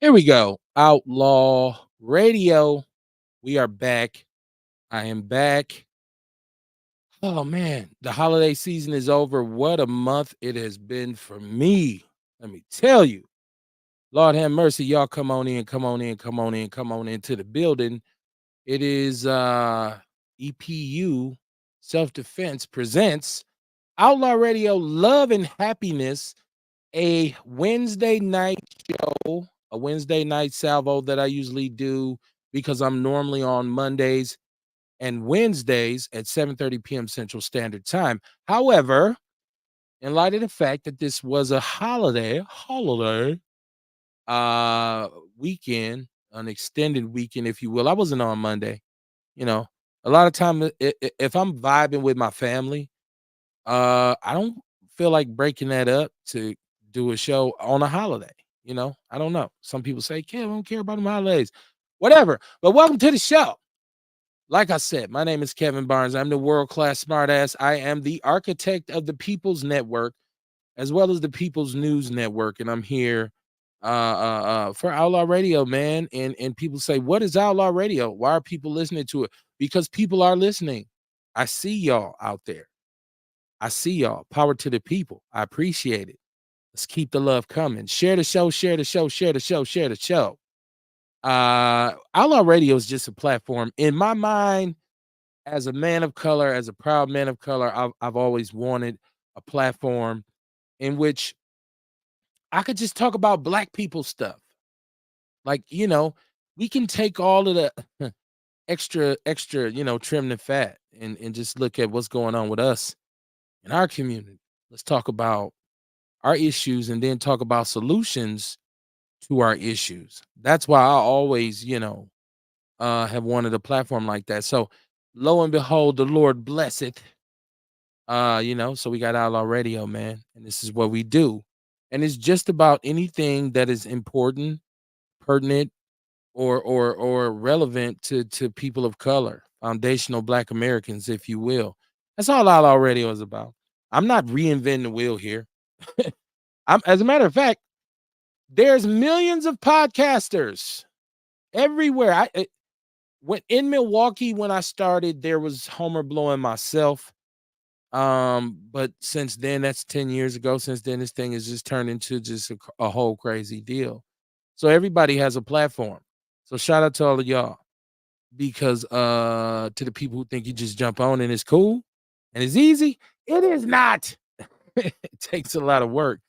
Here we go. Outlaw Radio. We are back. I am back. Oh man, the holiday season is over. What a month it has been for me. Let me tell you. Lord have mercy. Y'all come on in, come on in, come on in, come on into the building. It is EPU Self Defense presents Outlaw Radio Love and Happiness, a Wednesday night show, a Wednesday night salvo that I usually do because I'm normally on Mondays and Wednesdays at 7:30 p.m. Central Standard Time. However, in light of the fact that this was a holiday weekend, an extended weekend, if you will, I wasn't on Monday. You know, a lot of time if I'm vibing with my family, I don't feel like breaking that up to do a show on a holiday. I don't know. Some people say, "Kev, I don't care about the holidays." Whatever. But welcome to the show. Like I said, my name is Kevin Barnes. I'm the world-class smartass. I am the architect of the People's Network, as well as the People's News Network, and I'm here for Outlaw Radio, man. And people say, "What is Outlaw Radio? Why are people listening to it?" Because people are listening. I see y'all out there. I see y'all. Power to the people. I appreciate it. Let's keep the love coming. Share the show, share the show, share the show, share the show. Outlaw Radio is just a platform. In my mind, as a man of color, as a proud man of color, I've always wanted a platform in which I could just talk about black people stuff. Like, we can take all of the extra, trim the fat and just look at what's going on with us in our community. Let's talk about our issues and then talk about solutions to our issues. That's why I always, have wanted a platform like that. So lo and behold, the Lord blesseth. So we got Outlaw Radio, man, and this is what we do. And it's just about anything that is important, pertinent, or relevant to people of color, foundational black Americans, if you will. That's all Outlaw Radio is about. I'm not reinventing the wheel here. As a matter of fact, there's millions of podcasters everywhere. When in Milwaukee, when I started, there was Homer blowing myself. But since then, that's 10 years ago. Since then, this thing has just turned into just a whole crazy deal. So everybody has a platform. So shout out to all of y'all because to the people who think you just jump on and it's cool and it's easy, it is not. It takes a lot of work.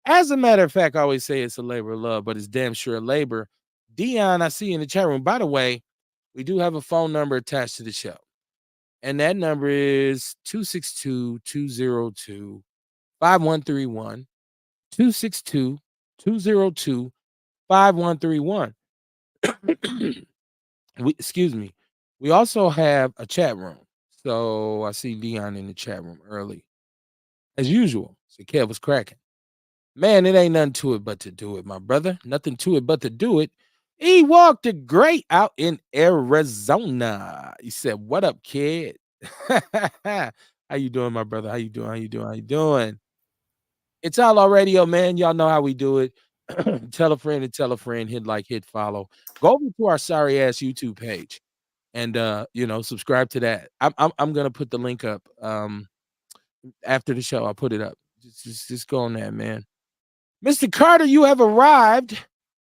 As a matter of fact, I always say it's a labor of love, but it's damn sure labor. Dion, I see you in the chat room. By the way, we do have a phone number attached to the show. And that number is 262-202-5131. 262-202-5131. Excuse me. We also have a chat room. So I see Dion in the chat room early. As usual. So Kev was cracking. Man, it ain't nothing to it but to do it, my brother. Nothing to it but to do it. He walked the great out in Arizona. He said, "What up, kid?" How you doing, my brother? How you doing? How you doing? How you doing? It's Outlaw Radio, man. Y'all know how we do it. Tell a friend and tell a friend. Hit like, hit follow. Go over to our sorry ass YouTube page and subscribe to that. I'm gonna put the link up after the show. I'll put it up. Just go on that, man. Mr. Carter, you have arrived.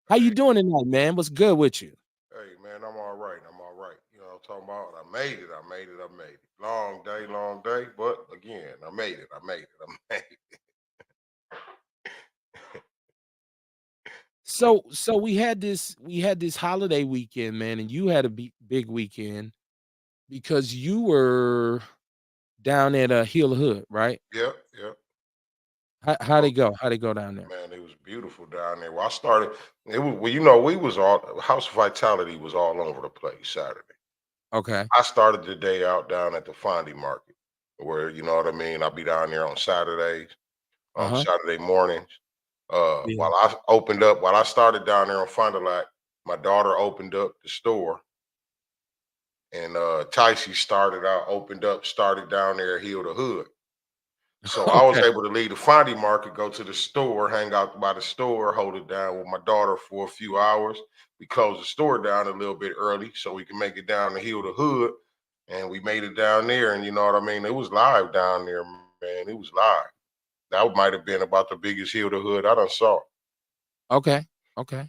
How you Hey, doing tonight, man? What's good with you? hey, man, I'm all right. I'm all right. You know what I'm talking about? I made it. I made it. I made it. Long day. But again, I made it. I made it. I made it. So we had this holiday weekend, man, and you had a big weekend because you were down at Hill Hood, right? Yep, yep. How Oh, they go? How they go down there? man, it was beautiful down there. Well, I started. It was, well, you know, we was all House Vitality was all over the place Saturday. Okay. I started the day out down at the Fondy Market, where you know what I mean. I'll be down there on Saturdays, Uh-huh. Saturday mornings. Yeah. While I started down there on Fond du Lac, my daughter opened up the store, and Ticey started down there at Hill the Hood. So I was Okay. able to leave the Fondy Market, go to the store, hang out by the store, hold it down with my daughter for a few hours. We closed the store down a little bit early so we can make it down the hill to Hood. And we made it down there. And you know what I mean? It was live down there, man. It was live. That might have been about the biggest hill to Hood I done saw. Okay. Okay.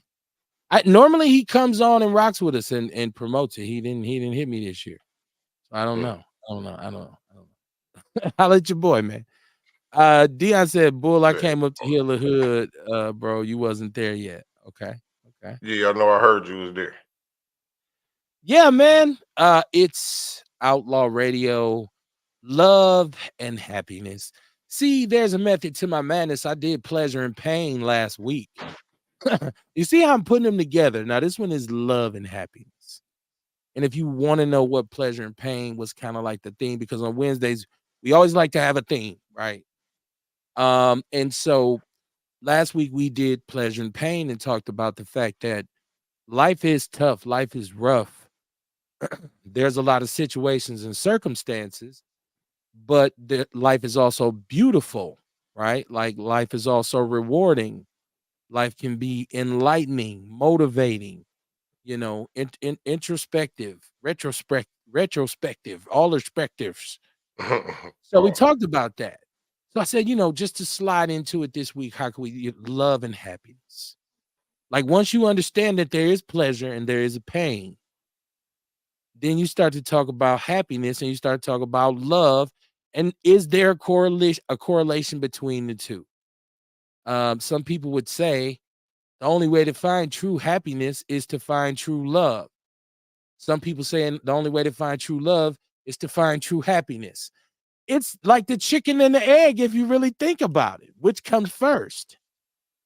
I normally he comes on and rocks with us and promotes it. He didn't hit me this year. So I don't Mm, know. I don't know. I don't know. I don't know. Holla at your boy, man. Dion said, "Bull, I yeah. came up to Heal the Hood, bro. You wasn't there yet." Okay. Okay. Yeah, I know I heard you was there. Yeah, man. It's Outlaw Radio, love and happiness. See, there's a method to my madness. I did pleasure and pain last week. You see how I'm putting them together. Now, this one is love and happiness. And if you want to know what pleasure and pain was kind of like the theme, because on Wednesdays, we always like to have a theme, right? And so last week we did pleasure and pain and talked about the fact that life is tough, life is rough. There's a lot of situations and circumstances, but life is also beautiful, right? Like life is also rewarding. Life can be enlightening, motivating, introspective, retrospective, all perspectives. So we Pause. talked about that. So I said, just to slide into it this week, how can we love and happiness? Like once you understand that there is pleasure and there is a pain, then you start to talk about happiness and you start to talk about love. And is there a correlation between the two? Some people would say the only way to find true happiness is to find true love. Some people saying the only way to find true love is to find true happiness. It's like the chicken and the egg if you really think about it. Which comes first?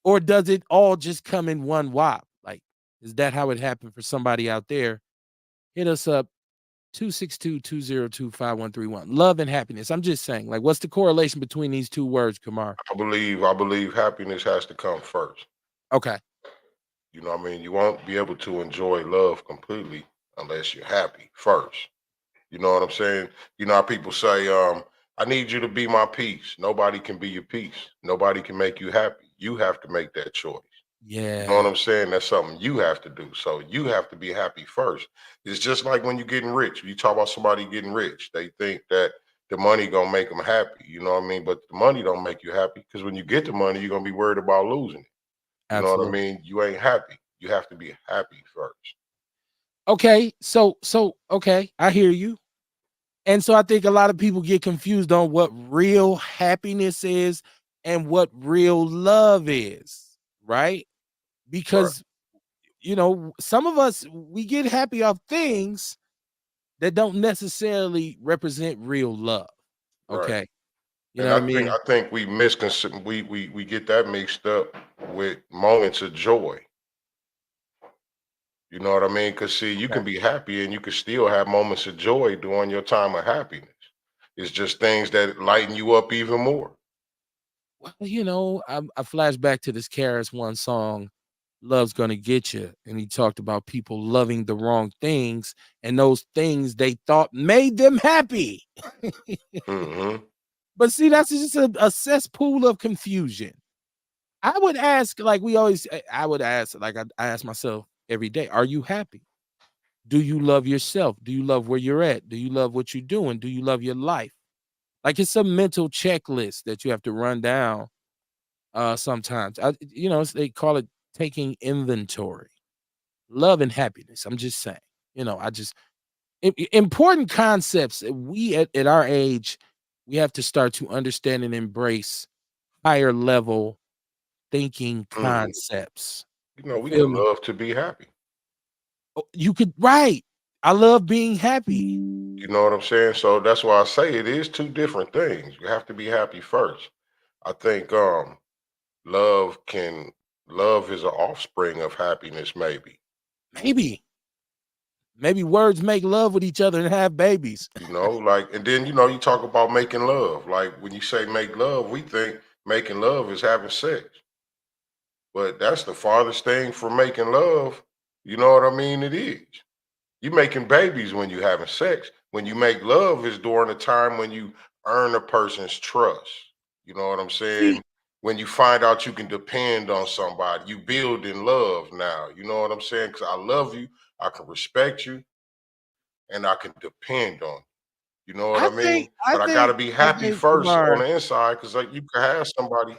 Or does it all just come in one whop? Like, is that how it happened for somebody out there? Hit us up 262-202-5131. Love and happiness. I'm just saying, like, what's the correlation between these two words, Kamar? I believe happiness has to come first. Okay. You know what I mean? You won't be able to enjoy love completely unless you're happy first. You know what I'm saying? You know how people say, I need you to be my peace. Nobody can be your peace. Nobody can make you happy. You have to make that choice. You know what Yeah, I'm saying? That's something you have to do. So you have to be happy first. It's just like when you're getting rich. You talk about somebody getting rich, they think that the money gonna make them happy. You know what I mean? But the money don't make you happy because when you get the money, you're gonna be worried about losing it. You know what I absolutely. mean? You ain't happy. You have to be happy first. Okay, so okay, I hear you. And so I think a lot of people get confused on what real happiness is and what real love is, right? Right, Because some of us we get happy off things that don't necessarily represent real love. right. Okay. You know And what I I think mean? I think we misconceive we get that mixed up with moments of joy. You know what I mean? Because see, you Okay. can be happy and you can still have moments of joy during your time of happiness. It's just things that lighten you up even more. Well, I flash back to this Karis One song, Love's Gonna Get You. And he talked about people loving the wrong things and those things they thought made them happy. Hmm. But see, that's just a cesspool of confusion. I would ask, like we always, I would ask, like I ask myself every day, are you happy? Do you love yourself? Do you love where you're at? Do you love what you're doing? Do you love your life? Like it's a mental checklist that you have to run down sometimes. They call it taking inventory. Love and happiness. I'm just saying. I just important concepts that we at our age, we have to start to understand and embrace higher level thinking Hmm. concepts. You know, You we feel can me? love to be happy. Oh, you could right. I love being happy. You know what I'm saying? So that's why I say it is two different things. You have to be happy first. I think love can love is an offspring of happiness, maybe. Maybe words make love with each other and have babies. You know, like, and then you talk about making love. Like when you say make love, we think making love is having sex, but that's the farthest thing from making love. You know what I mean? It is. You making babies when you having sex. When you make love is during the time when you earn a person's trust. You know what I'm See, saying? When you find out you can depend on somebody, you build in love now. You know what I'm saying? Because I love you, I can respect you, and I can depend on you. You know what I I mean? think I But I gotta think be I happy think, first on Kamar, the inside because like you can have somebody.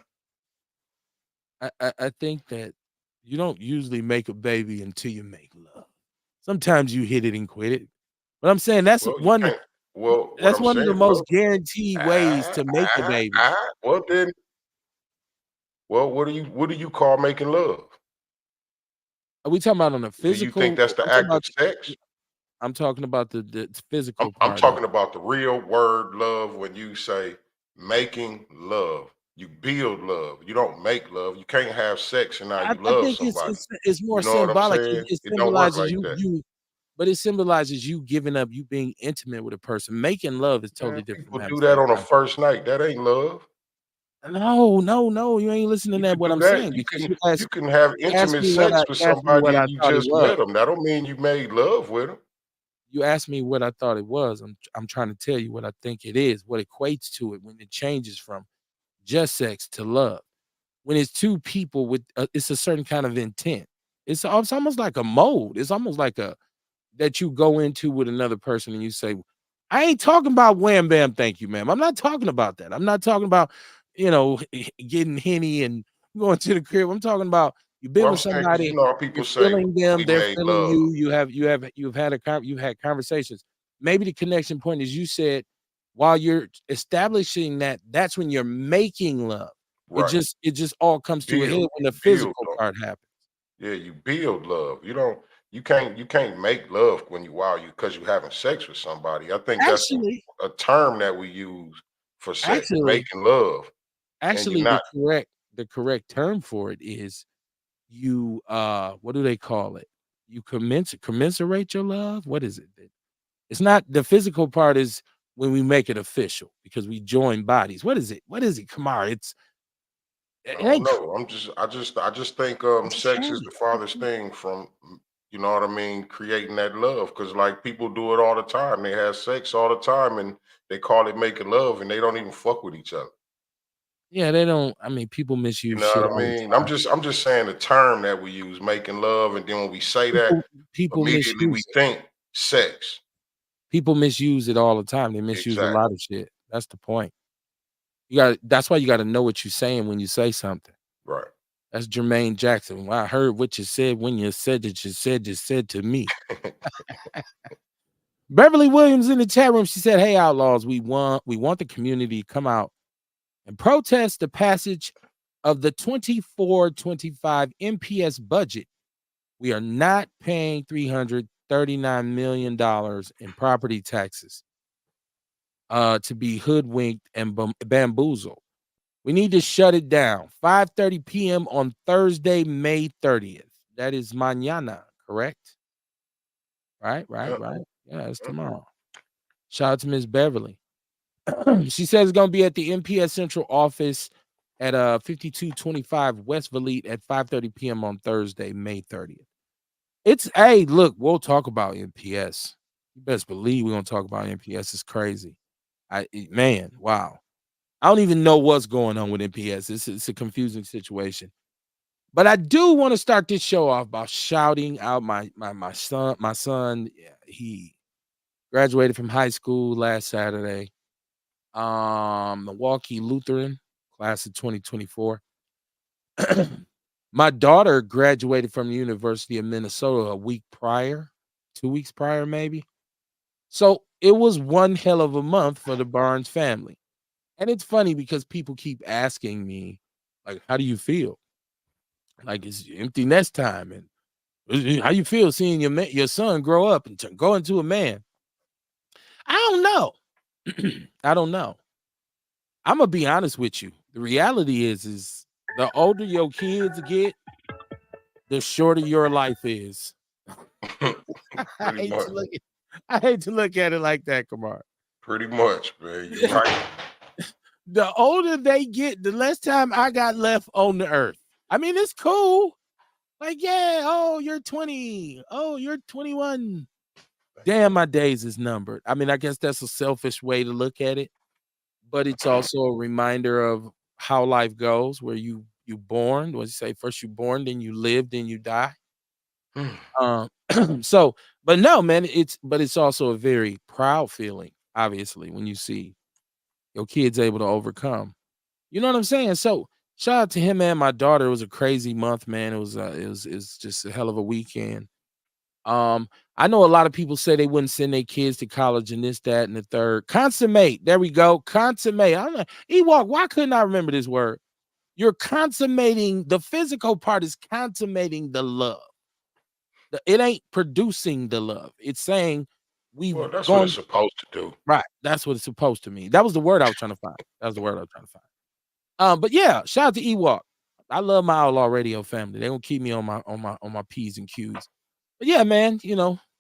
I think that you don't usually make a baby until you make love. Sometimes you hit it and quit it, but I'm saying Well, you can't. Well, what that's I'm one of the saying, most well, guaranteed ways to make a baby. well then, well, what do you call making love? Are we talking about on a Do you think physical? that's the I'm talking act of about sex? I'm talking about the I'm physical I'm part of talking it. about the real word love when you say making love. You build love. You don't make love. You can't have sex and now you I love think somebody. it's You more know what I'm symbolic. saying? It It don't work symbolizes like you that. you but it symbolizes you giving up, you being intimate with a person. Making love is Man, totally different from people having do that sex. on a first night. That ain't love. No, no, no, you ain't listening You to could what do I'm that. saying You because can you can have you asked intimate me what sex with somebody and you I thought it just met was. them. That don't mean you made love with them. You asked me what I thought it was. I'm trying to tell you what I think it is, what equates to it when it changes from just sex to love. When it's two people with it's a certain kind of intent. It's almost like a mode. It's almost like a that you go into with another person and you say, I ain't talking about wham bam, thank you, ma'am. I'm not talking about that. I'm not talking about, getting henny and going to the crib. I'm talking about you've been Well, I'm with saying because you somebody, know how you're people say feeling them, we they're made feeling love. you. You've had conversations. Maybe the connection point is you said while you're establishing that, that's when you're making love. Right. It just all comes to a head when the You build physical love. part happens. Yeah, you build love. You can't make love when you while you because you having sex with somebody. I think that's Actually, a term that we use for sex, actually, making love. And you're Actually, not the correct term for it is you what do they call it? You commensurate your love? What is it? It's not the physical part is when we make it official because we join bodies. What is it? What is it? Kamar, I it don't ain't know. I just think just sex change is the it. farthest thing from you know what I mean, creating that love. Cause like people do it all the time. They have sex all the time and they call it making love and they don't even fuck with each other. Yeah, they don't I mean, people You misuse know shit what I all the mean? I'm time. just I'm just saying the term that we use, making love, and then when we say that, People immediately we misuse it. think sex. People misuse it all the time. They misuse a Exactly. lot of shit. That's the point. That's why you gotta know what you're saying when you say something. Right. That's Jermaine Jackson. When I heard what you said when you said to me. Beverly Williams in the chat room. She said, "Hey, outlaws, we want the community to come out and protest the passage of the 24-25 MPS budget. We are not paying $339 million in property taxes to be hoodwinked and bamboozled. We need to shut it down. 5:30 p.m. on Thursday, May 30th. That is mañana, correct? Right, right, Yep, right. Yeah, it's yep. tomorrow. Shout out to Miss Beverly. She says it's gonna be at the MPS Central office at 5225 West Valete at 5:30 p.m. on Thursday, May 30th. It's hey, look, we'll talk about MPS. You best believe we're gonna talk about MPS. It's crazy. Man, wow. I don't even know what's going on with MPS. It's a confusing situation. But I do want to start this show off by shouting out my son. My son, yeah, he graduated from high school last Saturday. Milwaukee Lutheran, class of 2024. My daughter graduated from the University of Minnesota a week prior, 2 weeks prior, maybe. So it was one hell of a month for the Barnes family. And it's funny because people keep asking me, like, how do you feel? Like it's empty nest time. And how you feel seeing your son grow up and go into a man? I don't know. I don't know. I'm gonna be honest with you. The reality is the older your kids get, the shorter your life is. I Pretty hate much. to look at I hate to look at it like that, Kamar. Pretty much, man. You're right. The older they get, the less time I got left on the earth. I mean, it's cool. Like, yeah, oh, you're 20. Oh, you're 21. Damn, my days is numbered. I mean, I guess that's a selfish way to look at it, but it's also a reminder of how life goes, where you born, what you say, first you born, then you live, then you die. Um, so, but no, man, it's also a very proud feeling, obviously, when you see your kids able to overcome. You know what I'm saying? So shout out to him and my daughter. It was a crazy month, man. It was just a hell of a weekend. Um, I know a lot of people say they wouldn't send their kids to college and this, that, and the third. Consummate. There we go. Consummate. I'm like, Ewok, why couldn't I remember this word? You're consummating the physical part is consummating the love. It ain't producing the love. It's saying we've Well, that's what it's gone supposed to do. right. That's what it's supposed to mean. That was the word I was trying to find. That was the word I was trying to find. But yeah, shout out to Ewok. I love my Outlaw Radio family. They gonna keep me on my P's and Q's. But yeah, man,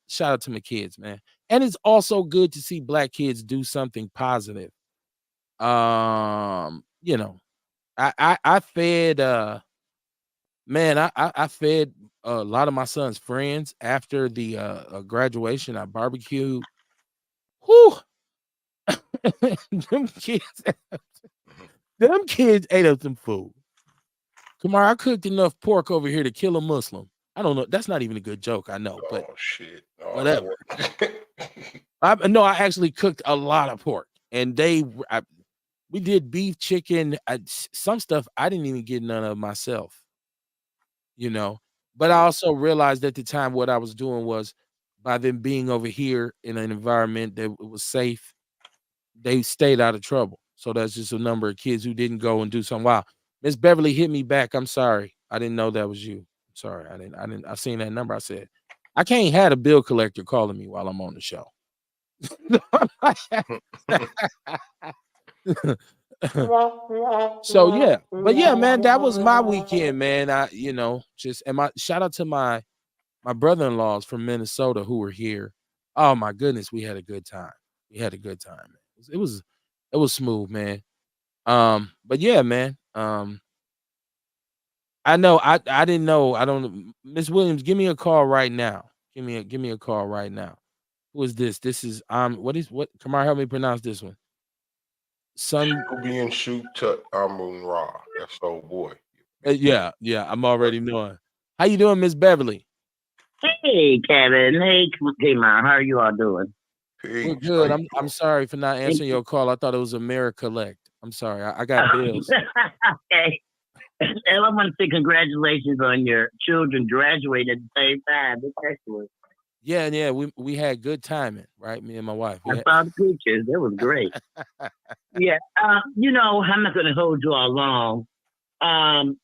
shout out to my kids, man. And it's also good to see black kids do something positive. You know, I fed man, I fed a lot of my son's friends after the graduation. I barbecued. Whew, them kids, them kids ate up some food. Kamar, I cooked enough pork over here to kill a Muslim. I don't know. That's not even a good joke. I know, but Oh shit! Oh whatever. Lord. No, I actually cooked a lot of pork, and we did beef, chicken, some stuff I didn't even get none of myself. You know, but I also realized at the time what I was doing was by them being over here in an environment that it was safe, they stayed out of trouble. So that's just a number of kids who didn't go and do something wild. Miss Beverly hit me back. I'm sorry. I didn't know that was you. Sorry. I seen that number. I said, I can't have a bill collector calling me while I'm on the show. So yeah, but yeah, man, that was my weekend, man. Just and my shout out to my brother-in-laws from Minnesota who were here. Oh my goodness, we had a good time. We had a good time, man. It was smooth, man. But yeah, man. I know I didn't know. I don't Miss Williams, give me a call right now. Give me a call right now. Who is this? This is what come on, help me pronounce this one. Sun Being shoot to Amun Ra. That's old boy. yeah, yeah, I'm already knowing. How you doing, Miss Beverly? Hey, Kevin. Hey, Kmart. How are you all doing? We're Peace. How good. you I'm doing? sorry for not answering your call. I thought it was Americollect. I'm sorry. I got bills. Okay. And I want to say congratulations on your children graduating at the same time. That's excellent. Yeah, yeah. We had good timing, right? Me and my wife. I saw the pictures. That was great. Yeah. I'm not going to hold you all long. Um,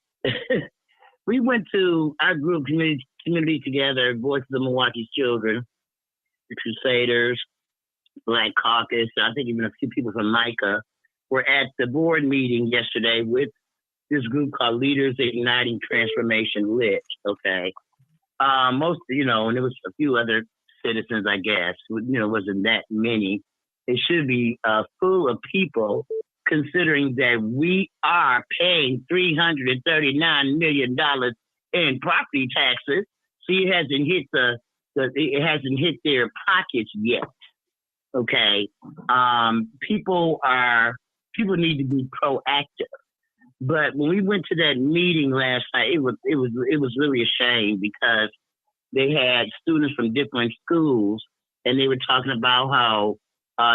we went to our group community together, Voice of the Milwaukee's Children, the Crusaders, Black Caucus. I think even a few people from Micah were at the board meeting yesterday with this group called Leaders Igniting Transformation Lit. Okay. And there was a few other citizens, I guess. Wasn't that many. It should be full of people, considering that we are paying $339 million in property taxes. See, it hasn't hit their pockets yet. Okay. People need to be proactive. But when we went to that meeting last night, it was really a shame because they had students from different schools, and they were talking about how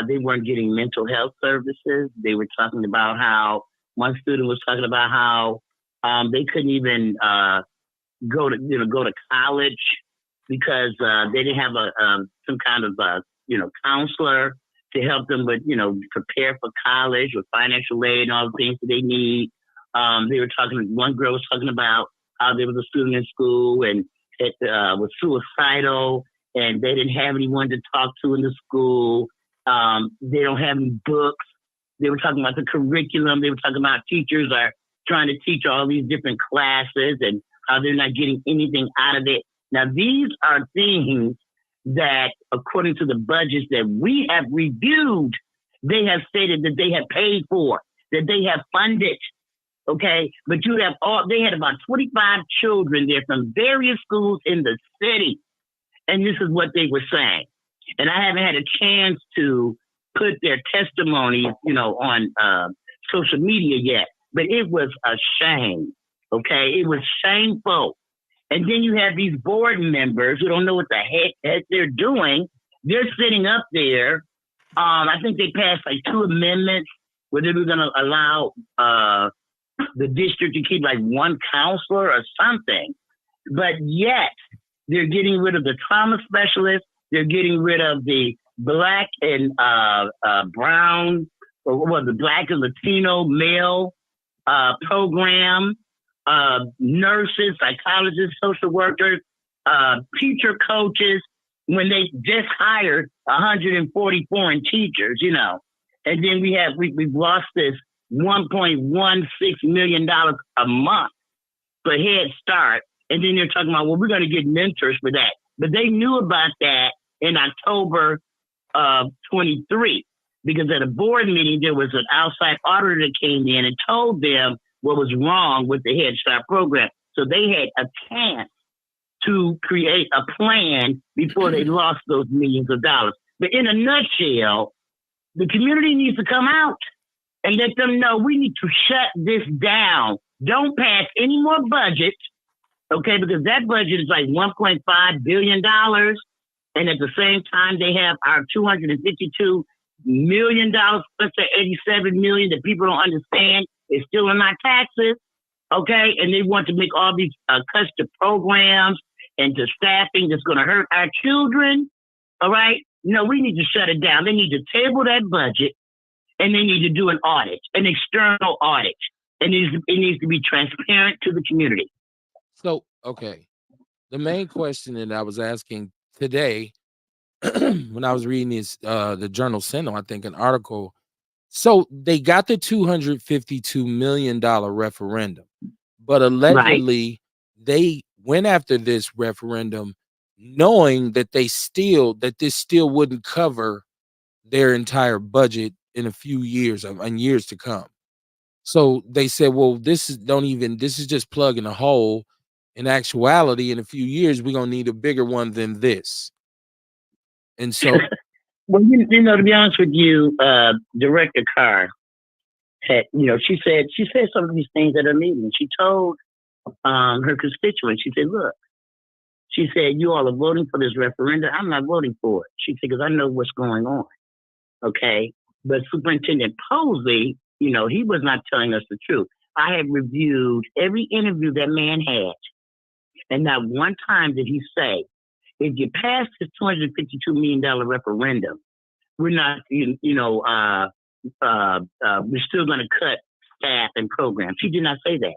they weren't getting mental health services. They were talking about how one student was talking about how they couldn't even go to college because they didn't have some kind of counselor to help them prepare for college with financial aid and all the things that they need. One girl was talking about how there was a student in school and it was suicidal and they didn't have anyone to talk to in the school. They don't have any books. They were talking about the curriculum. They were talking about teachers are trying to teach all these different classes and how they're not getting anything out of it. Now, these are things that, according to the budgets that we have reviewed, they have stated that they have paid for, that they have funded. Okay, but they had about 25 children there from various schools in the city. And this is what they were saying. And I haven't had a chance to put their testimonies, on social media yet. but it was a shame. Okay, it was shameful. And then you have these board members who don't know what the heck they're doing. They're sitting up there. I think they passed like 2 amendments where they were going to allow the district to keep like one counselor or something. But yet they're getting rid of the trauma specialist. They're getting rid of the black and brown, or what, the black and Latino male program, nurses, psychologists, social workers, teacher coaches, when they just hired 140 foreign teachers, and then we've lost this $1.16 million a month for Head Start. And then they're talking about, well, we're going to get mentors for that. But they knew about that in October of 23, because at a board meeting, there was an outside auditor that came in and told them what was wrong with the Head Start program. So they had a chance to create a plan before they lost those millions of dollars. But in a nutshell, the community needs to come out and let them know we need to shut this down. Don't pass any more budget, okay, because that budget is like $1.5 billion. And at the same time, they have our $252 million plus the $87 million that people don't understand is still in our taxes, okay? And they want to make all these cuts to programs and to staffing that's going to hurt our children, all right? No, we need to shut it down. They need to table that budget, and they need to do an audit, an external audit. And it needs to be transparent to the community. So, okay, the main question that I was asking today when I was reading this, the Journal Sentinel, I think an article. So they got the $252 million referendum, but allegedly they went after this referendum knowing that this still wouldn't cover their entire budget in a few years and years to come. So they said, well, this is just plugging a hole. In actuality, in a few years, we're gonna need a bigger one than this. And so, well, to be honest with you, Director Carr had, she said some of these things at a meeting. She told her constituents, she said, look, she said, you all are voting for this referendum. I'm not voting for it. She said, because I know what's going on. Okay. But Superintendent Posey, he was not telling us the truth. I have reviewed every interview that man had. And not one time did he say, if you pass this $252 million referendum, we're not, we're still going to cut staff and programs. He did not say that.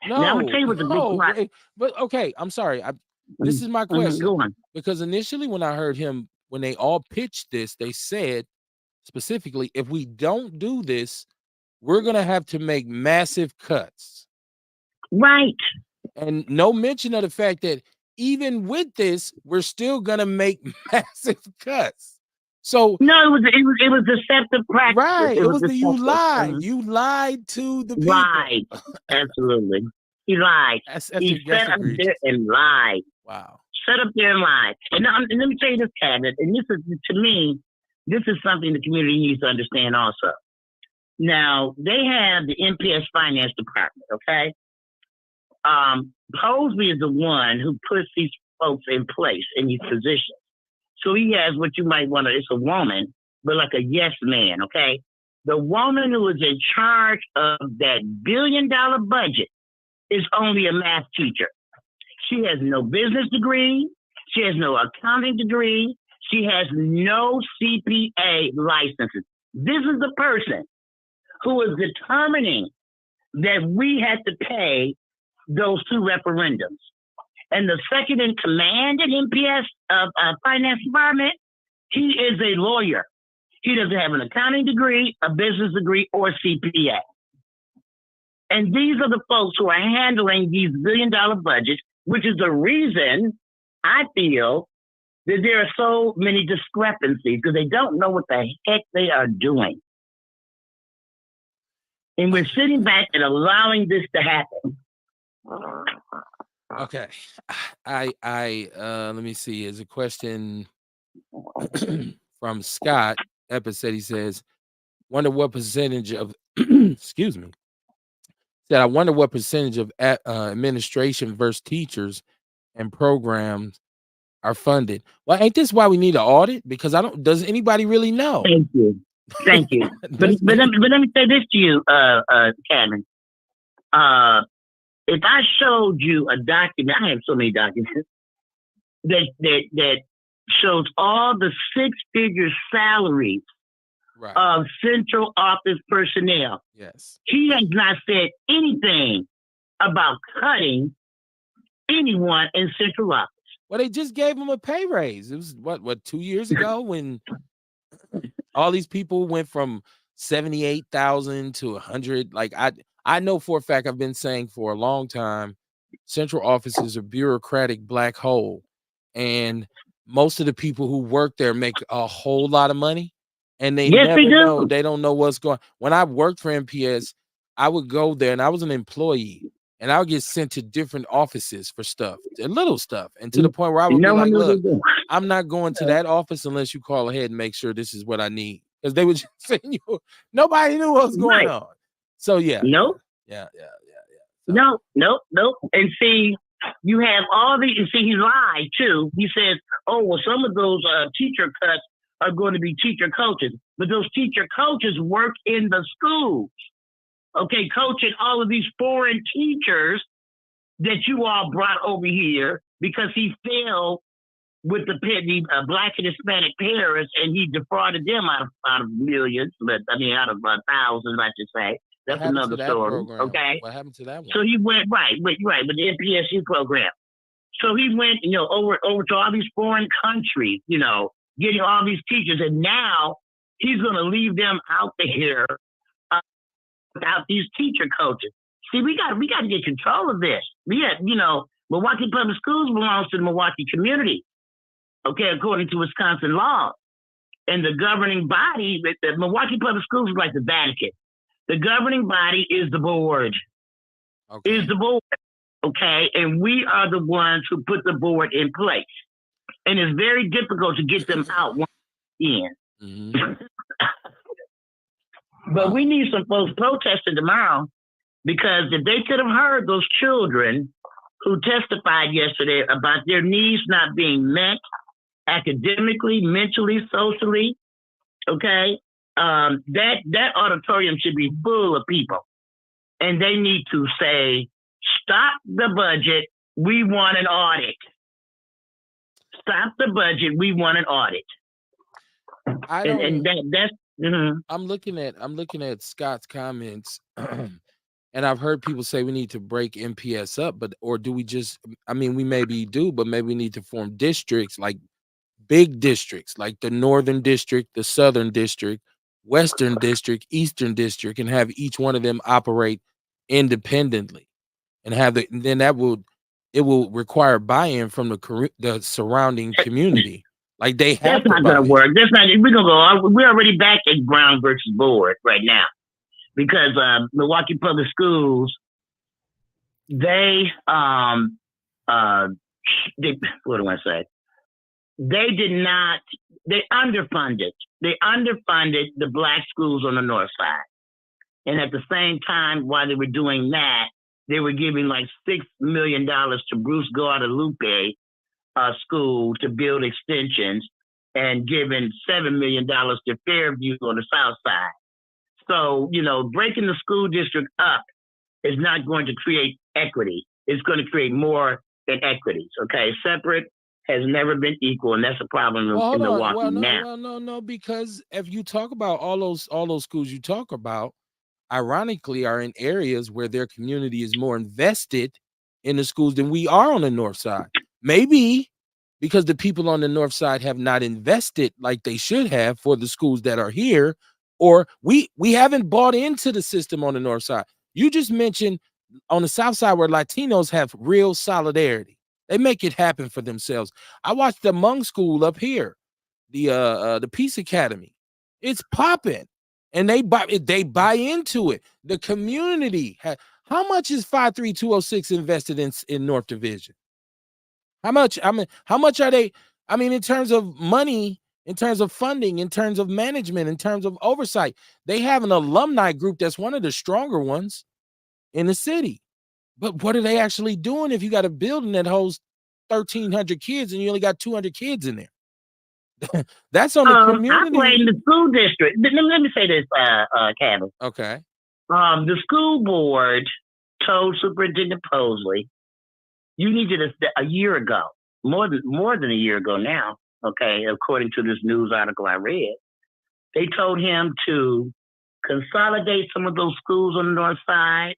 No, now, I'm going to tell you what the big but okay, I'm sorry. This is my question. Go on. Because initially when I heard him, when they all pitched this, they said specifically, if we don't do this, we're going to have to make massive cuts. Right. And no mention of the fact that even with this, we're still going to make massive cuts. So no, it was deceptive practice. Right. It was you lied. Mm-hmm. You lied to the people. Right. Absolutely. He lied. He sat up there and lied. Wow. Sat up there and lied. And let me tell you this, Cabinet, and this is, to me, this is something the community needs to understand also. Now, they have the MPS Finance Department, okay? Posby is the one who puts these folks in place in these positions. So he has what you might want to, it's a woman, but like a yes man, okay? The woman who is in charge of that $1 billion budget is only a math teacher. She has no business degree. She has no accounting degree. She has no CPA licenses. This is the person who is determining that we had to pay those two referendums. And the second in command at MPS Finance Department, he is a lawyer. He doesn't have an accounting degree, a business degree, or CPA. And these are the folks who are handling these $1 billion budgets, which is the reason I feel that there are so many discrepancies, because they don't know what the heck they are doing. And we're sitting back and allowing this to happen. Okay. I let me see. There's a question from Scott Epis said, he says, wonder what percentage of excuse me, Said, I wonder what percentage of administration versus teachers and programs are funded. Well, ain't this why we need an audit? Because I don't. Does anybody really know? Thank you. Thank you. But Does any- let me say this to you, Kevin. If I showed you a document, I have so many documents that shows all the six-figure salaries right? of central office personnel. Yes. He has not said anything about cutting anyone in central office. Well, they just gave him a pay raise. It was what 2 years ago when all these people went from 78,000 to 100. Like I know for a fact, I've been saying for a long time, central office is a bureaucratic black hole, and most of the people who work there make a whole lot of money, and they Yes, they never know. do. They don't know what's going. When I worked for MPS, I would go there, and I was an employee, and I would get sent to different offices for stuff, little stuff, and to the point where I would be No one like, knows "Look, what they're doing. I'm not going to that office unless you call ahead and make sure this is what I need." Because they would just send you. Nobody knew what was going Right. on. So yeah, Nope. yeah. So, Nope. And see, you have all these, and see, he lied too. He says, oh, well, some of those teacher cuts are going to be teacher coaches, but those teacher coaches work in the schools, okay, coaching all of these foreign teachers that you all brought over here because he failed with the Black and Hispanic parents, and he defrauded them out of millions, but I mean out of thousands, I should say. That's another story. Program? Okay. What happened to that one? So he went right with the MPSU program. So he went, over to all these foreign countries, getting all these teachers, and now he's going to leave them out here without these teacher coaches. See, we got to get control of this. Milwaukee Public Schools belongs to the Milwaukee community. Okay, according to Wisconsin law. And the governing body, the Milwaukee Public Schools is like the Vatican. The governing body is the board. Okay. Is the board. Okay, and we are the ones who put the board in place. And it's very difficult to get them out once again. Mm-hmm. But we need some folks protesting tomorrow, because if they could have heard those children who testified yesterday about their needs not being met, academically, mentally, socially, okay, that auditorium should be full of people, and they need to say, "Stop the budget. We want an audit. Stop the budget. We want an audit." That's. Mm-hmm. I'm looking at Scott's comments, and I've heard people say we need to break MPS up, or do we just? I mean, we maybe do, but maybe we need to form districts, like big districts, like the Northern District, the Southern District, Western District, Eastern District, and have each one of them operate independently, and then it will require buy-in from the surrounding community. Like they have. That's not going to work. That's not. We're gonna go. We're already back at Brown versus Board right now, because Milwaukee Public Schools, they what do I say? They did not. They underfunded. They underfunded the Black schools on the north side, and at the same time, while they were doing that, they were giving like $6 million to Bruce Guadalupe school to build extensions, and giving $7 million to Fairview on the south side. So, breaking the school district up is not going to create equity. It's going to create more inequities. Okay, separate has never been equal, and that's a problem in Milwaukee now. No, because if you talk about all those schools you talk about, ironically, are in areas where their community is more invested in the schools than we are on the north side. Maybe because the people on the north side have not invested like they should have for the schools that are here, or we haven't bought into the system on the north side. You just mentioned on the south side where Latinos have real solidarity. They make it happen for themselves. I watched the Hmong school up here, the Peace Academy. It's popping, and they buy into it. The community how much is 53206 invested in North Division? How much? I mean, how much are they? I mean, in terms of money, in terms of funding, in terms of management, in terms of oversight, they have an alumni group that's one of the stronger ones in the city. But what are they actually doing if you got a building that holds 1,300 kids and you only got 200 kids in there? That's on the I community. blame the school district. Let me say this, Kevin. Okay. The school board told Superintendent Posley, you needed a year ago, more than a year ago now. Okay, according to this news article I read, they told him to consolidate some of those schools on the north side.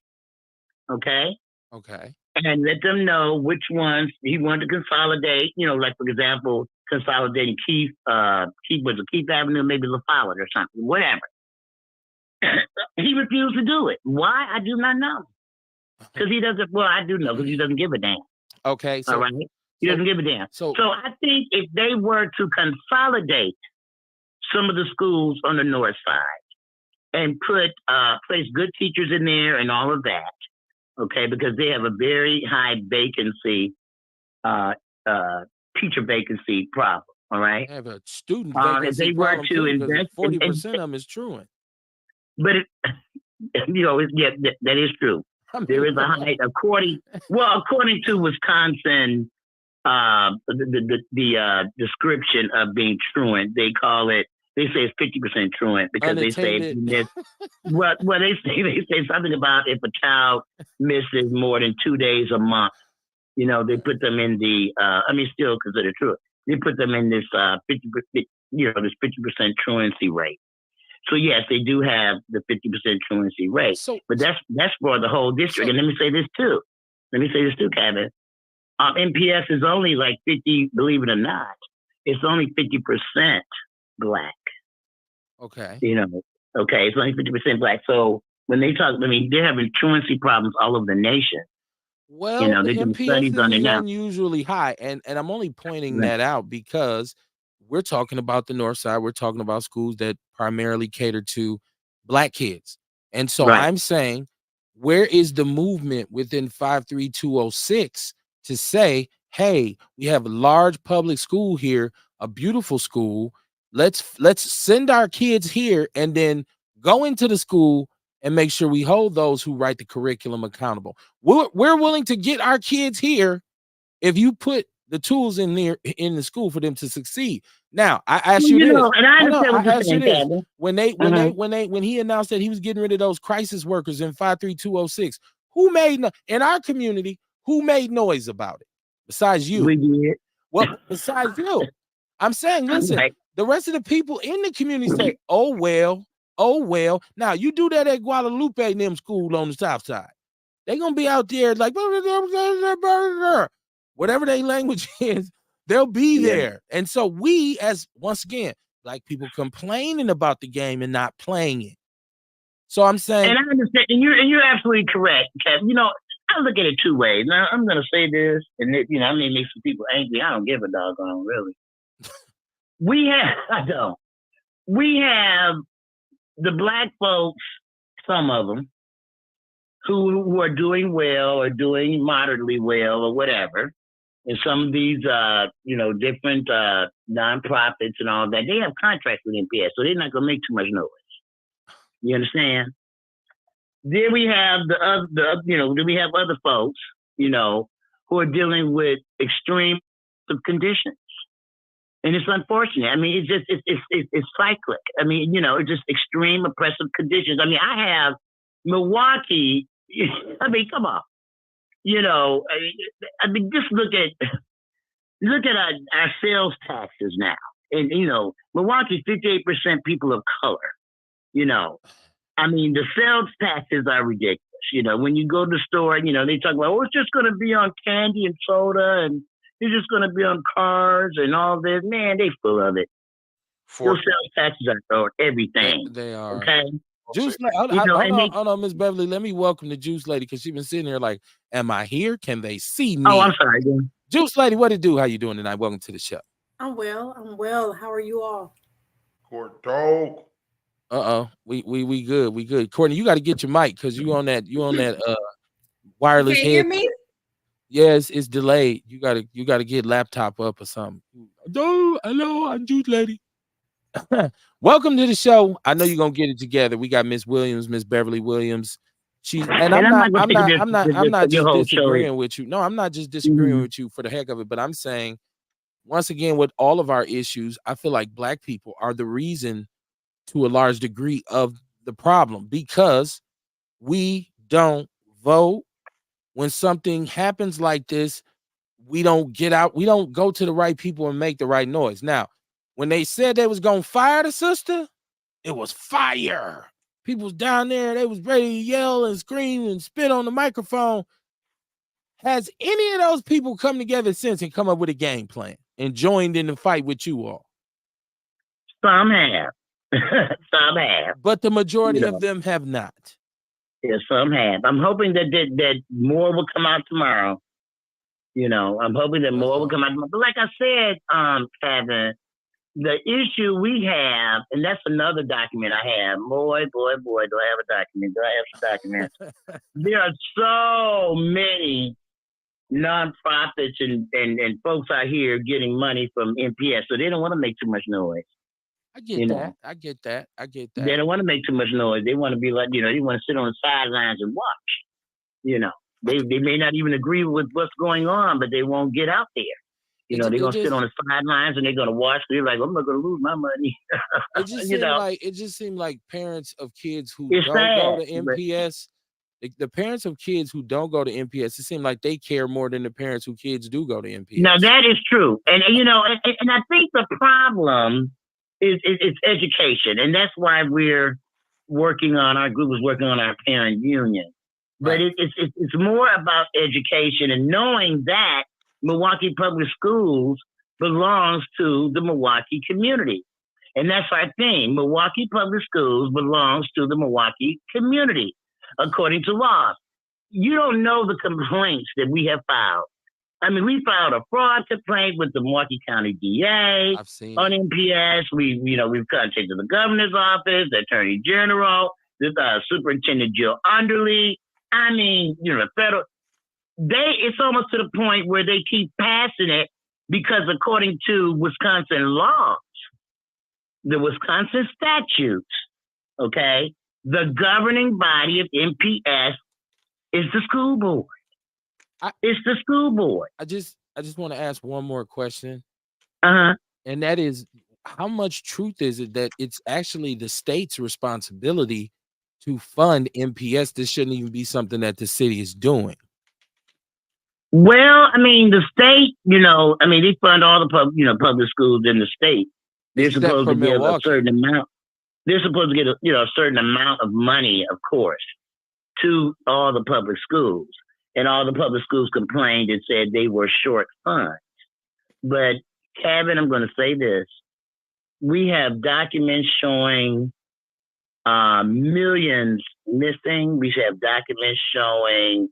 Okay. Okay. And let them know which ones he wanted to consolidate. You know, like for example, consolidating Keith Avenue, maybe La Follette or something, whatever. He refused to do it. Why? I do not know. Because he doesn't. Well, I do know because he doesn't give a damn. Okay. So, all right. He doesn't give a damn. So I think if they were to consolidate some of the schools on the north side and place good teachers in there and all of that, okay, because they have a very high vacancy, teacher vacancy problem. All right. They have a student vacancy if they were problem to invest 40% of them is truant. But that is true. I mean, there is a high according to Wisconsin, the description of being truant, they call it. They say it's 50% truant because they say they say something about if a child misses more than 2 days a month, they put them in the still considered truant. They put them in this 50%, this 50% truancy rate. So yes, they do have the 50% truancy rate, but that's for the whole district. And let me say this too, Kevin. MPS is only like 50. Believe it or not, it's only 50% Black. Okay. Okay, it's only 50% Black. So when they talk, they're having truancy problems all over the nation. Well, the MPS is unusually high, and I'm only pointing that out because we're talking about the north side. We're talking about schools that primarily cater to Black kids. And so I'm saying, where is the movement within 53206 to say, hey, we have a large public school here, a beautiful school. Let's send our kids here and then go into the school and make sure we hold those who write the curriculum accountable. We're willing to get our kids here if you put the tools in the school for them to succeed. Now, I ask you this. And I understand what you're saying, Kevin. When he announced that he was getting rid of those crisis workers in 53206, who made in our community, who made noise about it besides you? We did. Well, besides you, I'm saying, listen, the rest of the people in the community say, oh well. Now you do that at Guadalupe and them school on the south side. They're gonna be out there like whatever their language is, they'll be there. And so we, as once again, Black people complaining about the game and not playing it. So I'm saying, and I understand, and you're absolutely correct, Kevin. I look at it two ways. Now I'm gonna say this, and I may make some people angry. I don't give a doggone, really. We have the Black folks, some of them, who are doing well or doing moderately well or whatever. And some of these, different nonprofits and all that, they have contracts with MPS, so they're not going to make too much noise. You understand? Then we have then we have other folks, who are dealing with extreme conditions. And it's unfortunate. It's cyclic. It's just extreme oppressive conditions. I have Milwaukee. Come on. Just look at our sales taxes now. And, Milwaukee's 58% people of color. The sales taxes are ridiculous. When you go to the store, they talk about, it's just going to be on candy and soda and it's just going to be on cars and all this. Man, they full of it. Those sales taxes are on everything. They are. Okay. Juice Lady, hold on, Miss Beverly. Let me welcome the Juice Lady because she's been sitting here like, am I here? Can they see me? Oh, I'm sorry. Juice Lady, what it do? How you doing tonight? Welcome to the show. I'm well. How are you all? Court dog. We good. We good. Courtney, you got to get your mic because you on that wireless head. Hear me? Yes, it's delayed. You gotta get laptop up or something. Hello, I'm Juice Lady. Welcome to the show. I know you're gonna get it together. We got Miss Williams, Miss Beverly Williams. And And I'm I'm not not going to take I'm not your just whole show. disagreeing with you. No, I'm not just disagreeing with you for the heck of it, but I'm saying once again with all of our issues, I feel like black people are the reason to a large degree of the problem because we don't vote. When something happens like this, we don't get out, we don't go to the right people and make the right noise. Now, when they said they was gonna fire the sister, it was fire. People's down there, they was ready to yell and scream and spit on the microphone. Has any of those people come together since and come up with a game plan and joined in the fight with you all? Some have. Some have. But the majority of them have not. Yeah, some have. I'm hoping that more will come out tomorrow. I'm hoping that more will come out tomorrow. But like I said, Kevin, the issue we have, and that's another document I have. Boy, do I have a document? Do I have some documents? There are so many nonprofits and folks out here getting money from MPS, so they don't want to make too much noise. I get that. They don't want to make too much noise. They want to be like, they want to sit on the sidelines and watch. They may not even agree with what's going on, but they won't get out there. They're going to sit on the sidelines and they're going to watch. They're like, I'm not going to lose my money. It just seemed like parents of kids who don't go to MPS, the parents of kids who don't go to MPS, it seems like they care more than the parents who kids do go to MPS. Now that is true. And and I think the problem is education. And that's why our group is working on our parent union. But it's more about education and knowing that Milwaukee Public Schools belongs to the Milwaukee community. And that's our thing. Milwaukee Public Schools belongs to the Milwaukee community, according to law. You don't know the complaints that we have filed. I mean, we filed a fraud complaint with the Milwaukee County DA on MPS. We've contacted the governor's office, the attorney general, the Superintendent Jill Underly. I mean, federal. It's almost to the point where they keep passing it because according to Wisconsin laws, the Wisconsin statutes, okay, the governing body of MPS is the school board. It's the school board. I just want to ask one more question. And that is, how much truth is it that it's actually the state's responsibility to fund MPS? This shouldn't even be something that the city is doing. Well, I mean, the state, they fund all the public schools in the state. They're supposed to give a certain amount. They're supposed to get a certain amount of money, of course, to all the public schools. And all the public schools complained and said they were short funds. But, Kevin, I'm going to say this. We have documents showing millions missing. We have documents showing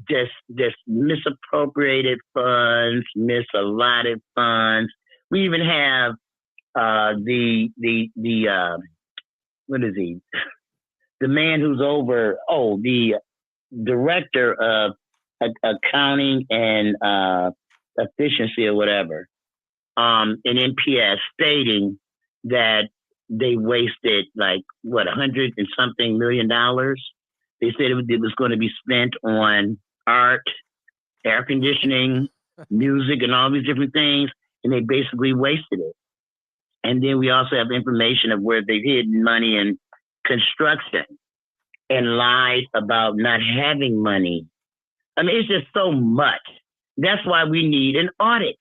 just misappropriated funds, misallotted funds. We even have the what is he? The man who's over the director of accounting and efficiency or whatever in MPS stating that they wasted $100 and something million. They said it was going to be spent on art, air conditioning, music, and all these different things, and they basically wasted it. And then we also have information of where they've hidden money in construction and lied about not having money. I mean, it's just so much. That's why we need an audit.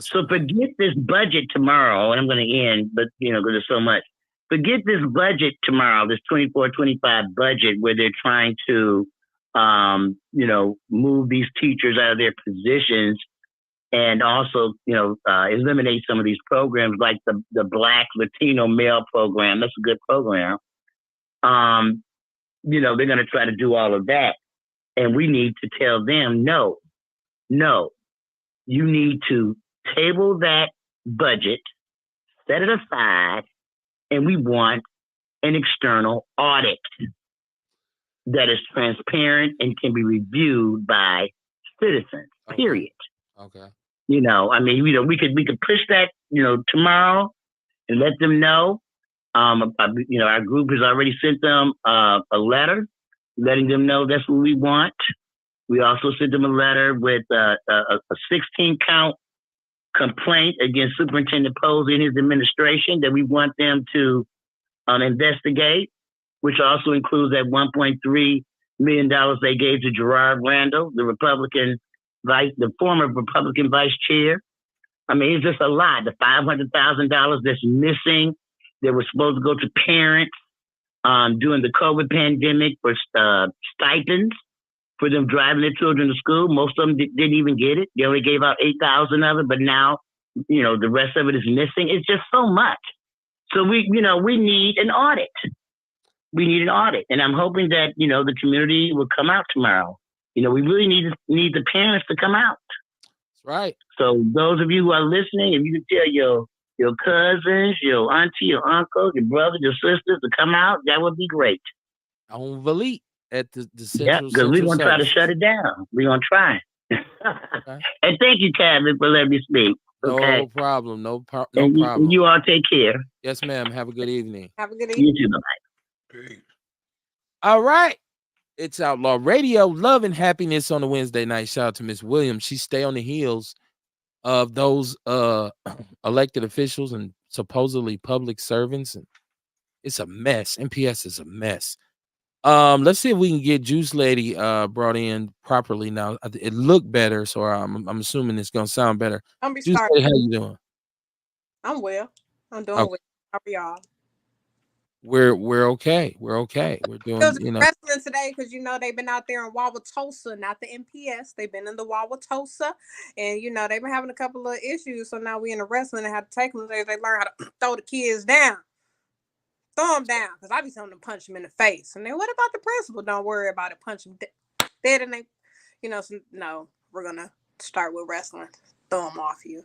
So forget this budget tomorrow, and I'm going to end, but because there's so much. Forget this budget tomorrow, this 24-25 budget where they're trying to, move these teachers out of their positions and also, eliminate some of these programs like the Black Latino Male program. That's a good program. They're going to try to do all of that. And we need to tell them, no, you need to table that budget, set it aside, and we want an external audit that is transparent and can be reviewed by citizens, period. Okay. We could push that, tomorrow and let them know. Our group has already sent them a letter letting them know that's what we want. We also sent them a letter with a 16 count complaint against Superintendent Posey and his administration that we want them to investigate, which also includes that $1.3 million they gave to Gerard Randall, the former Republican vice chair. I mean, it's just a lot. The $500,000 that's missing that was supposed to go to parents during the COVID pandemic for stipends for them driving their children to school. Most of them didn't even get it. They only gave out 8,000 of it, but now, the rest of it is missing. It's just so much. So we need an audit. We need an audit, and I'm hoping that the community will come out tomorrow. We really need the parents to come out. That's right. So those of you who are listening, if you can tell your cousins, your auntie, your uncle, your brother, your sisters to come out, that would be great. On Valit at the Yeah, Central. because we're Central gonna try to Services. shut it down. We're gonna try. Okay. And thank you, Kevin, for letting me speak. Okay. No problem. No And problem. you all take care. Yes, ma'am. Have a good evening. Have a good You evening. too. Bye. Peace. All right. It's Outlaw Radio. Love and happiness on a Wednesday night. Shout out to Miss Williams. She stay on the heels of those elected officials and supposedly public servants. And it's a mess. NPS is a mess. Let's see if we can get Juice Lady brought in properly now. It looked better, so I'm assuming it's gonna sound better. Don't be Juice starting. Lady, how you doing? I'm well. I'm doing Okay. well. How are y'all? We're okay. We're okay. We're It was doing, wrestling today because they've been out there in Wauwatosa, not the NPS. They've been in the Wauwatosa, and they've been having a couple of issues. So now we in the wrestling and have to take them. They learn how to throw the kids down, throw them down. Because I be telling them to punch them in the face. And then what about the principal? Don't worry about it. Punch them dead, and they, no, we're gonna start with wrestling. Throw them off you.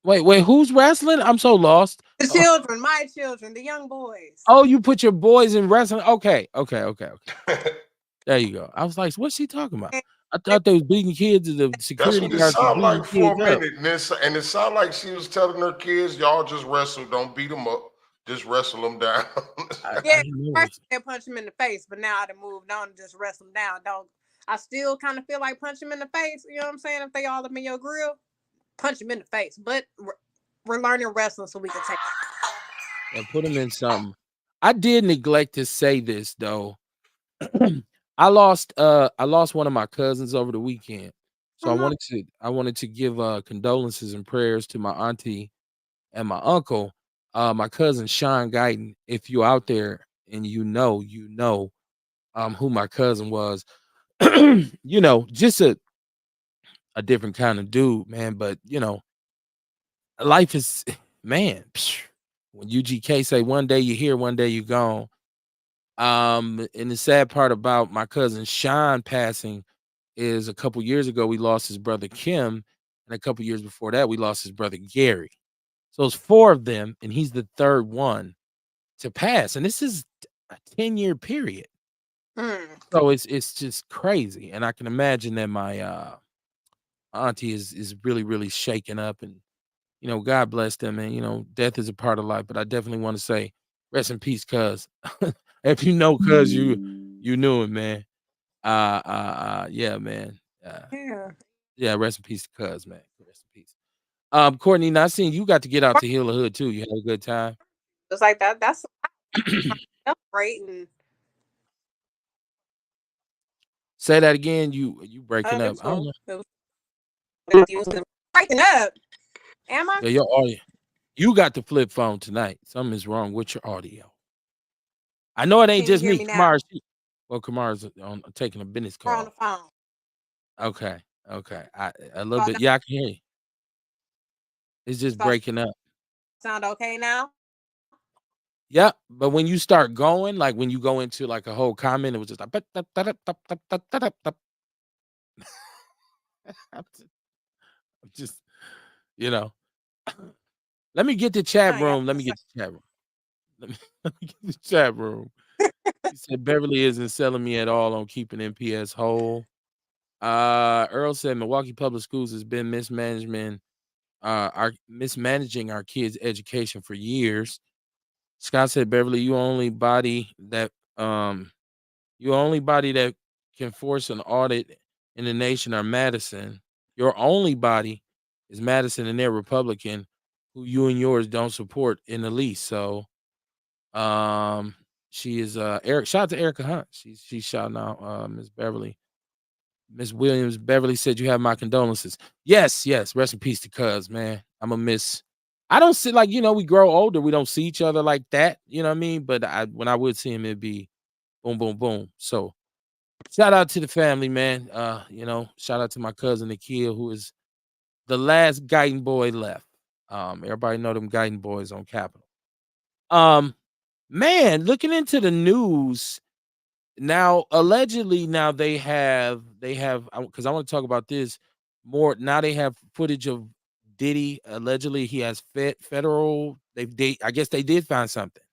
Wait, who's wrestling? I'm so lost. The children, my children, the young boys. Oh, you put your boys in wrestling? Okay. There you go. I was like, what's she talking about? I thought they was beating kids and the That's security what it guards was sounded like beating for a kids up. minute. And it sounded like she was telling her kids, y'all just wrestle, don't beat them up, just wrestle them down. Yeah, first they punch them in the face, but now I done moved on and just wrestle them down. I still kind of feel like punch them in the face. You know what I'm saying? If they all up in your grill, punch them in the face. But we're learning wrestling so we can take it. And put them in something. I did neglect to say this though. I lost one of my cousins over the weekend. So I wanted to give condolences and prayers to my auntie and my uncle. My cousin Sean Guyton. If you're out there and you know who my cousin was, just a different kind of dude, man. But life is, man. When UGK say one day you're here, one day you're gone. And the sad part about my cousin Sean passing is a couple years ago we lost his brother Kim, and a couple years before that we lost his brother Gary. So it's 4 of them, and he's the 3rd one to pass, and this is a 10-year period. So it's just crazy, and I can imagine that my auntie is really, really shaken up, and God bless them, and death is a part of life. But I definitely want to say rest in peace, cuz. If you know cuz you knew him, man. Yeah, man. Yeah, rest in peace to cuz, man. Rest in peace. Courtney, I seen you got to get out to Hill the Hood too. You had a good time. It's like that. That's great. And Say that again. You breaking up. I don't know. Breaking up. Am I? Yeah, your audio. You got the flip phone tonight. Something is wrong with your audio. I know it ain't Can you just hear me. me now? Kamara's Kamara's taking a business We're on call. the phone. Okay. A little bit. Yeah, I can hear you. It's just breaking up. Sound okay now? Yeah, but when you start going, like when you go into like a whole comment, it was just like I'm just, let me get the chat room. Let me get the chat room. Let me get the chat room. He said Beverly isn't selling me at all on keeping NPS whole. Earl said Milwaukee Public Schools has been mismanaging our kids' education for years. Scott said, Beverly, you only body that can force an audit in the nation are Madison. Your only body is Madison and their Republican, who you and yours don't support in the least. So um she is Eric. Shout out to Erica Hunt. She's shouting out Miss Beverly. Miss Williams, Beverly said you have my condolences. Yes, yes. Rest in peace to Cuz, man. I'm a miss. I don't see like, we grow older. We don't see each other like that. You know what I mean? But when I would see him, it'd be boom, boom, boom. So shout out to the family, man. Shout out to my cousin Nikhil, who is the last Guyton boy left. Everybody know them Guyton boys on Capitol. Man, looking into the news now, allegedly, now they have because I want to talk about this more. Now they have footage of Diddy. Allegedly, he has federal. I guess they did find something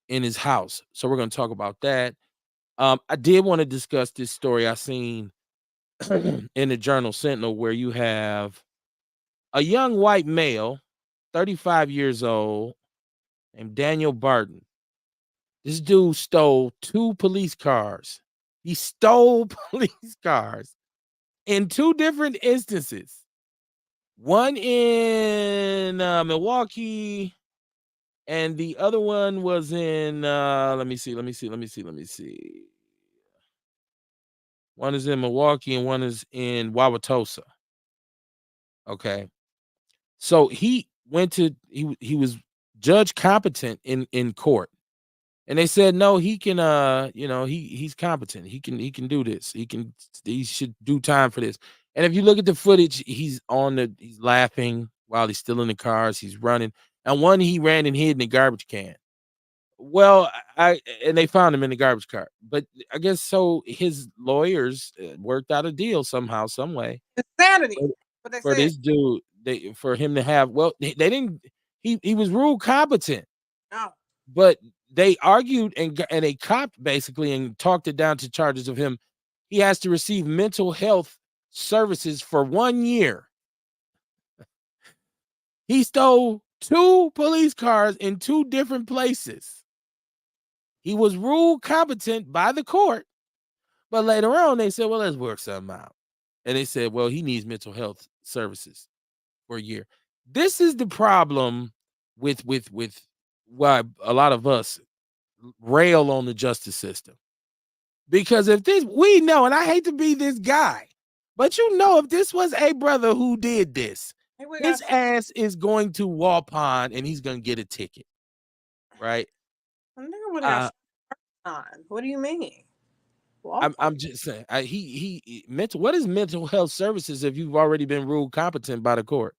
in his house, so we're going to talk about that. I did want to discuss this story I seen in the Journal Sentinel, where you have a young white male, 35 years old, named Daniel Barton. This dude stole 2 police cars. He stole police cars in 2 different instances. One in Milwaukee, and the other one was in let me see. One is in Milwaukee and one is in Wauwatosa. Okay. So he was judge competent in court. And they said no, he can he's competent. He can do this. He should do time for this. And if you look at the footage, he's laughing while he's still in the cars, he's running. And one he ran and hid in the garbage can. Well, and they found him in the garbage car. But I guess so his lawyers worked out a deal somehow, some way. Insanity. What they For said. this dude, for him to have, well, they didn't, he was ruled competent. Oh. But they argued and they copped basically and talked it down to charges of him. He has to receive mental health services for 1 year. He stole 2 police cars in 2 different places. He was ruled competent by the court, but later on they said, well, let's work something out. And they said, well, he needs mental health services for a year. This is the problem with why a lot of us rail on the justice system. Because if we know, and I hate to be this guy, but if this was a brother who did this, his ass is going to Waupon and he's going to get a ticket. Right? What do you mean? I'm just saying, what is mental health services if you've already been ruled competent by the court?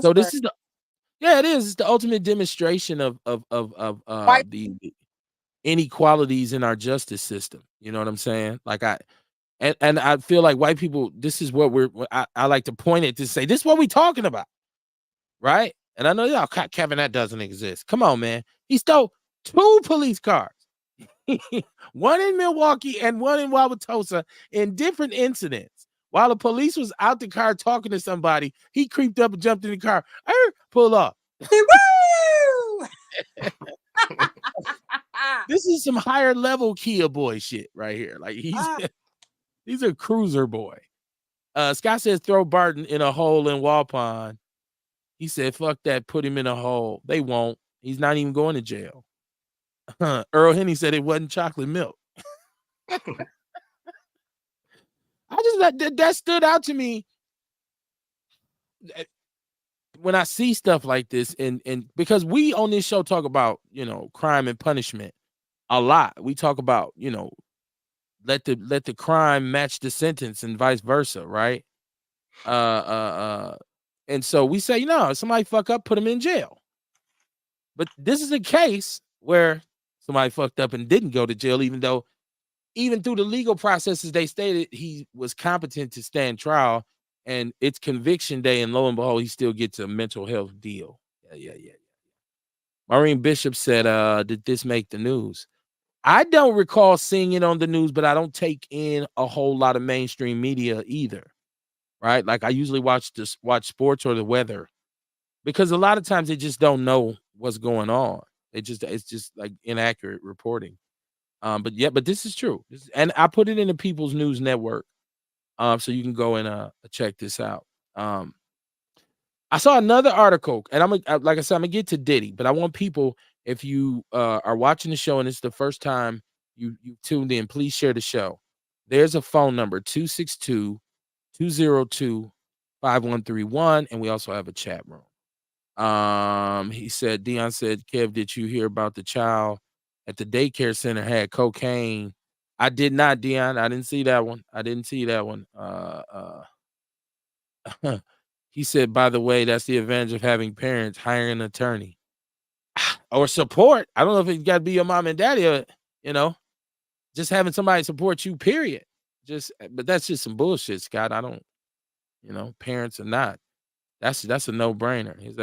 So this is it is. It's the ultimate demonstration of the inequalities in our justice system. You know what I'm saying? Like and I feel like white people, this is what I like to point at to say, this is what we're talking about. Right? And I know y'all, Kevin, that doesn't exist. Come on, man. He stole 2 police cars. One in Milwaukee and one in Wauwatosa in different incidents. While the police was out the car talking to somebody, he creeped up and jumped in the car. Pull up. This is some higher level Kia boy shit right here. Like he's a cruiser boy. Scott says throw Barton in a hole in Waupon. He said, fuck that, put him in a hole. They won't. He's not even going to jail. Earl Henny said it wasn't chocolate milk. That stood out to me when I see stuff like this, and because we on this show talk about crime and punishment a lot. We talk about let the crime match the sentence and vice versa, right? And so we say, somebody fuck up, put him in jail. But this is a case where somebody fucked up and didn't go to jail, even through the legal processes, they stated he was competent to stand trial, and it's conviction day, and lo and behold, he still gets a mental health deal. Yeah. Maureen Bishop said, did this make the news? I don't recall seeing it on the news, but I don't take in a whole lot of mainstream media either, right? Like I usually watch sports or the weather. because a lot of times they just don't know what's going on. It's just like inaccurate reporting. But yeah, but this is true. And I put it in the People's News Network. So you can go and check this out. I saw another article, and like I said, I'm gonna get to Diddy, but I want people, if you are watching the show and it's the first time you tuned in, please share the show. There's a phone number 262-202-5131, and we also have a chat room. He said, Dion said, Kev, did you hear about the child at the daycare center had cocaine? I did not, Dion. I didn't see that one. I didn't see that one. He said, by the way, that's the advantage of having parents. Hiring an attorney or support. I don't know if it's got to be your mom and daddy, or, just having somebody support you, period. But that's just some bullshit, Scott. I don't, parents or not. That's a no-brainer. His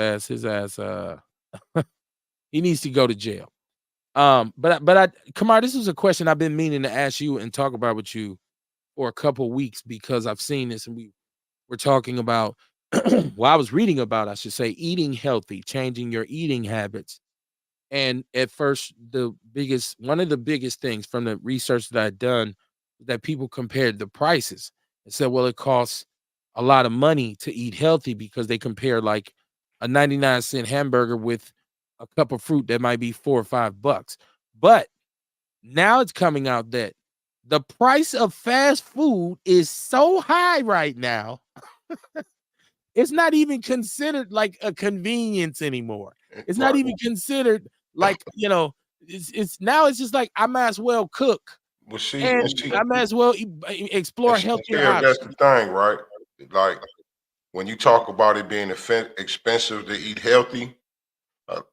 ass, he needs to go to jail. Kamar, this is a question I've been meaning to ask you and talk about with you for a couple weeks, because I've seen this and we're talking about, well, I was reading about, I should say, eating healthy, changing your eating habits. And at first, one of the biggest things from the research that I'd done, that people compared the prices and said, well, it costs a lot of money to eat healthy, because they compare like a 99-cent hamburger with a cup of fruit that might be $4 or $5. But now it's coming out that the price of fast food is so high right now. It's not even considered like a convenience anymore. It's not Right. even considered like, it's now it's just like, I might as well cook, Well, see, and and see, I might as well and explore see, healthier Kev, that's the options. thing, right? Like when you talk about it being expensive to eat healthy,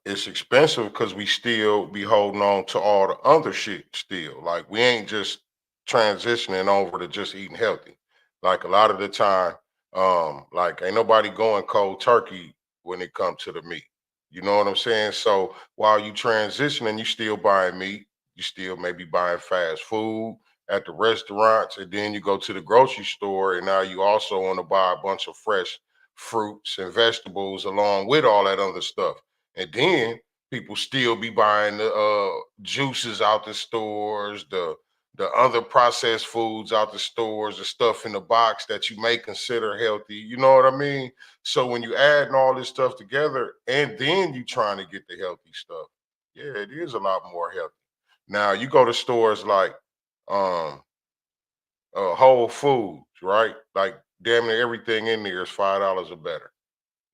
it's expensive because we still be holding on to all the other shit still. Like we ain't just transitioning over to just eating healthy. Like a lot of the time, like ain't nobody going cold turkey when it comes to the meat. You know what I'm saying? So while you transitioning, you still buying meat, you still maybe buying fast food at the restaurants, and then you go to the grocery store, and now you also want to buy a bunch of fresh fruits and vegetables along with all that other stuff. And then people still be buying the juices out the stores, the other processed foods out the stores, the stuff in the box that you may consider healthy. You know what I mean? So when you adding all this stuff together, and then you trying to get the healthy stuff, yeah, it is a lot more healthy. Now you go to stores like um Whole Foods, right? Like damn near everything in there is $5 or better.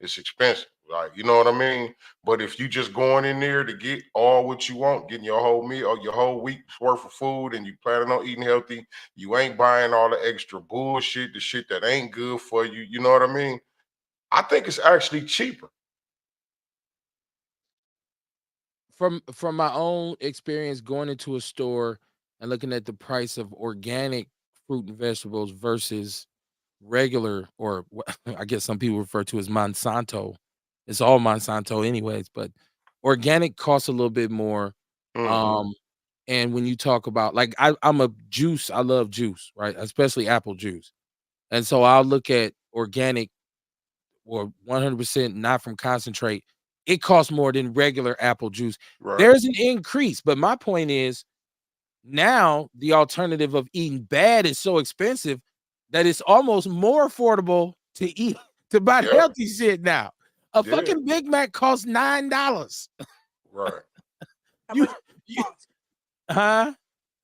It's expensive, like, you know what I mean? But if you just going in there to get all what you want, getting your whole meal or your whole week's worth of food, and you planning on eating healthy, you ain't buying all the extra bullshit, the shit that ain't good for you. You know what I mean? I think it's actually cheaper. From my own experience going into a store and looking at the price of organic fruit and vegetables versus regular, or I guess some people refer to as Monsanto. It's all Monsanto anyways, but organic costs a little bit more. Mm, Um, and when you talk about, like, I love juice, right? Especially apple juice. And so I'll look at organic or 100% not from concentrate. It costs more than regular apple juice. right. There's an increase, but my point is, now the alternative of eating bad is so expensive that it's almost more affordable to eat, to buy Yeah, healthy shit now. A yeah, fucking Big Mac costs $9. right. How You, much it you cost? huh?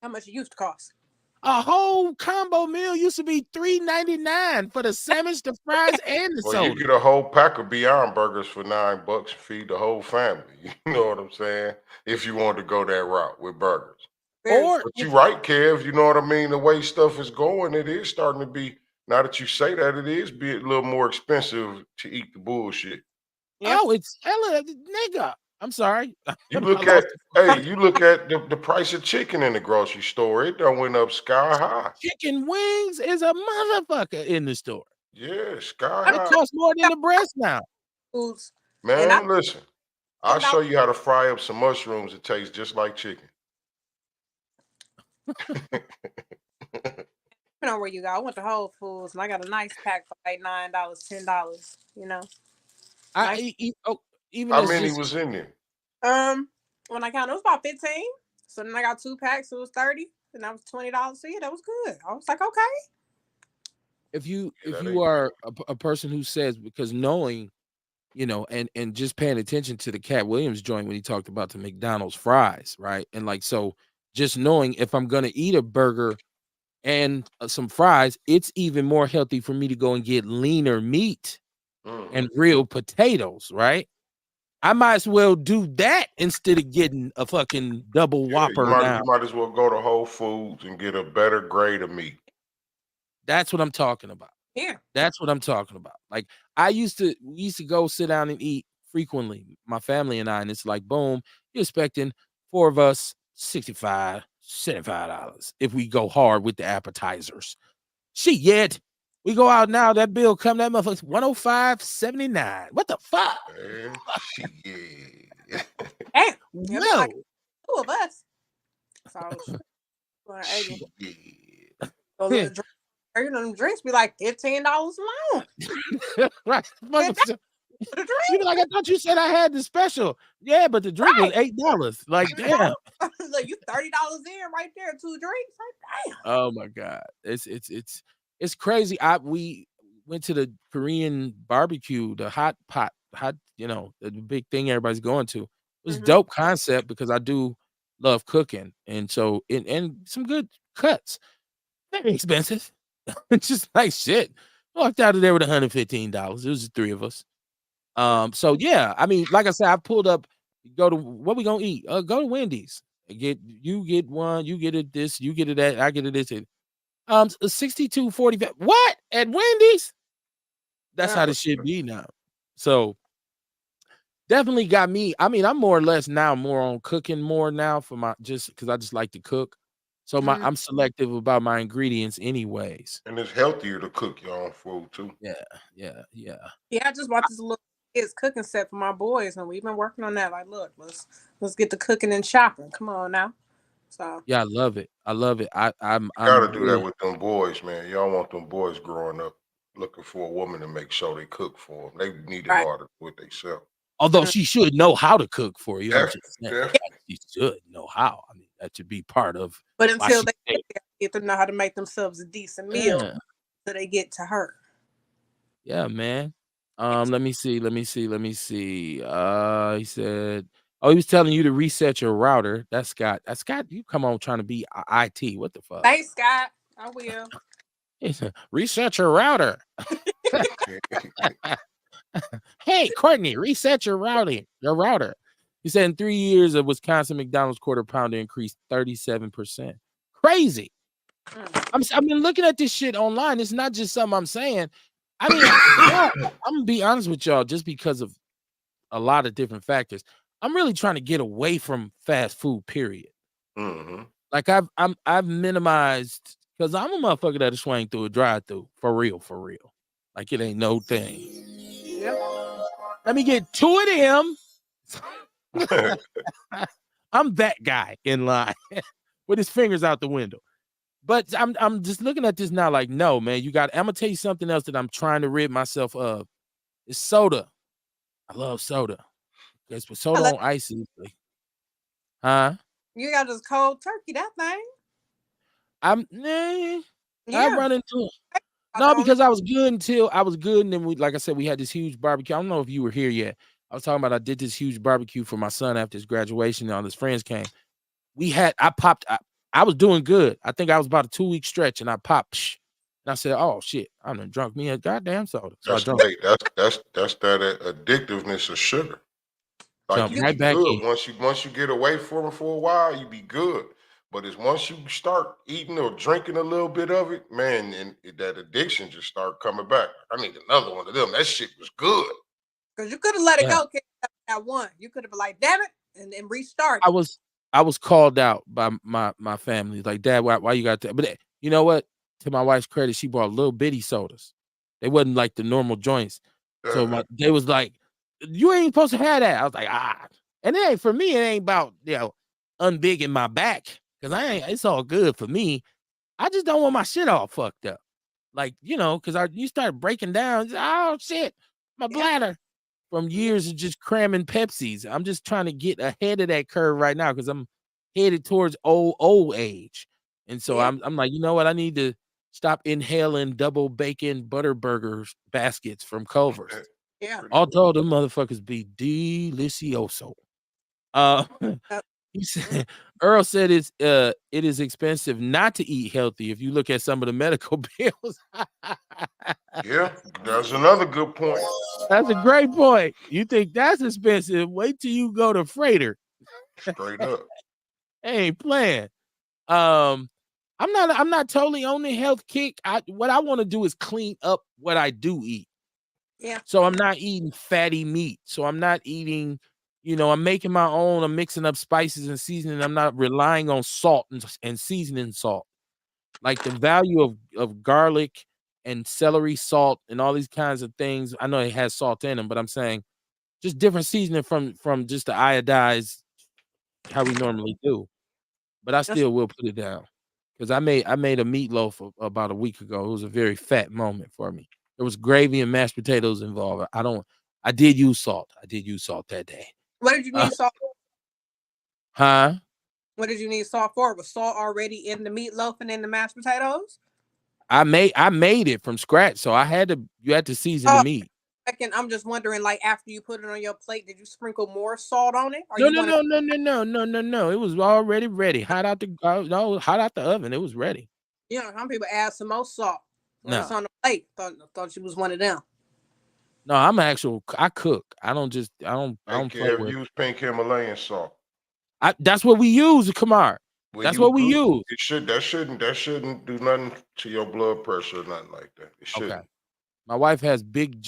How much it used to cost? A whole combo meal used to be $3.99 for the sandwich, the fries, and the Well, you soda. get a whole pack of Beyond Burgers for $9, feed the whole family. You know what I'm saying? If you want to go that route with burgers. Very Or But you if right, Kev. You know what I mean? The way stuff is going, it is starting to be. Now that you say that, it is be a little more expensive to eat the bullshit. Yep. oh, it's hella nigga. I'm sorry. You I look at, lost it for a hey, second. you look at the price of chicken in the grocery store. It done went up sky high. Chicken wings is a motherfucker in the store. Yeah, sky I It high. costs more than the breast now. foods, and I Man, listen, I'll $10. show you how to fry up some mushrooms that taste just like chicken. Depending on where you go. I went to Whole Foods and I got a nice pack for like $9, $10. You know. Nice. Even How as many just was in there? When I counted, it was about 15. So then I got 2 packs, so it was 30, and that was $20. So yeah, that was good. I was like, okay. if you Yeah, if that you ain't bad. are a person who says because knowing, and just paying attention to the Cat Williams joint when he talked about the McDonald's fries, right? And like so, just knowing if I'm gonna eat a burger and some fries, it's even more healthy for me to go and get leaner meat Mm-hmm. and real potatoes, right? I might as well do that instead of getting a fucking double Yeah, you whopper might now. you might as well go to Whole Foods and get a better grade of meat. That's what I'm talking about. Yeah. That's what I'm talking about. Like we used to go sit down and eat frequently, my family and I, and it's like, boom, you're expecting four of us, $65, $75 if we go hard with the appetizers. Shit, yet we go out now, that bill come, that motherfucker's 105.79. What the fuck? Man, shit. Damn. It'll be like Whoa. 2 of us. So, 280. Shit. Those little drinks, them drinks be like $15 alone. Right. And that's Motherfucker, for the you be drink. like, I thought you said I had the special. Yeah, but the drink was Right. $8. Like, damn. Like you $30 in right there, 2 drinks. Like, damn. Oh my god, it's crazy. We went to the Korean barbecue, the hot pot, the big thing everybody's going to. It was Mm-hmm. dope concept because I do love cooking, and so and some good cuts. Very expensive. It's just like shit. Walked out of there with $115. It was the three of us. So yeah, I mean, like I said, I pulled up. Go to what we gonna eat? Go to Wendy's. You get one, you get it this, you get it that, I get it this. 62.45. What at Wendy's? That's how Uh, this shit be now. So definitely got me. I mean, I'm more or less now more on cooking more now for my just because I just like to cook. So mm, I'm selective about my ingredients anyways. And it's healthier to cook your own food too. Yeah, yeah, yeah. yeah, I just bought this little kids cooking set for my boys, and we've been working on that. Like, look, let's get the cooking and shopping. Come on now. So Yeah, I love it. I love it. I'm Gotta do that really with them boys, man. Y'all want them boys growing up looking for a woman to make sure they cook for them. They need to right. know how to do it themselves. although she should know how to cook for you. I'm Definitely, just saying definitely. she should know how. I mean, that should be part of But why until she they get there, get to know how to make themselves a decent meal yeah. so they get to her. Yeah, man. Let me see. He said, "Oh, he was telling you to reset your router." That's Scott. That's Scott. You come on trying to be IT. What the fuck? Thanks, Scott. I will. He said, reset your router. Hey, Courtney, reset your routing. Your router. He said in 3 years, a Wisconsin McDonald's quarter pounder increased 37%. Crazy. Mm. I've been looking at this shit online. It's not just something I'm saying. I mean, I'm gonna be honest with y'all, just because of a lot of different factors. I'm really trying to get away from fast food, period. Mm-hmm. Like I've minimized because I'm a motherfucker that'll swing through a drive-through for real, for real. Like it ain't no thing. Yep. Let me get 2 of them. I'm that guy in line with his fingers out the window. But I'm just looking at this now, like, no, man, I'm gonna tell you something else that I'm trying to rid myself of. It's soda. I love soda. It's with I soda love- on ice. Huh? You got this cold turkey, that thing. I Yeah. run into it. I No, don't know. because I was good, and then like I said, we had this huge barbecue. I don't know if you were here yet. I was talking about I did this huge barbecue for my son after his graduation, and all his friends came. I was doing good. I think I was about a 2-week stretch, and I popped. And I said, "Oh shit, I done drunk me a goddamn soda." So I That's drunk, hey, that's that addictiveness of sugar. Like jumped you You right be back in. good once you get away from it for a while, you be good. But it's once you start eating or drinking a little bit of it, man, and that addiction just start coming back. I need another one of them. That shit was good. because you could have let it Yeah, go at one. You could have been like, damn it, and then restarted. I was I was called out by my family. Like, Dad, why you got that? But you know what? To my wife's credit, she bought little bitty sodas. They wasn't like the normal joints. So Uh-huh. they was like, "You ain't supposed to have that." I was like, "Ah," and it ain't for me. It ain't about unbigging my back because I ain't. It's all good for me. I just don't want my shit all fucked up. Like because you start breaking down. Oh shit, my Yeah. bladder. from years of just cramming Pepsis. I'm just trying to get ahead of that curve right now because I'm headed towards old age. And so Yeah. I'm like, you know what? I need to stop inhaling double bacon butter burgers baskets from Culver's. Yeah. Although them motherfuckers be delicioso. Uh Uh, he said Earl said it is expensive not to eat healthy if you look at some of the medical bills. Yeah, that's another good point. That's a great point. You think that's expensive? Wait till you go to Freighter. Straight up. Ain't playing. Um, I'm not totally on the health kick. What I want to do is clean up what I do eat. yeah. So I'm not eating fatty meat. So I'm not eating, I'm making my own. I'm mixing up spices and seasoning. I'm not relying on salt and seasoning salt. Like the value of garlic and celery salt and all these kinds of things. I know it has salt in them, but I'm saying just different seasoning from just the iodized how we normally do. But I That's still will put it down because I made a meatloaf about a week ago. It was a very fat moment for me. There was gravy and mashed potatoes involved. I did use salt. I did use salt that day. what did you Uh, need salt? huh? What did you need salt for? Was salt already in the meatloaf and in the mashed potatoes? I made it from scratch, so you had to season the Oh, meat. second, I'm just wondering, like after you put it on your plate, did you sprinkle more salt on it, or No, you no, wanted? no, no, no, no, no, no, no. It was already ready. Hot out the no, hot out the oven. It was ready. Some people add some more salt when it's No, on the plate. Thought you was one of them. no, I cook. I don't play Ever with. use pink Himalayan salt? That's what we use, Kamar. Well, That's you what we good. use. That shouldn't do nothing to your blood pressure or nothing like that. It Okay. shouldn't. My wife has big,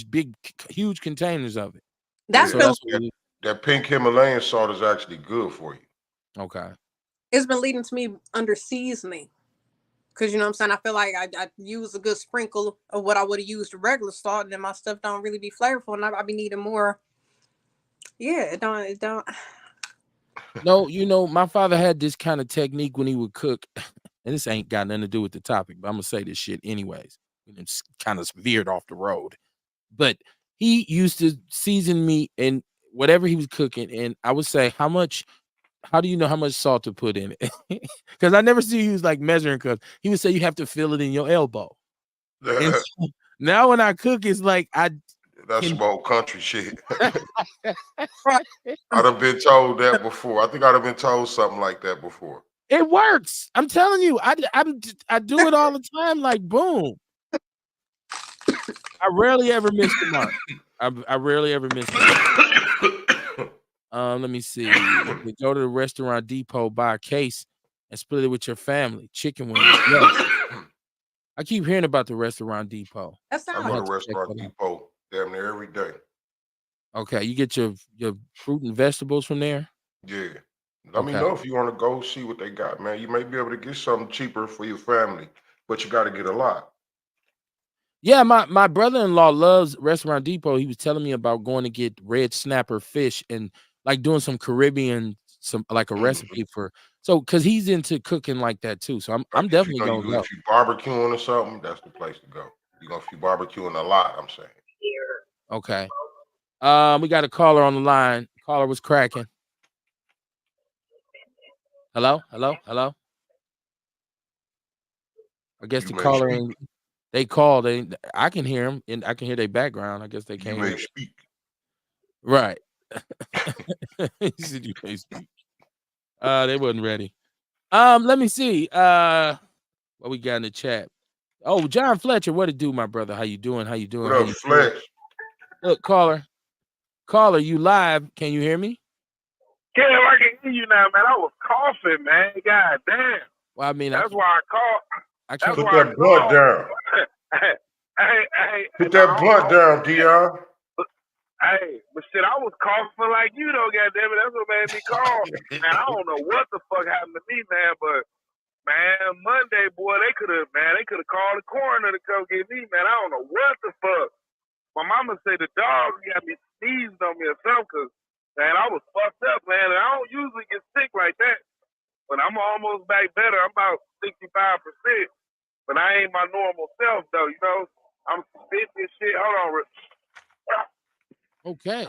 huge containers of it. And That's Yeah, so been that's what that, we that pink Himalayan salt is actually good for you. okay. it's been leading to me under seasoning. Cause you know what I'm saying? I feel like I use a good sprinkle of what I would have used regular salt, and then my stuff don't really be flavorful, and I be needing more. Yeah, it don't. No, my father had this kind of technique when he would cook, and this ain't got nothing to do with the topic, but I'm gonna say this shit anyways. It's kind of veered off the road. But he used to season meat and whatever he was cooking, and I would say, how do you know how much salt to put in it? Because I never see you use like measuring cups. He would say you have to feel it in your elbow. And so now when I cook, it's like I That's can some old country shit. Right. I'd have been told that before. I think I'd have been told something like that before. it works. I'm telling you, I do it all the time, like boom. I rarely ever miss the mark. I rarely ever miss the mark. Let me see. You go to the restaurant depot, buy a case, and split it with your family. Chicken wings. Yo, I keep hearing about the restaurant depot. That I sounds I go to have to check Restaurant that out. Depot damn near every day. Okay, you get your fruit and vegetables from there. Yeah. Let me Okay. know if you want to go see what they got, man. You may be able to get something cheaper for your family, but you got to get a lot. Yeah, my brother-in-law loves Restaurant Depot. He was telling me about going to get red snapper fish and like doing some Caribbean, some like a Mhm. recipe because he's into cooking like that too. So I'm Like if you definitely know gonna you go. if you barbecuing or something, that's the place to go. If you barbecuing a lot, I'm saying. Okay. We got a caller on the line. Caller was cracking. Hello, hello, hello. I guess You the may caller speak. ain't. They called. I can hear them and I can hear their background. I guess they You can't hear may me. speak. Right. He said you may speak. They wasn't ready. Let me see. What we got in the chat? Oh, John Fletcher, what it do, my brother? How you doing? How you doing? What How up, you doing? Flex? Look, caller, you live? Can you hear me? Yeah, I can hear you now, man. I was coughing, man. God damn. Well, I mean, That's why I called. I That's can't. Put why I that blunt called. down. hey, Put no, that blunt down, Dion. but shit, I was coughing like you though, goddamn it. That's what made me call. Man, I don't know what the fuck happened to me, man, but man, Monday, boy, they could have called the coroner to come get me, man. I don't know what the fuck. My mama said the dog got me sneezed on me or something, cause man, I was fucked up, man. And I don't usually get sick like that, but I'm almost back better. I'm about 65%, but I ain't my normal self though. I'm 50 and shit. Hold on, Okay.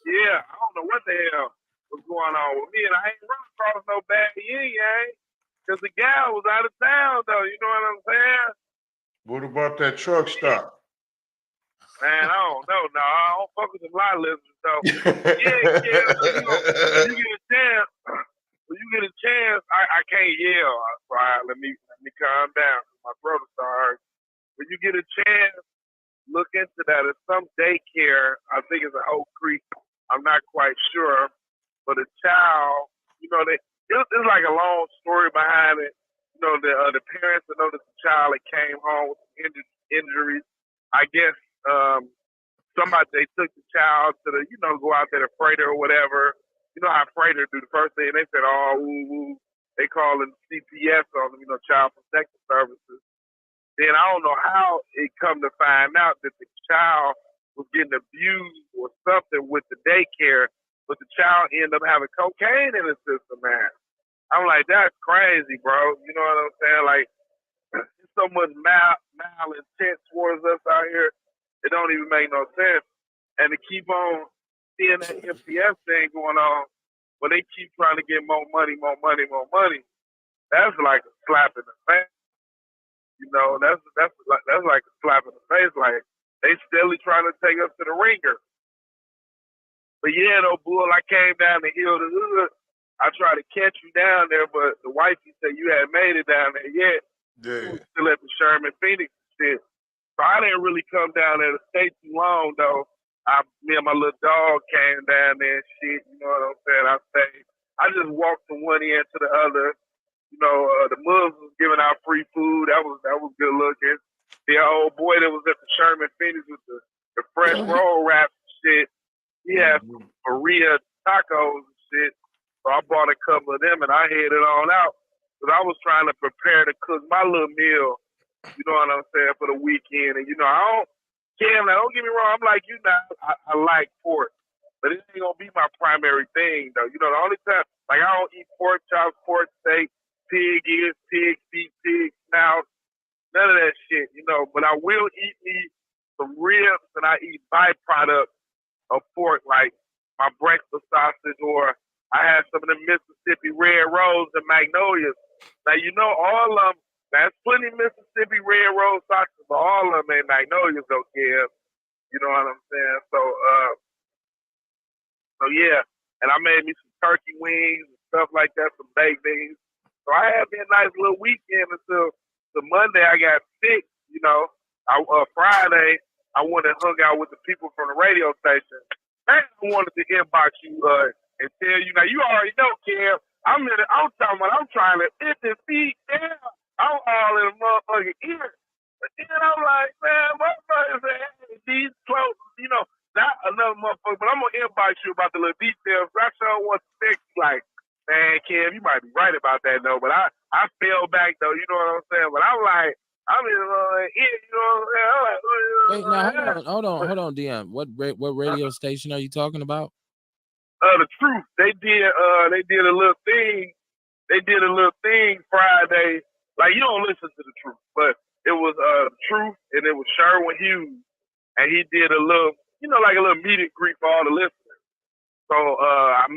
Yeah, I don't know what the hell was going on with me, and I ain't run across no bad yin-yang because the gal was out of town, though. You know what I'm saying? What about that truck stop? Man, I don't know. No, I don't fuck with the lie listeners, though. Yeah, when you get a chance, I can't yell. All right, let me calm down. My throat is hurt. When you get a chance, look into that. It's some daycare. I think it's at Oak Creek. I'm not quite sure. But a child, it's like a long story behind it. The parents that noticed the child that came home with injuries. I guess they took the child to go out there to freighter or whatever. You know how freighter do the first thing. They said, oh, woo, woo. They call it CPS on them, Child Protective Services. Then I don't know how it come to find out that the child was getting abused or something with the daycare, but the child ended up having cocaine in his system, man. I'm like, that's crazy, bro. You know what I'm saying? Like, there's so much malintent towards us out here, it don't even make no sense. And to keep on seeing that MPS thing going on, but they keep trying to get more money, that's like a slap in the face. That's like a slap in the face. Like, they steadily trying to take us to the ringer. But yeah, though, bull, I came down the hill to hood. I tried to catch you down there, but the wifey said you hadn't made it down there yet. Yeah. You was still at the Sherman Phoenix shit. So I didn't really come down there to stay too long, though. Me and my little dog came down there and shit. You know what I'm saying? I stayed. I just walked from one end to the other. The Muslims was giving out free food. That was good looking. The old boy that was at the Sherman Phoenix with the fresh roll wraps and shit, he had some Maria tacos and shit. So I bought a couple of them and I headed on out. Because I was trying to prepare to cook my little meal, you know what I'm saying, for the weekend. And, don't get me wrong, I'm like you now, I like pork. But it ain't going to be my primary thing, though. The only time, like, I don't eat pork chops, pork steak, pig ears, pig feet, pig snout, none of that shit, But I will eat me some ribs and I eat byproducts of pork, like my breakfast sausage, or I had some of the Mississippi red rose and magnolias. Now, all of them, there's plenty of Mississippi red rose sausages, but all of them ain't magnolias, though, Kev. You know what I'm saying? So yeah. And I made me some turkey wings and stuff like that, some baked beans. So I had me a nice little weekend until the Monday I got sick, Friday, I went and hung out with the people from the radio station. I wanted to inbox you and tell you. Now, you already know, Kev, I'm talking about, I'm trying to hit the feet down. I'm all in the motherfucking ear. But then I'm like, man, motherfuckers say, hey, these clothes, not another motherfucker, but I'm going to inbox you about the little details. I sure want to fix, like, man, Kev, you might be right about that, though. But I fell back, though, you know what I'm saying? But I'm like, I'm in the ear, you know what I'm saying? I'm like, wait, now, hold on, Dion. What radio station are you talking about? The Truth. They did a little thing. They did a little thing Friday. Like, you don't listen to the Truth, but it was the Truth, and it was Sherwin Hughes, and he did a little, like a little meet and greet for all the listeners. So I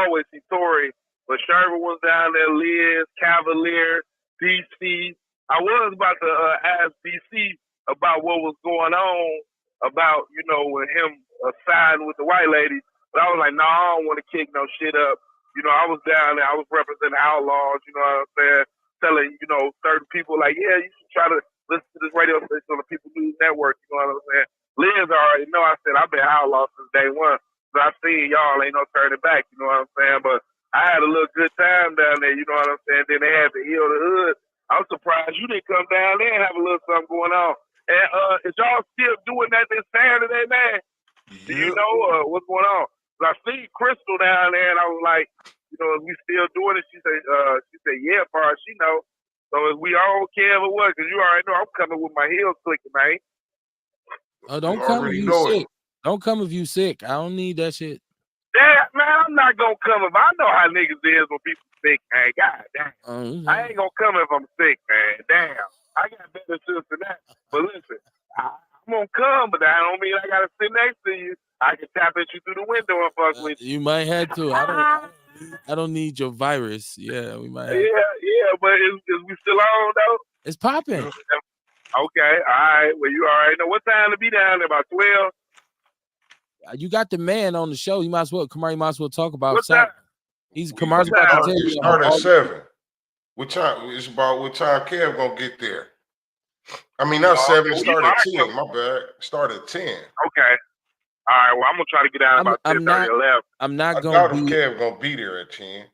always see Tori, but Sherwin was down there, Liz, Cavalier, DC. I was about to ask DC about what was going on about, with him siding with the white lady. But I was like, no, I don't want to kick no shit up. I was down there. I was representing Outlaws, you know what I'm saying? Telling, certain people like, yeah, you should try to listen to this radio station on the People News Network, you know what I'm saying? Liz already know. I said, I've been Outlaw since day one. So I seen y'all ain't no turning back, you know what I'm saying? But I had a little good time down there, you know what I'm saying? Then they had to heal the hood. I'm surprised you didn't come down there and have a little something going on. And is y'all still doing that this Saturday, man? Do you know what's going on? I seen Crystal down there, and I was like, is we still doing it? She said, yeah, far as she know. So is we all okay or what? Because you already know I'm coming with my heels clicking, man. Oh, don't come if you sick. Don't come if you sick. I don't need that shit. Yeah, man, I'm not gonna come if I know how niggas is when people sick, man. God damn. I ain't gonna come if I'm sick, man. Damn. I got better sense than that. But listen, I'm gonna come, but that don't mean I gotta sit next to you. I can tap at you through the window and fuck with you. You might have to. I don't need your virus. Yeah, we might have. Yeah, but is we still on though? It's popping. Okay, all right. Well, you all right know what time to be down there? About 12. You got the man on the show. You might as well, Kamar. You might as well talk about What Saturday. time? Kamar's about to tell We you. start at 7. What time? It's about what time Kev gonna get there. I mean, not 7. Start at 10. My bad. Start at 10. Okay. All right. Well, I'm gonna try to get down about 10:30 or 11. I'm not I gonna doubt if Kev gonna be there at 10.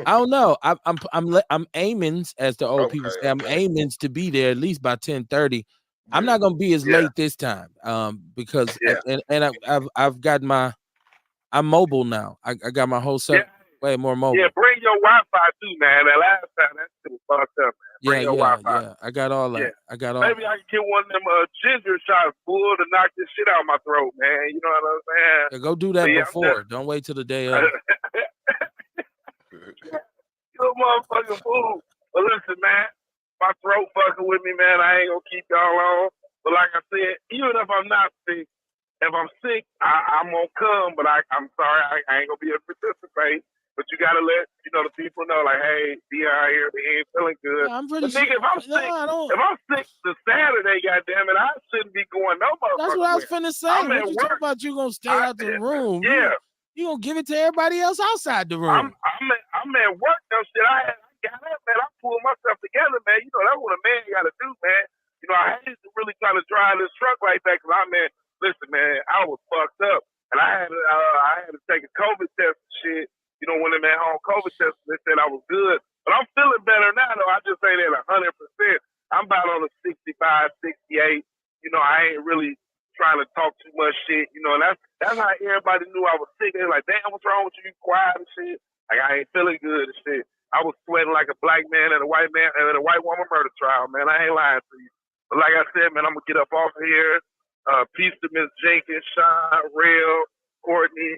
I don't know. I'm aiming, as the old people say. I'm aiming to be there at least by 10:30. I'm not gonna be as late this time. Because I've got I'm mobile now. I got my whole set way more mobile. Yeah, bring your Wi-Fi too, man. That last time that shit was fucked up, man. Bring your Wi-Fi. Yeah. I got all that. Yeah. I got all. Maybe I can get one of them ginger shots, bull, to knock this shit out of my throat, man. You know what I'm saying? Yeah, go do that before. Don't wait till the day of. Good motherfucking fool. But listen, man, my throat fucking with me, man. I ain't gonna keep y'all on. But like I said, even if I'm not sick, if I'm sick, I'm gonna come. But I'm sorry, I ain't gonna be able to participate. But you gotta let the people know, like, hey, be out here, he ain't feeling good. Yeah, I'm pretty but nigga, if I'm sick the Saturday, goddamn it, I shouldn't be going no motherfucker. That's what I was finna say. I'm what at you work. talking about? You gonna stay out the room? Yeah. You gonna give it to everybody else outside the room? I'm at work though. Shit, I got up, man. I pulled myself together, man. That's what a man got to do, man. I hated to really try to drive this truck like that because listen, man, I was fucked up, and I had to take a COVID test and shit. When they made home COVID test, they said I was good, but I'm feeling better now. Though I just ain't at 100%. I'm about on a 65, 68. I ain't really trying to talk too much shit. And that's how everybody knew I was sick. They were like, damn, what's wrong with you? You quiet and shit. Like, I ain't feeling good and shit. I was sweating like a black man and a white woman murder trial, man. I ain't lying to you. But like I said, man, I'm gonna get up off of here. Peace to Miss Jenkins, Sean, Real, Courtney,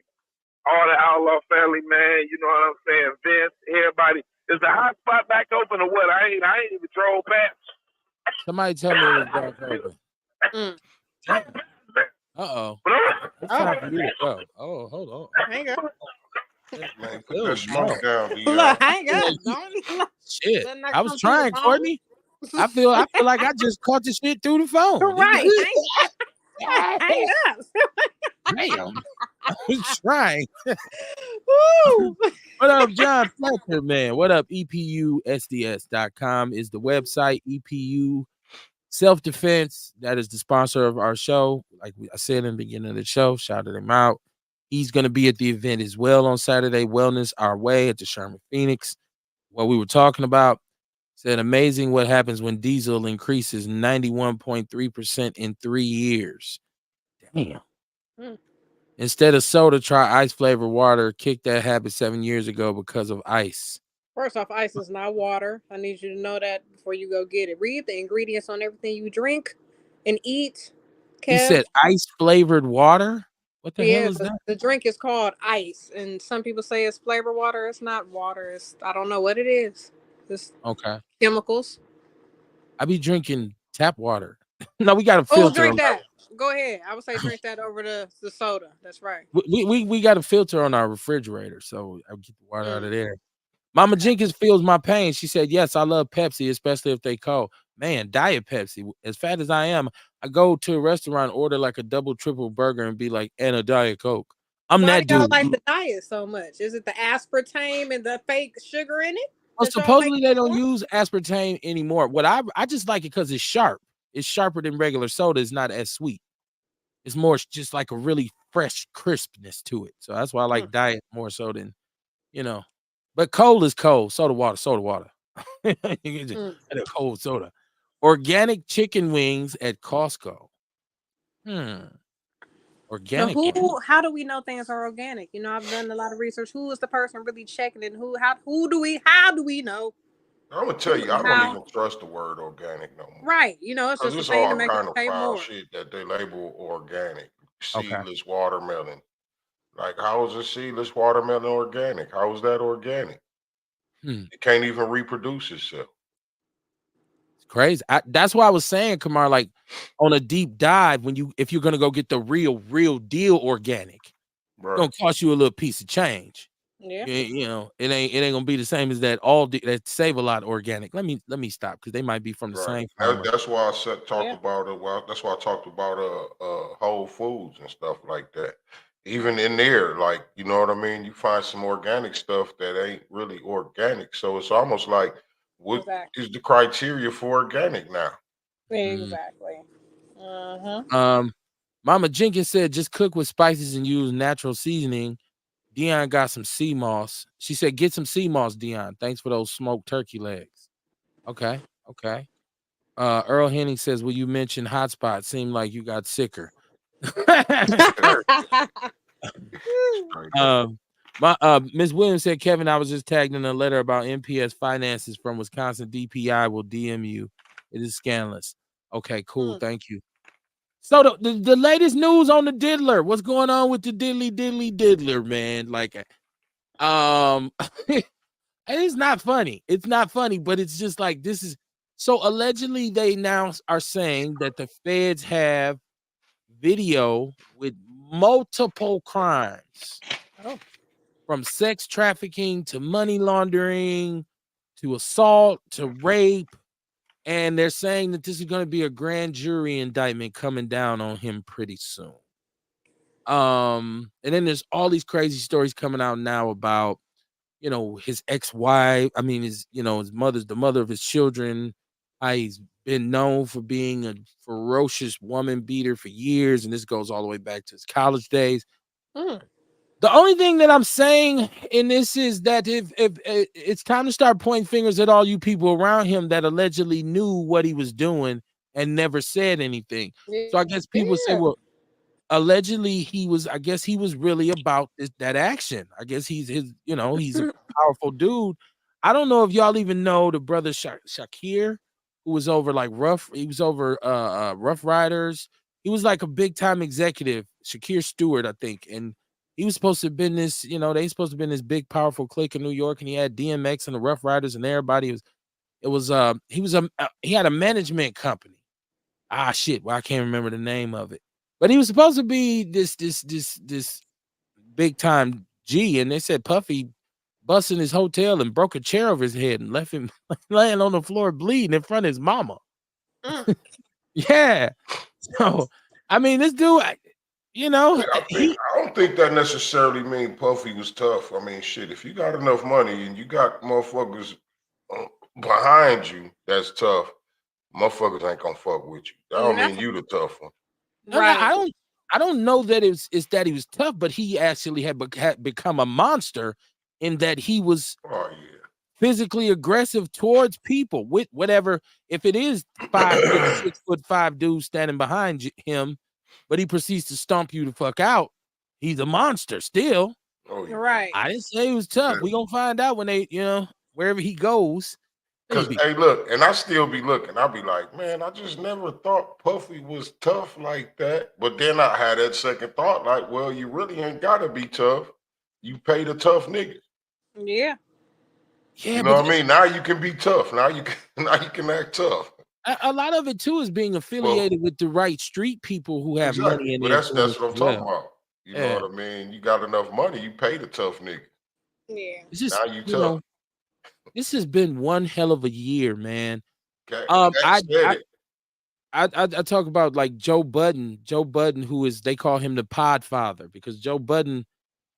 all the Outlaw family, man. You know what I'm saying? Vince, everybody. Is the hot spot back open or what? I ain't even drove past. Somebody tell me it was back open. Uh-oh. It's time for you to go. Oh, hold on. Hang on. Man, put that smoke down. Look, hang on. Shit. I was trying, Courtney. I feel like I just caught the shit through the phone. Right. Hang up. Damn. I was trying. Woo. What up, John Fletcher, man? What up? EPUSDS.com is the website. EPU Self-Defense, that is the sponsor of our show. Like I said in the beginning of the show, shouted him out. He's going to be at the event as well on Saturday. Wellness Our Way at the Sherman Phoenix. What we were talking about, said amazing what happens when diesel increases 91.3% in 3 years. Damn. Instead of soda, try ice flavored water. Kicked that habit 7 years ago because of ice. First off, ice is not water. I need you to know that before you go get it. Read the ingredients on everything you drink and eat. Kev. He said ice flavored water? What the hell is that? The drink is called ice, and some people say it's flavored water. It's not water. I don't know what it is. It's chemicals. I be drinking tap water. No, we got a filter. Oh, drink that. Go ahead. I would say drink that over the soda. That's right. We got a filter on our refrigerator, so I get the water out of there. Mama Jenkins feels my pain. She said, yes, I love Pepsi, especially if they cold. Man, Diet Pepsi. As fat as I am, I go to a restaurant, order like a double, triple burger and be like, and a Diet Coke. I'm that dude. Why do y'all like the diet so much? Is it the aspartame and the fake sugar in it? Well, supposedly they don't use aspartame anymore. What I just like it because it's sharp. It's sharper than regular soda. It's not as sweet. It's more just like a really fresh crispness to it. So that's why I like diet more so than, But cold is cold. Soda water. You can just get a cold soda. Organic chicken wings at Costco. Organic. So how do we know things are organic? I've done a lot of research. Who is the person really checking it? How do we know? I'm gonna tell you, I don't even trust the word organic no more. Right. It's just a thing to make it pay more. Shit that they label organic. Seedless watermelon. Like, how is a seedless watermelon organic? How is that organic? It can't even reproduce itself. It's crazy. That's why I was saying, Kamar, like on a deep dive, if you're gonna go get the real deal organic, it's Right. gonna cost you a little piece of change. Yeah. You know, it ain't gonna be the same as that that Save a Lot organic. Let me stop because they might be from the Right. same farmer. That's why I talked Yeah. about it. Well, that's why I talked about Whole Foods and stuff like that. Even in there, like you know what I mean. You find some organic stuff that ain't really organic. So it's almost like, what Exactly. is the criteria for organic now? Mm. Exactly. Uh-huh. Mama Jenkins said just cook with spices and use natural seasoning. Dion got some sea moss. She said, get some sea moss, Dion. Thanks for those smoked turkey legs. Okay. Okay. Earl Henning says, well, you mentioned hotspot. Seemed like you got sicker. Sure. Straight up. My Miss Williams said, Kevin, I was just tagged in a letter about MPS finances from Wisconsin. DPI will DM you. It is scandalous. Okay, cool. Thank you. So the latest news on the diddler. What's going on with the diddler, man? Like, it's not funny. It's not funny, but it's just like this is so allegedly they now are saying that the feds have video with multiple crimes. Oh. From sex trafficking to money laundering to assault to rape. And they're saying that this is going to be a grand jury indictment coming down on him pretty soon. And then there's all these crazy stories coming out now about, his ex-wife. I mean, his mother's the mother of his children. He's been known for being a ferocious woman beater for years, and this goes all the way back to his college days. The only thing that I'm saying in this is that if it's time to start pointing fingers at all you people around him that allegedly knew what he was doing and never said anything. So I guess people say, well, allegedly he was really about that action. I guess he's a powerful dude. I don't know if y'all even know the brother Shakir, who was over Rough Riders. He was like a big time executive, Shakir Stewart, I think. And he was supposed to have been this, they supposed to have been this big powerful clique in New York, and he had DMX and the Rough Riders and everybody. He had a management company. Shit, well, I can't remember the name of it. But he was supposed to be this big time G, and they said Puffy busted his hotel and broke a chair over his head and left him laying on the floor bleeding in front of his mama. Yeah. So, I mean, this dude, I don't think that necessarily means Puffy was tough. I mean, shit, if you got enough money and you got motherfuckers behind you that's tough, motherfuckers ain't gonna fuck with you. That don't mean you the tough one. Right. I don't know that it's that he was tough, but he actually had become a monster in that he was physically aggressive towards people with whatever. If it is 6'5" dude standing behind him, but he proceeds to stomp you the fuck out, he's a monster still. Right. I didn't say he was tough. We gonna find out when they, wherever he goes. Because hey, look, and I still be looking. I'll be like, man, I just never thought Puffy was tough like that. But then I had that second thought, like, well, you really ain't gotta be tough. You pay the tough niggas. Yeah. Yeah, you know what I mean? Now you can be tough. Now you can act tough. A lot of it too is being affiliated with the right street people who have money. But that's what I'm talking about. You know what I mean? You got enough money, you pay the tough nigga. Yeah. It's just, now you tough. This has been one hell of a year, man. Okay. I talk about like Joe Budden, who is, they call him the Podfather because Joe Budden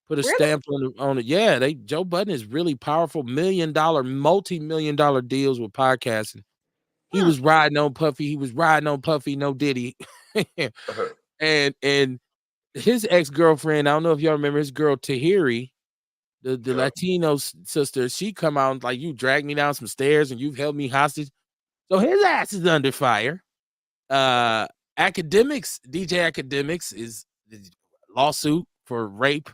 put a stamp on it. Yeah, Joe Budden is really powerful, multi-million-dollar deals with podcasting. He was riding on Puffy. He was riding on Puffy, no Diddy. and his ex-girlfriend, I don't know if y'all remember his girl Tahiri, the Latino sister, she come out like, you dragged me down some stairs and you've held me hostage. So his ass is under fire. Academics, DJ Academics is lawsuit for rape.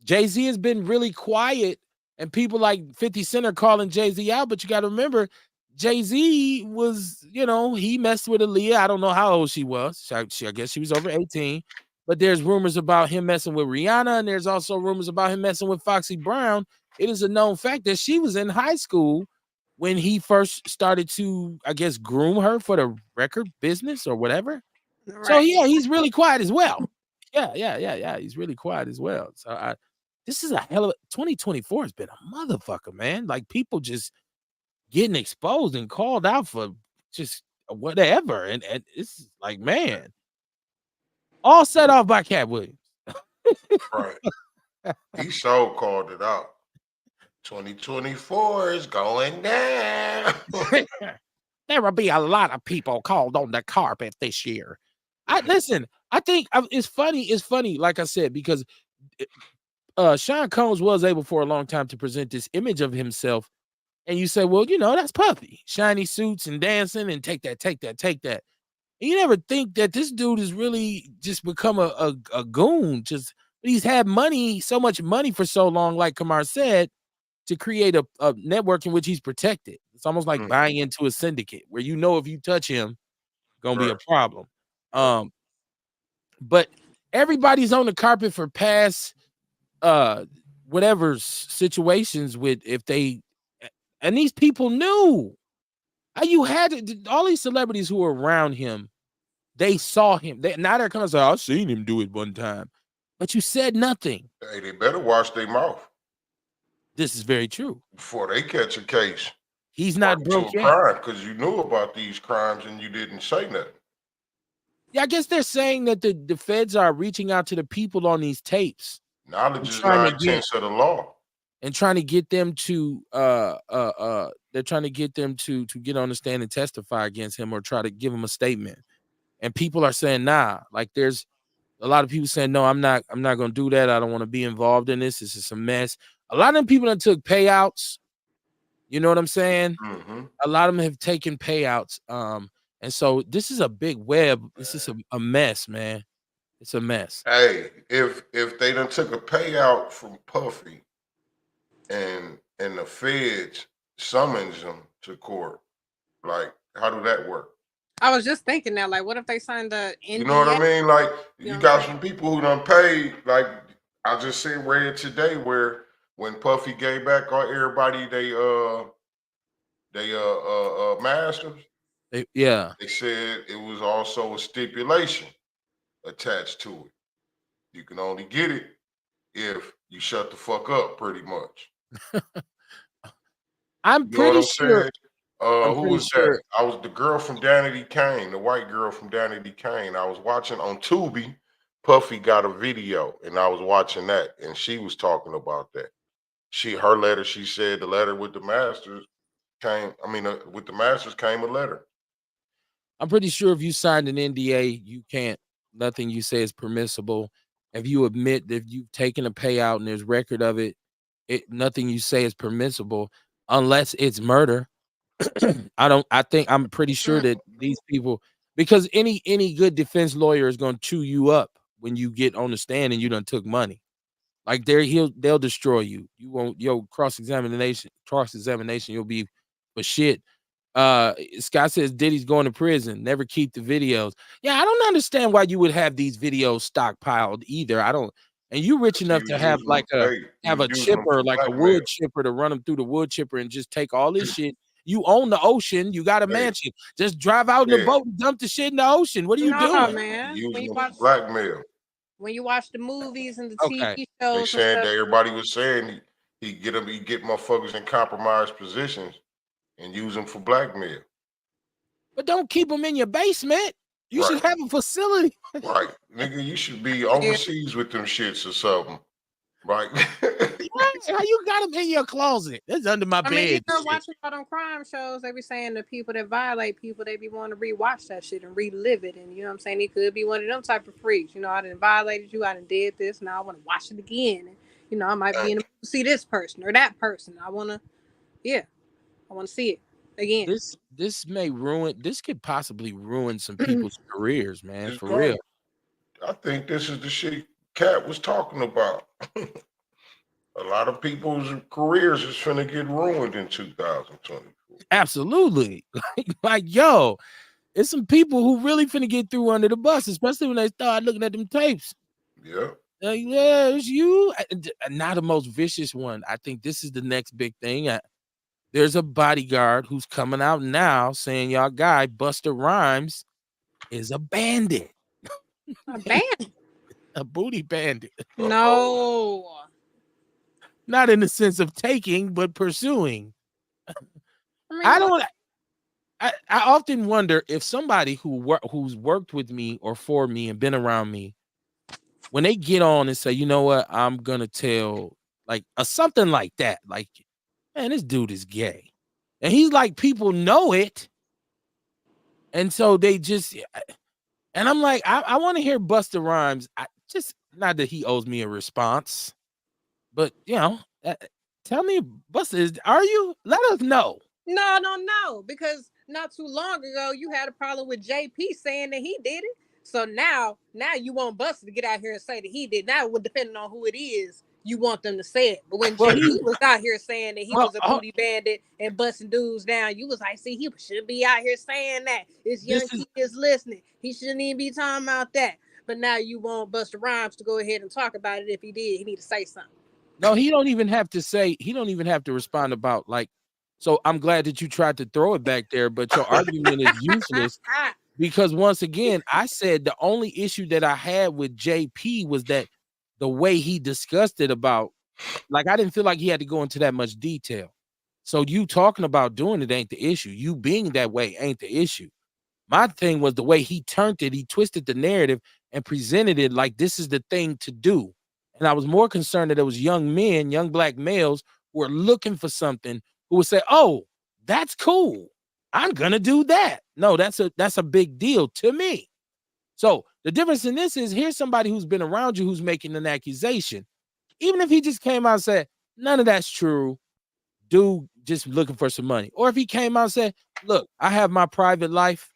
Jay-Z has been really quiet, and people like 50 Cent are calling Jay-Z out, but you got to remember, Jay-Z was, he messed with Aaliyah. I don't know how old she was. I guess she was over 18. But there's rumors about him messing with Rihanna, and there's also rumors about him messing with Foxy Brown. It is a known fact that she was in high school when he first started to, I guess, groom her for the record business or whatever. So Right. yeah, he's really quiet as well. Yeah. He's really quiet as well. So this is a hell of 2024 has been a motherfucker, man. Like people just getting exposed and called out for just whatever. And it's like, man, all set off by Cat Williams. Right. He so called it out. 2024 is going down. There will be a lot of people called on the carpet this year. I think it's funny. It's funny, like I said, because Sean Combs was able for a long time to present this image of himself. And you say, well, that's Puffy. Shiny suits and dancing and take that. And you never think that this dude has really just become a goon. He's had money, so much money for so long, like Kamar said, to create a network in which he's protected. It's almost like buying into a syndicate where if you touch him, gonna be a problem. But everybody's on the carpet for past whatever situations with and these people knew. You had all these celebrities who were around him, they saw him. Now they're coming and say, I've seen him do it one time. But you said nothing. Hey, they better watch their mouth. This is very true. Before they catch a case. He's not broke yet. Crime because you knew about these crimes and you didn't say nothing. Yeah, I guess they're saying that the feds are reaching out to the people on these tapes. Knowledge is 9/10 of the law. And trying to get them to they're trying to get them to get on the stand and testify against him or try to give him a statement. And people are saying, nah, like there's a lot of people saying, no, I'm not gonna do that. I don't want to be involved in this. This is a mess. A lot of them people that took payouts, you know what I'm saying? A lot of them have taken payouts. And so this is a big web. This is a mess, man. It's a mess. Hey, if they done took a payout from Puffy and the feds summons them to court, like how do that work? I was just thinking that, like, what if they signed the NDA? You know what I mean? Like, you got some people who done paid. Like, I just read today where when Puffy gave back on everybody they masters. They said it was also a stipulation attached to it. You can only get it if you shut the fuck up, pretty much. I'm pretty sure. Who was that? I was the girl from Danity Kane, the white girl from Danity Kane. I was watching on Tubi. Puffy got a video, and I was watching that, and she was talking about that. Her letter. She said the letter with the masters came. I mean, with the masters came a letter. I'm pretty sure if you signed an NDA, you can't. Nothing you say is permissible. If you admit that you've taken a payout and there's record of it, nothing you say is permissible unless it's murder. I'm pretty sure that these people, because any good defense lawyer is going to chew you up when you get on the stand and you done took money. Like they'll destroy you. You won't. Cross-examination. You'll be for shit. Scott says Diddy's going to prison. Never keep the videos. Yeah, I don't understand why you would have these videos stockpiled either. I don't. And you rich enough to have a chipper, like a wood chipper, to run them through the wood chipper and just take all this shit. You own the ocean. You got a mansion. Just drive out in the boat and dump the shit in the ocean. What are you doing, man? When you watch blackmail. When you watch the movies and the TV shows, they saying that everybody was saying he get motherfuckers in compromised positions and use them for blackmail. But don't keep them in your basement. You should have a facility. Right, nigga, you should be overseas with them shits or something. Right. How you got them in your closet? That's under my bed. Watching all them crime shows, they be saying the people that violate people, they be wanting to rewatch that shit and relive it. And you know what I'm saying? He could be one of them type of freaks. You know, I done violated you, I done did this, now I want to watch it again. And, you know, I might be in the see this person or that person. I want to see it again. This could possibly ruin some people's careers, man. For real. I think this is the shit Cat was talking about. A lot of people's careers is finna get ruined in 2024. Absolutely. Like, yo, it's some people who really finna get through under the bus, especially when they start looking at them tapes. Yeah. Yeah, it's you. Not the most vicious one. I think this is the next big thing. there's a bodyguard who's coming out now saying y'all guy Busta Rhymes is a bandit, A band? a booty bandit. No. Not in the sense of taking, but pursuing. I mean, I don't. I often wonder if somebody who's worked with me or for me and been around me, when they get on and say, you know what, I'm gonna tell like something like that, like, man, this dude is gay, and he's like, people know it, and so they just, and I'm like, I want to hear Busta Rhymes. I just, not that he owes me a response, but tell me, Busta, are you? Let us know. No, because not too long ago you had a problem with JP saying that he did it. So now you want Buster to get out here and say that he did. Now, depending on who it is, you want them to say it. But when JP was out here saying that he was a booty bandit and busting dudes down, you was like, see, he shouldn't be out here saying that. It's young kids listening. He shouldn't even be talking about that. But now you want Busta Rhymes to go ahead and talk about it. If he did, he need to say something. No, he don't even have to say. He don't even have to respond about like. So I'm glad that you tried to throw it back there, but your argument is useless because once again, I said the only issue that I had with JP was that the way he discussed it about, like, I didn't feel like he had to go into that much detail. So you talking about doing it ain't the issue. You being that way ain't the issue. My thing was the way he turned it. He twisted the narrative and presented it like this is the thing to do. And I was more concerned that it was young men, young black males who were looking for something who would say, oh, that's cool. I'm gonna do that. No, that's a big deal to me. So the difference in this is here's somebody who's been around you who's making an accusation. Even if he just came out and said, none of that's true, dude just looking for some money. Or if he came out and said, look, I have my private life,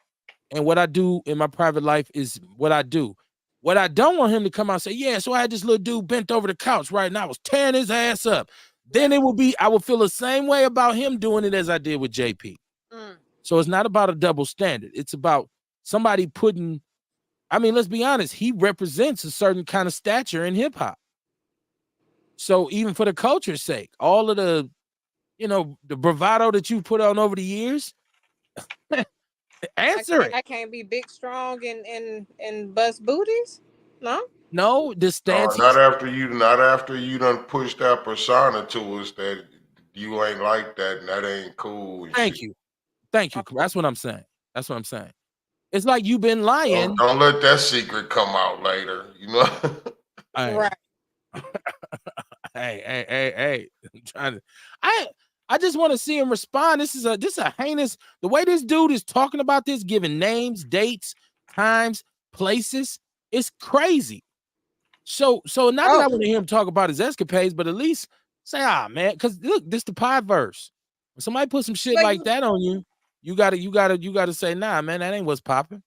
and what I do in my private life is what I do. What I don't want him to come out and say, yeah, so I had this little dude bent over the couch, right? And I was tearing his ass up. Then it will be, I will feel the same way about him doing it as I did with JP. So it's not about a double standard. It's about somebody putting, I mean, let's be honest, he represents a certain kind of stature in hip hop. So even for the culture's sake, all of the, the bravado that you put on over the years, answer it. I can't be big, strong, and bust booties. No, the stance. Not after you done pushed that persona to us that you ain't like that and that ain't cool. Thank you. That's what I'm saying. It's like you've been lying. Don't let that secret come out later. Right. Hey. I'm trying to. I just want to see him respond. This is a heinous. The way this dude is talking about this, giving names, dates, times, places, it's crazy. So not that I want to hear him talk about his escapades, but at least say, man, because look, this the pie verse. When somebody put some shit like that on you, you gotta say, nah, man, that ain't what's popping.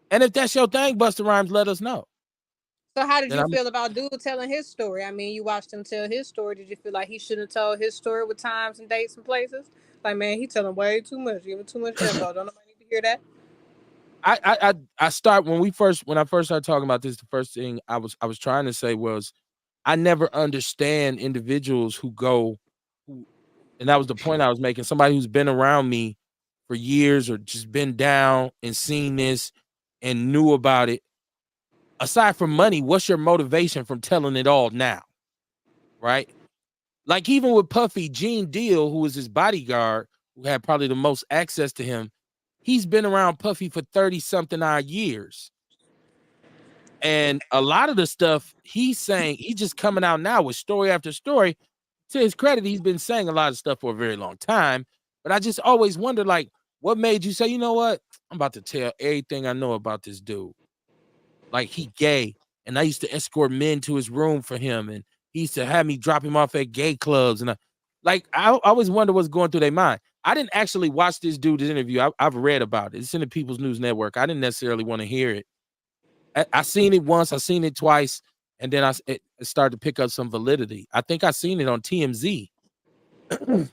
And if that's your thing, Busta Rhymes, let us know. So how did you feel about dude telling his story? I mean, you watched him tell his story. Did you feel like he shouldn't have told his story with times and dates and places? Like, man, he telling way too much, giving too much info. Don't nobody need to hear that. I start when I first started talking about this, the first thing I was trying to say was I never understand individuals who and that was the point I was making, somebody who's been around me for years or just been down and seen this and knew about it. Aside from money, what's your motivation from telling it all now? Right? Like even with Puffy, Gene Deal, who was his bodyguard, who had probably the most access to him, he's been around Puffy for 30-something odd years. And a lot of the stuff he's saying, he's just coming out now with story after story. To his credit, he's been saying a lot of stuff for a very long time. But I just always wonder, like, what made you say, you know what? I'm about to tell everything I know about this dude. Like, he gay. And I used to escort men to his room for him. And he used to have me drop him off at gay clubs. And I always wonder what's going through their mind. I didn't actually watch this dude's interview. I've read about it. It's in the People's News Network. I didn't necessarily want to hear it. I seen it once. I seen it twice. And then it started to pick up some validity. I think I seen it on TMZ.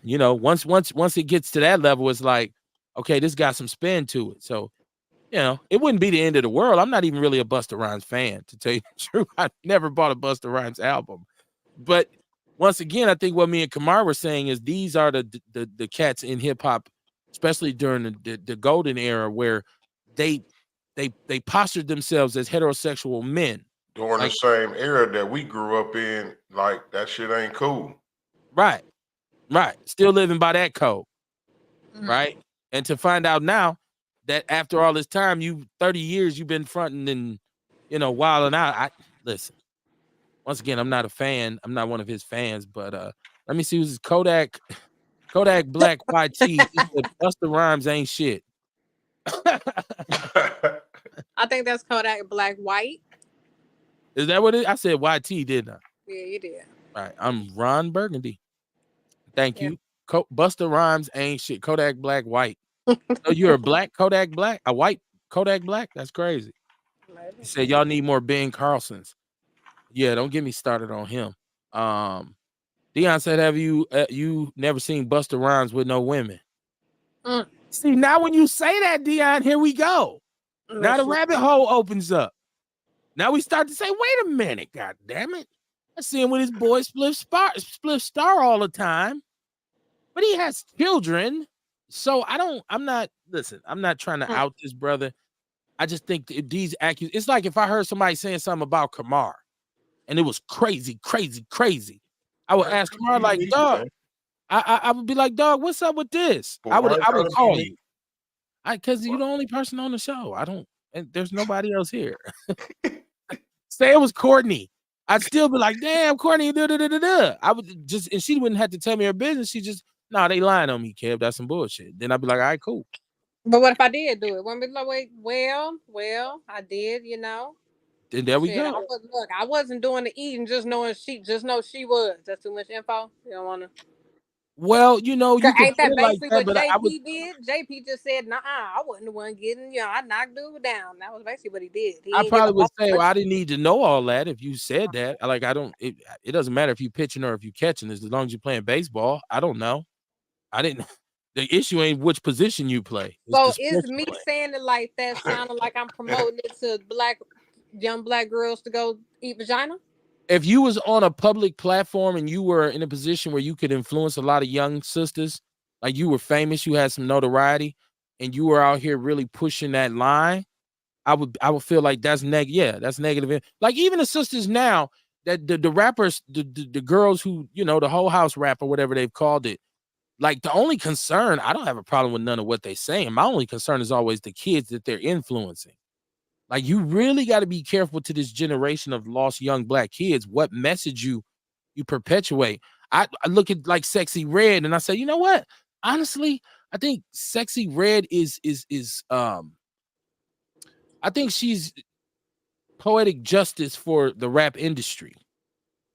Once it gets to that level, it's like, okay, this got some spin to it. So, it wouldn't be the end of the world. I'm not even really a Busta Rhymes fan, to tell you the truth. I never bought a Busta Rhymes album. But once again, I think what me and Kamar were saying is these are the cats in hip hop, especially during the golden era, where they they postured themselves as heterosexual men. During the Like, same era that we grew up in, like that shit ain't cool. right, still living by that code, Mhm. right? And to find out now that after all this time, 30 years you've been fronting and wilding out. I listen. Once again, I'm not a fan. I'm not one of his fans, but let me see who's Kodak Black YT. He said Busta Rhymes ain't shit. I think that's Kodak Black White. Is that what it is? I said YT, didn't I? Yeah, you did. All right. I'm Ron Burgundy. Thank Yeah. you. Busta Rhymes ain't shit. Kodak Black White. So you're a black Kodak Black? A white Kodak Black? That's crazy. Maybe. He said y'all need more Ben Carlsons. Yeah, don't get me started on him. Dion said, have you never seen Busta Rhymes with no women? Mm. See, now when you say that, Dion, here we go. Now the rabbit hole opens up. Now we start to say, wait a minute, god damn it. I see him with his boy Spliff Star all the time, but he has children. So I'm not trying to out this brother. I just think these accusations, it's like if I heard somebody saying something about Kamar and it was crazy. I would ask Kamar, like, dog, I would be like, dog, what's up with this? I would call you. Because you're the only person on the show. And there's nobody else here. Say it was Courtney. I'd still be like, damn, Courtney, I would just, and she wouldn't have to tell me her business. She just, they lying on me, Kev. That's some bullshit. Then I'd be like, all right, cool. But what if I did do it? Wouldn't be like, wait, well, I did, Then there we go. I wasn't doing the eating, just know she was. That's too much info. You don't want to. Well, you can ain't that basically like that, what but JP did? JP just said, "Nah, I wasn't the one getting. I knocked dude down." That was basically what he did. I probably would say, well, I didn't need to know all that if you said that. Like, I don't. It doesn't matter if you pitching or if you catching. As long as you're playing baseball, I don't know. I didn't. The issue ain't which position you play. So is me saying it like that sounding like I'm promoting it to young black girls to go eat vagina? If you was on a public platform and you were in a position where you could influence a lot of young sisters, like you were famous, you had some notoriety, and you were out here really pushing that line, I would feel like that's negative. Yeah, that's negative. Like even the sisters now, that the rappers, the girls who, the whole house rap or whatever they've called it, like the only concern, I don't have a problem with none of what they're saying. My only concern is always the kids that they're influencing. Like, you really got to be careful to this generation of lost young black kids, what message you perpetuate. I look at like Sexy Red and I say, you know what? Honestly, I think Sexy Red is I think she's poetic justice for the rap industry.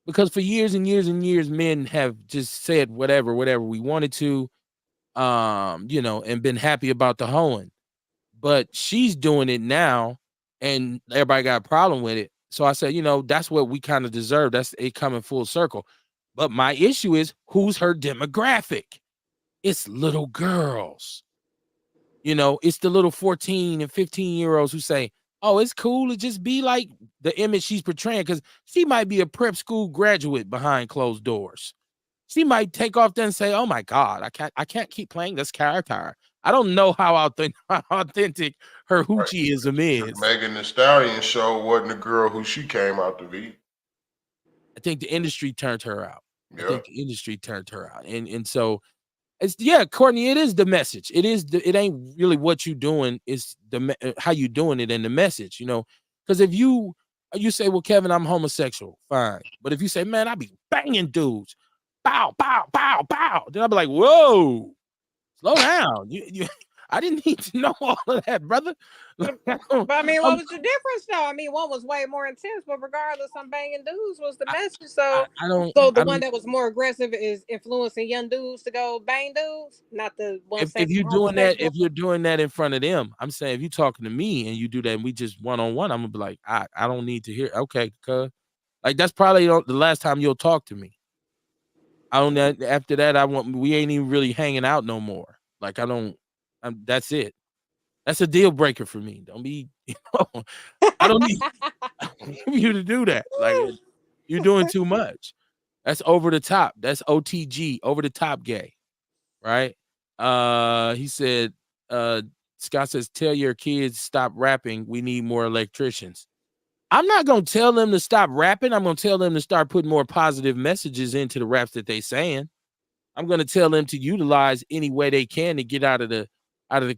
Because for years and years and years, men have just said whatever we wanted to, and been happy about the hoeing. But she's doing it now, and everybody got a problem with it. So I said, that's what we kind of deserve. That's it coming full circle. But my issue is, who's her demographic? It's little girls. It's the little 14 and 15-year-olds who say, oh, it's cool to just be like the image she's portraying, because she might be a prep school graduate behind closed doors. She might take off then and say, oh my God, I can't keep playing this character. I don't know how authentic her hoochieism is. Megan Thee Stallion show wasn't the girl who she came out to be. I think the industry turned her out. Yeah. I think the industry turned her out. And so it's, Courtney, it is the message. It ain't really what you doing, it's how you doing it and the message, because if you say, well, Kevin, I'm homosexual, fine. But if you say, man, I be banging dudes, bow, bow, bow, bow, then I'll be like, whoa, slow down. I didn't need to know all of that, brother. But I mean, what was the difference though? I mean, one was way more intense, but regardless, I'm banging dudes was the message. So the one that was more aggressive is influencing young dudes to go bang dudes, not the one. If you're doing that, if you're doing that in front of them, I'm saying if you're talking to me and you do that and we just one-on-one, I'm gonna be like, I don't need to hear. Okay, cuz like that's probably the last time you'll talk to me. I don't. After that, we ain't even really hanging out no more. Like that's it. That's a deal breaker for me. Don't be, I don't need you to do that. Like, you're doing too much. That's over the top. That's OTG, over the top gay, right? He said, Scott says, tell your kids stop rapping. We need more electricians. I'm not gonna tell them to stop rapping. I'm gonna tell them to start putting more positive messages into the raps that they saying. I'm gonna tell them to utilize any way they can to get out of the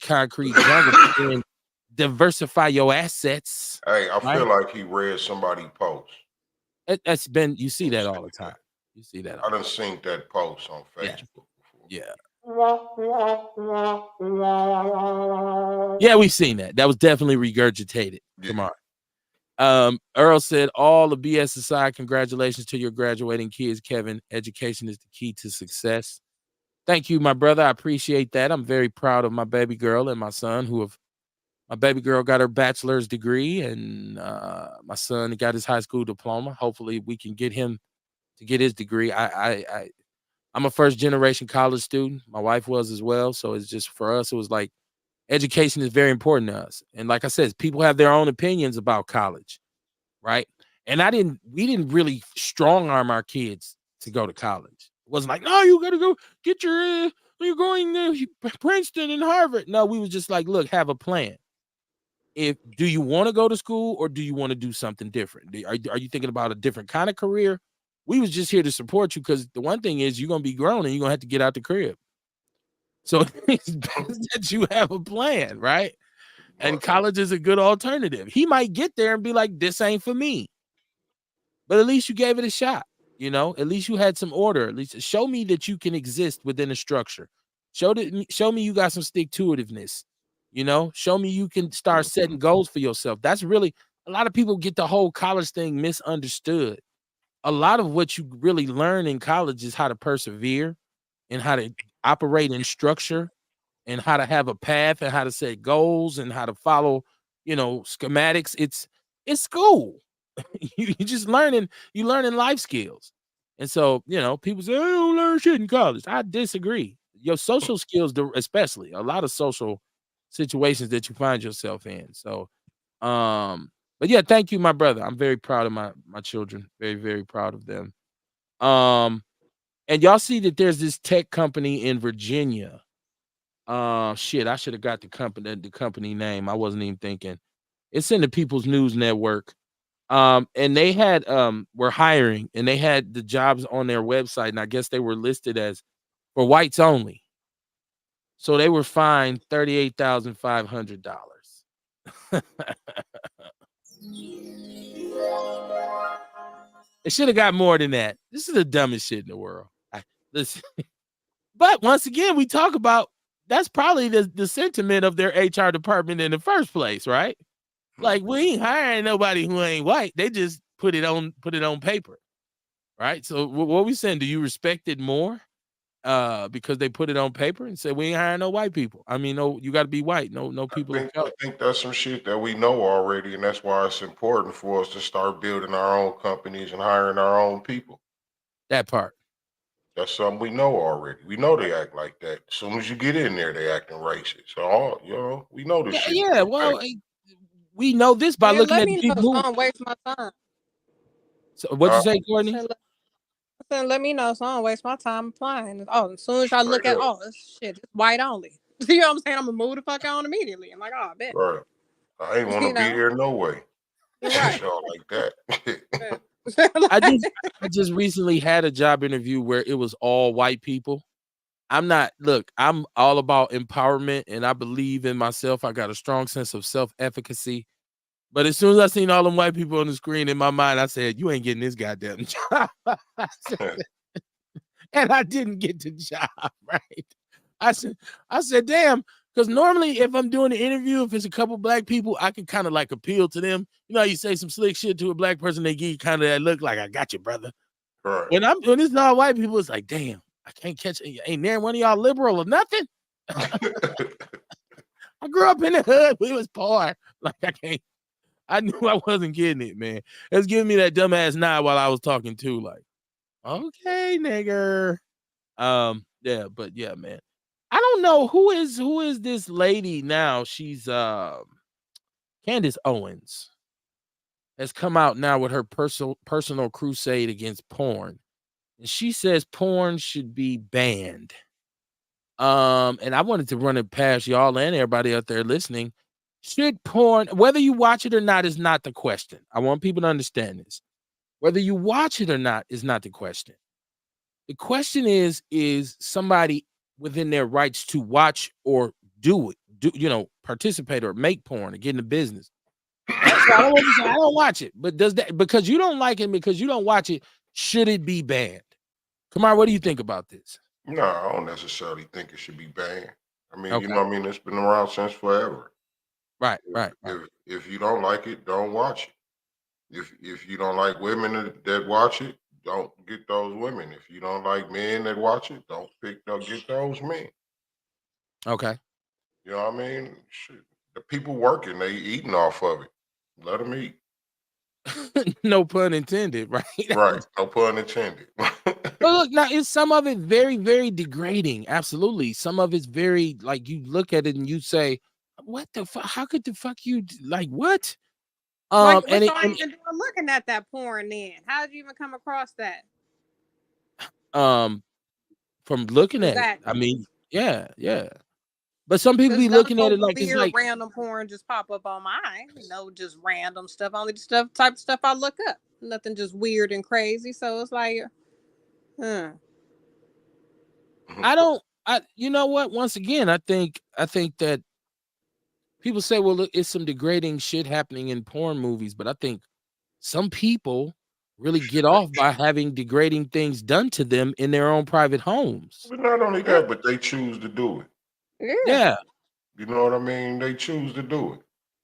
concrete jungle and diversify your assets. Hey, I Right? feel like he read somebody's post. That's been, you see that all the time. You see that all I the done time. seen that post on Yeah. Facebook before. Yeah. Yeah, we've seen that. That was definitely regurgitated. Come Yeah. on. Earl said, all the BS aside, congratulations to your graduating kids, Kevin. Education is the key to success. Thank you, my brother. I appreciate that. I'm very proud of my baby girl and my son my baby girl got her bachelor's degree and my son got his high school diploma. Hopefully we can get him to get his degree. I'm a first generation college student. My wife was as well. So it's just, for us, it was like, education is very important to us. And like I said, people have their own opinions about college, right? And we didn't really strong arm our kids to go to college. It wasn't like, no, you gotta go get your you're going to Princeton and Harvard. No, we was just like, look, have a plan. Do you want to go to school or do you want to do something different? Are you thinking about a different kind of career? We was just here to support you, because the one thing is, you're gonna be grown and you're gonna have to get out the crib. So it's best that you have a plan, right? And college is a good alternative. He might get there and be like, this ain't for me. But at least you gave it a shot. At least you had some order. At least show me that you can exist within a structure. Show me you got some stick-to-itiveness. Show me you can start setting goals for yourself. That's really, a lot of people get the whole college thing misunderstood. A lot of what you really learn in college is how to persevere and how to operate in structure and how to have a path and how to set goals and how to follow, schematics. It's school. You just learning life skills. And so, people say, I don't learn shit in college. I disagree. Your social skills, especially a lot of social situations that you find yourself in. So, but yeah, thank you, my brother. I'm very proud of my children. Very, very proud of them. And y'all see that there's this tech company in Virginia. Shit, I should have got the company name. I wasn't even thinking. It's in the People's News Network. And they had were hiring, and they had the jobs on their website, and I guess they were listed as for whites only. So they were fined $38,500. It should have got more than that. This is the dumbest shit in the world. Listen. But once again, we talk about, that's probably the sentiment of their HR department in the first place, right? Like, we ain't hiring nobody who ain't white. They just put it on paper, right? So what we saying? Do you respect it more because they put it on paper and said we ain't hiring no white people? I mean, no, you got to be white. No people of color. I think that's some shit that we know already, and that's why it's important for us to start building our own companies and hiring our own people. That part. That's something we know already. We know they act like that. As soon as you get in there, they acting racist. So, we know this shit. Yeah, well, we know this by Man, looking let at me the know people so who. I don't waste my time. So what you say, Courtney? I said, let me know so I don't waste my time applying. Oh, as soon as I look at, this shit, it's white only. You know what I'm saying? I'm gonna move the fuck on immediately. I'm like, oh, I bet. Right. I ain't want to be here no way. Right. Y'all like that. I just recently had a job interview where it was all white people. I'm all about empowerment and I believe in myself. I got a strong sense of self-efficacy. But as soon as I seen all them white people on the screen, in my mind, I said, you ain't getting this goddamn job. And I didn't get the job, right? I said, damn, because normally if I'm doing an interview, if it's a couple black people, I can kind of like appeal to them. You know, you say some slick shit to a black person, they give you kind of that look like, I got you, brother. Right. When it's not white people, it's like, damn, I can't catch it. Ain't there one of y'all liberal or nothing? I grew up in the hood. We was poor. Like, I knew I wasn't getting it, man. It was giving me that dumbass nod while I was talking too. Like, okay, nigger. Yeah, but yeah, man. I don't know who is this lady now. She's Candace Owens has come out now with her personal crusade against porn. and she says porn should be banned. And I wanted to run it past y'all and everybody out there listening. Should porn, whether you watch it or not, is not the question. I want people to understand this. Whether you watch it or not is not the question. The question is somebody within their rights to watch or do it, participate or make porn or get in the business? So I don't want to say I don't watch it, but does that, because you don't like it, because you don't watch it, should it be banned? Kamar, what do you think about this? No, I don't necessarily think it should be banned. I mean, you Okay. know what I mean? It's been around since forever. Right. If you don't like it, don't watch it. If you don't like women that watch it, don't get those women. If you don't like men that watch it, don't get those men. Okay. You know what I mean? Shit. The people working, they eating off of it. Let them eat. No pun intended, right? Right. No pun intended. But look, now is some of it very, very degrading. Absolutely. Some of it's very, like, you look at it and you say, what the fuck? How could the fuck you like what? Like, And what it, y'all and even doing looking at that porn then? How did you even come across that? from looking at it, I Exactly. mean, yeah. But some people Because be none looking of at no it like it's weird like, random porn just pop up on mine. Just random stuff. Only the type of stuff I look up. Nothing just weird and crazy. So it's like, you know what? Once again, I think that people say, well, look, it's some degrading shit happening in porn movies, but I think some people really get off by having degrading things done to them in their own private homes. But not only that, but they choose to do it. Yeah. You know what I mean? They choose to do it.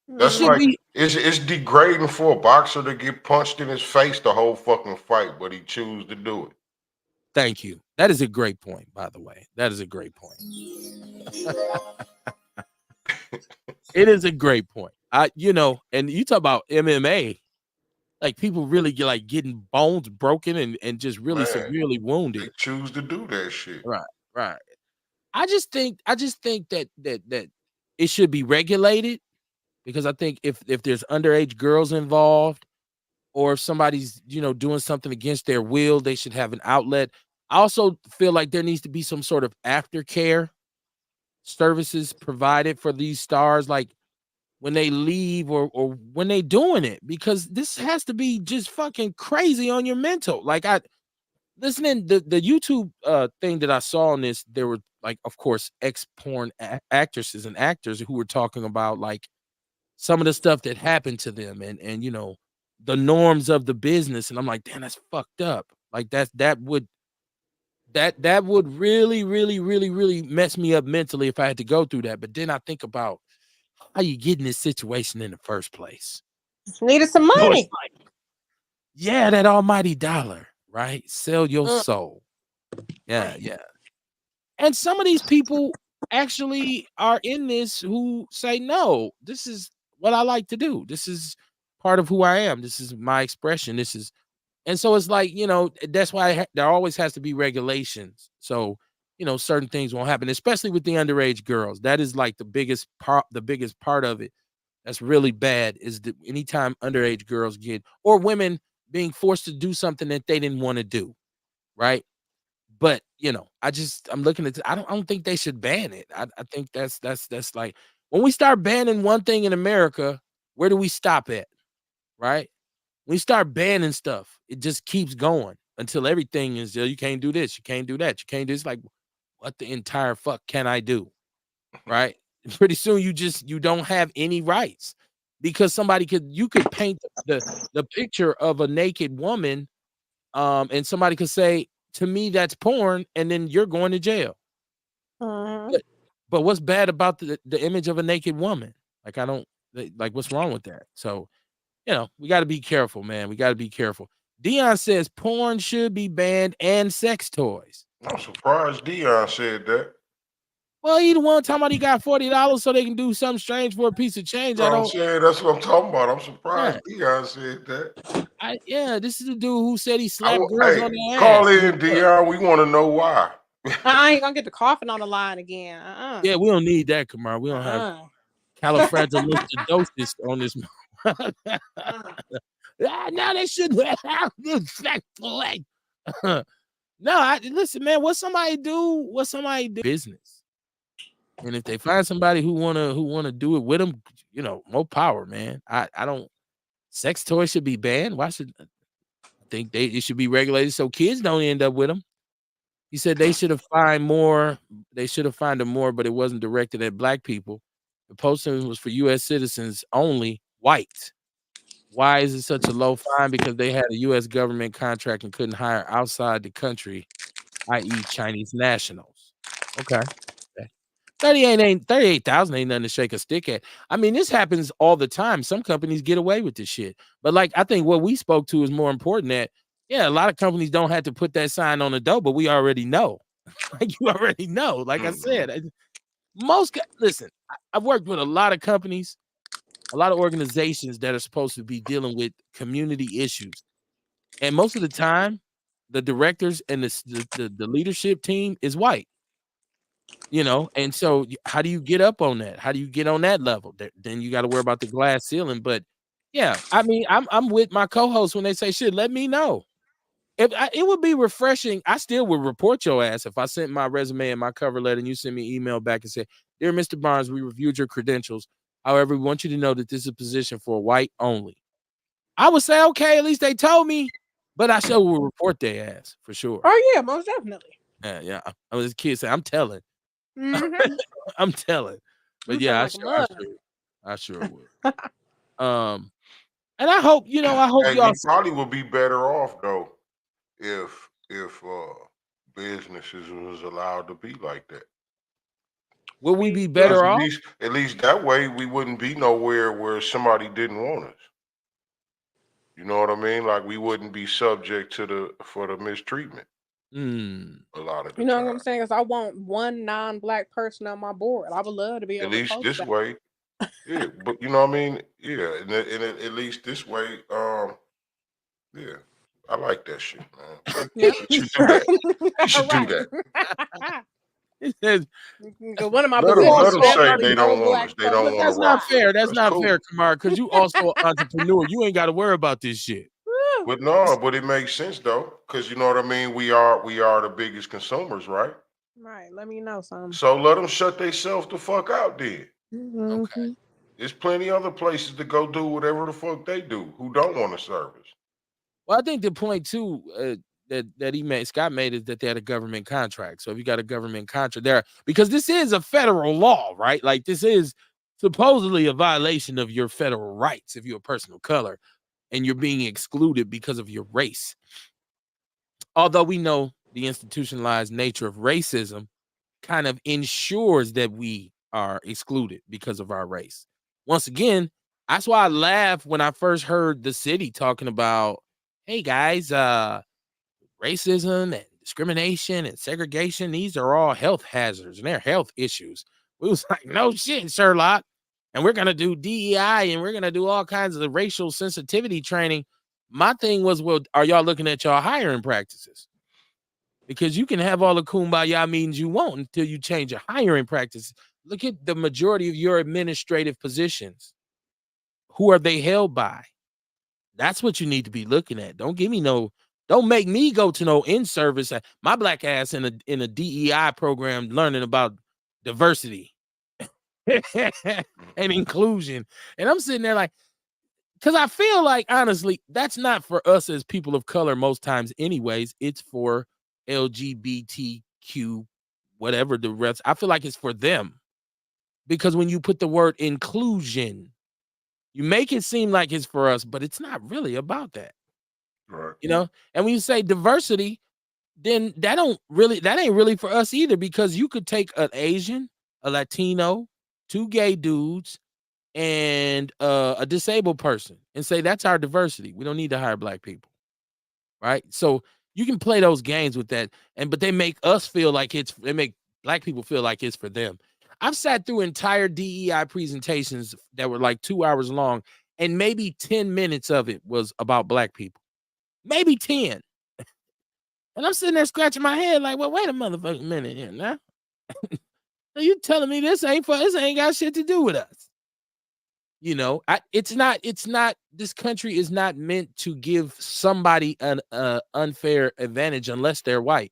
It That's should like be. it's degrading for a boxer to get punched in his face the whole fucking fight, but he choose to do it. Thank you. That is a great point, by the way. That is a great point. It is a great point. And you talk about MMA, like people really get like getting bones broken and just really Man, severely they wounded. choose to do that shit. Right. I just think that it should be regulated, because I think if there's underage girls involved, or if somebody's doing something against their will, they should have an outlet. I also feel like there needs to be some sort of aftercare services provided for these stars, like when they leave or when they doing it, because this has to be just fucking crazy on your mental. Like, I listening the YouTube thing that I saw on this, there were, like, of course, ex-porn actresses and actors who were talking about, like, some of the stuff that happened to them, and the norms of the business, and I'm like, damn, that's fucked up. Like, that would really, really, really, really mess me up mentally if I had to go through that. But then I think about how you get in this situation in the first place. Needed some money. Yeah, that almighty dollar, right? Sell your soul. Yeah. And some of these people actually are in this who say, no, this is what I like to do. This is part of who I am. This is my expression. And so it's like, that's why there always has to be regulations. So, certain things won't happen, especially with the underage girls. That is like the biggest part of it. That's really bad, is that anytime underage girls or women being forced to do something that they didn't want to do. Right. But I'm looking at I don't think they should ban it. I think that's like, when we start banning one thing in America, where do we stop at? Right? When you start banning stuff, it just keeps going until everything is, you can't do this, you can't do that, you can't do this. Like, what the entire fuck can I do? Right? Pretty soon you don't have any rights, because you could paint the picture of a naked woman, and somebody could say, to me, that's porn, and then you're going to jail. But what's bad about the image of a naked woman? Like, I don't like, what's wrong with that? So, we got to be careful, man. We got to be careful. Dion says porn should be banned, and sex toys. I'm surprised Dion said that. Well, he the one talking about he got $40 so they can do something strange for a piece of change. I'm saying, that's what I'm talking about. I'm surprised Dion said that. This is the dude who said he slapped girls on the ass. Call in, Dion. We want to know why. I ain't gonna get the coughing on the line again. Yeah, we don't need that, Kamar. We don't have califragilistic on this. Now they should have the sex toy. No, listen, man. What somebody do business. And if they find somebody who wanna do it with them, more power, man. I don't. Sex toys should be banned. Why should I think it should be regulated so kids don't end up with them? He said they should have fined more. They should have fined them more, but it wasn't directed at black people. The posting was for U.S. citizens only, white. Why is it such a low fine? Because they had a U.S. government contract and couldn't hire outside the country, i.e., Chinese nationals. Okay. 38,000 ain't nothing to shake a stick at. I mean, this happens all the time. Some companies get away with this shit. But like I think what we spoke to is more important that yeah, a lot of companies don't have to put that sign on the door, but we already know. Like you already know. Like I said, listen, I've worked with a lot of companies, a lot of organizations that are supposed to be dealing with community issues. And most of the time, the directors and the leadership team is white. And so how do you get up on that? How do you get on that level? Then you got to worry about the glass ceiling. But yeah, I mean, I'm with my co-hosts when they say shit. Let me know. It would be refreshing. I still would report your ass if I sent my resume and my cover letter and you sent me an email back and said, "Dear Mr. Barnes, we reviewed your credentials. However, we want you to know that this is a position for white only." I would say, okay, at least they told me, but I sure will report their ass for sure. Oh yeah, most definitely. Yeah. I was a kid saying, I'm telling. Mm-hmm. I'm telling. But You yeah, sound like a mug. I sure would. And I hope, I hope Hey, y'all we probably would be better off though if businesses was allowed to be like that. will we be 'Cause better off? at least that way we wouldn't be nowhere where somebody didn't want us. You know what I mean? Like we wouldn't be subject to the mistreatment a lot of the You know what I'm time. saying? Because I want one non-black person on my board. I would love to be At able to least post this that. way, yeah. But you know what I mean? Yeah, and at least this way, yeah. I like that shit, man. Yeah. We should do that. We should do Right. that. It says, Because one of my Let positions them is say definitely they no don't want black us. They person don't but want to that's on not rock with fair. us. That's That's not cool. fair, Kamar, because you also an entrepreneur. You ain't got to worry about this shit. top. But no, but it makes sense though, because you know what I mean. We are the biggest consumers, right? Right. Let me know something. So let them shut themselves the fuck out. Then Okay. Mm-hmm. there's plenty other places to go do whatever the fuck they do who don't want to serve us. Well, I think the point too that Scott made is that they had a government contract. So if you got a government contract there, because this is a federal law, right? Like this is supposedly a violation of your federal rights if you're a person of color and you're being excluded because of your race. Although we know the institutionalized nature of racism kind of ensures that we are excluded because of our race. Once again, that's why I laughed when I first heard the city talking about, hey guys, racism and discrimination and segregation, these are all health hazards and they're health issues. We was like, no shit, Sherlock. And we're gonna do DEI and we're gonna do all kinds of racial sensitivity training. My thing was, well, are y'all looking at y'all hiring practices? Because you can have all the kumbaya meetings you want until you change your hiring practice. Look at the majority of your administrative positions. Who are they held by? That's what you need to be looking at. Don't make me go to no in-service. My black ass in a DEI program learning about diversity and inclusion. And I'm sitting there like, because I feel like honestly, that's not for us as people of color most times, anyways. It's for LGBTQ, whatever the rest. I feel like it's for them because when you put the word inclusion, you make it seem like it's for us, but it's not really about that, Right. And when you say diversity, then that ain't really for us either because you could take an Asian, a Latino, two gay dudes, and a disabled person and say that's our diversity. We don't need to hire black people. Right? So you can play those games with that, but they make us feel like they make black people feel like it's for them. I've sat through entire DEI presentations that were like 2 hours long, and maybe 10 minutes of it was about black people. Maybe 10. And I'm sitting there scratching my head like, well, wait a motherfucking minute here now. Are you telling me this ain't got shit to do with us? You know, it's not. This country is not meant to give somebody an unfair advantage unless they're white.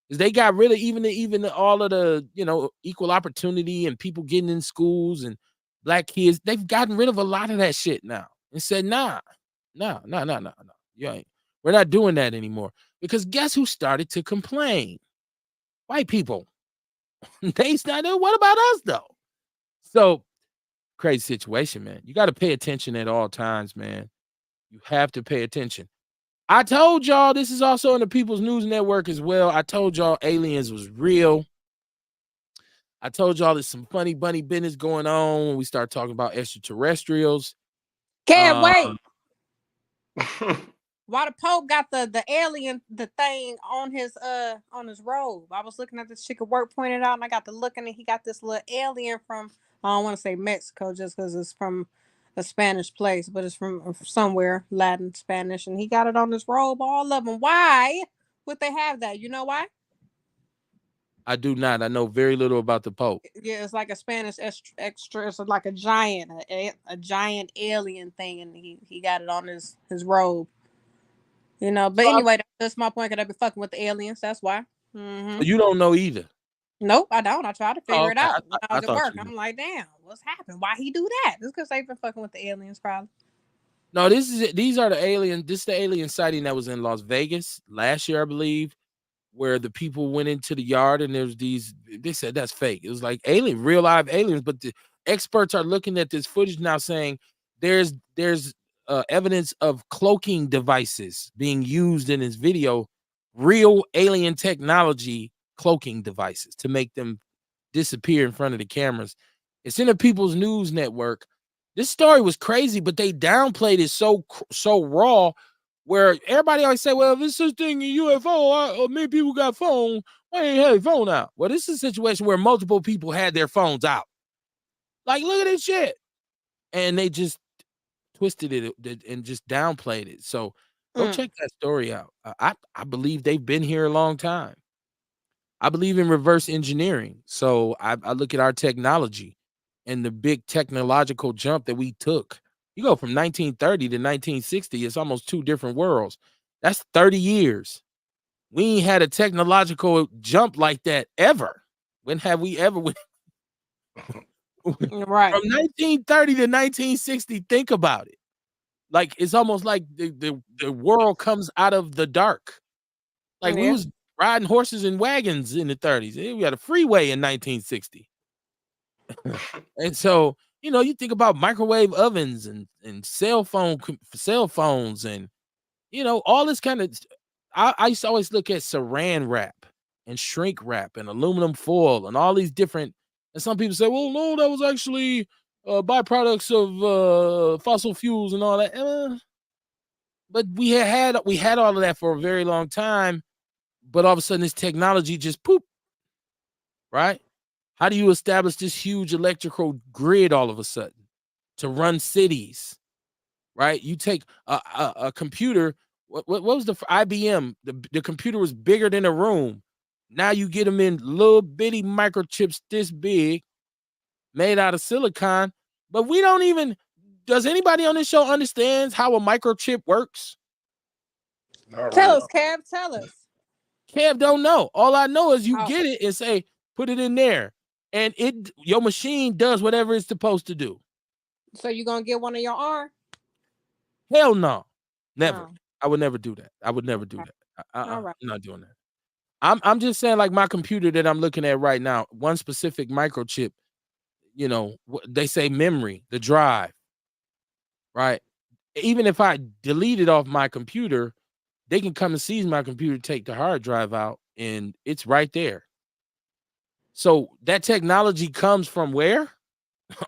Because they got rid of even all of the equal opportunity and people getting in schools and black kids. They've gotten rid of a lot of that shit now and said, nah, no, no, no, no, no. We're not doing that anymore. Because guess who started to complain? White people. They's not doing. What about us though? So crazy situation, man. You got to pay attention at all times, man. You have to pay attention. I told y'all this is also in the People's News Network as well. I told y'all aliens was real. I told y'all there's some funny bunny business going on when we start talking about extraterrestrials. Can't wait. Why the Pope got the alien thing on his robe? I was looking at this chick at work pointed out, and I got to looking, and he got this little alien from, I don't want to say Mexico just because it's from a Spanish place, but it's from somewhere Latin Spanish, and he got it on his robe. All of them. Why would they have that? You know why? I do not. I know very little about the Pope. Yeah, it's like a Spanish extra. It's like a giant alien thing, and he got it on his robe. You know, but anyway, that's my point. Could I be fucking with the aliens? That's why. Mm-hmm. You don't know either. Nope, I don't. I tried to figure it out when I was at work. You I'm like, damn, what's happened? Why he do that? It's because they've been fucking with the aliens, probably. No, these are the aliens. This is the alien sighting that was in Las Vegas last year, I believe, where the people went into the yard and there's these. They said that's fake. It was like real live aliens, but the experts are looking at this footage now, saying there's evidence of cloaking devices being used in this video, real alien technology cloaking devices to make them disappear in front of the cameras. It's in the People's News Network. This story was crazy, but they downplayed it so raw, where everybody always say, well, if it's this thing in UFO, many people got phone, why ain't had a phone out? Well, this is a situation where multiple people had their phones out. Like, look at this shit. And they just twisted it and just downplayed it. So go check that story out. I believe they've been here a long time. I believe in reverse engineering. So I look at our technology and the big technological jump that we took. You go from 1930 to 1960, it's almost two different worlds. That's 30 years. We ain't had a technological jump like that ever. When have we ever? Right. From 1930 to 1960, think about it. Like, it's almost like the world comes out of the dark. Like, we was riding horses and wagons in the 30s. We had a freeway in 1960. And so, you think about microwave ovens and cell phones and, all this kind of, I used to always look at saran wrap and shrink wrap and aluminum foil and all these different, and some people say, well, no, that was actually byproducts of fossil fuels and all that. But we had all of that for a very long time. But all of a sudden, this technology just poop, right? How do you establish this huge electrical grid all of a sudden to run cities, right? You take a computer. What was the IBM? The computer was bigger than a room. Now you get them in little bitty microchips this big, made out of silicon. But we don't even. Does anybody on this show understands how a microchip works? Tell us, Kev. Tell us. Kev don't know. All I know is you get it and say, put it in there. And your machine does whatever it's supposed to do. So you gonna get one of your arm? Hell no. Never. I would never do that. I would never do that. I'm not doing that. I'm just saying, like, my computer that I'm looking at right now, one specific microchip, they say memory, the drive, right? Even if I delete it off my computer, they can come and seize my computer, take the hard drive out, and it's right there. So that technology comes from where?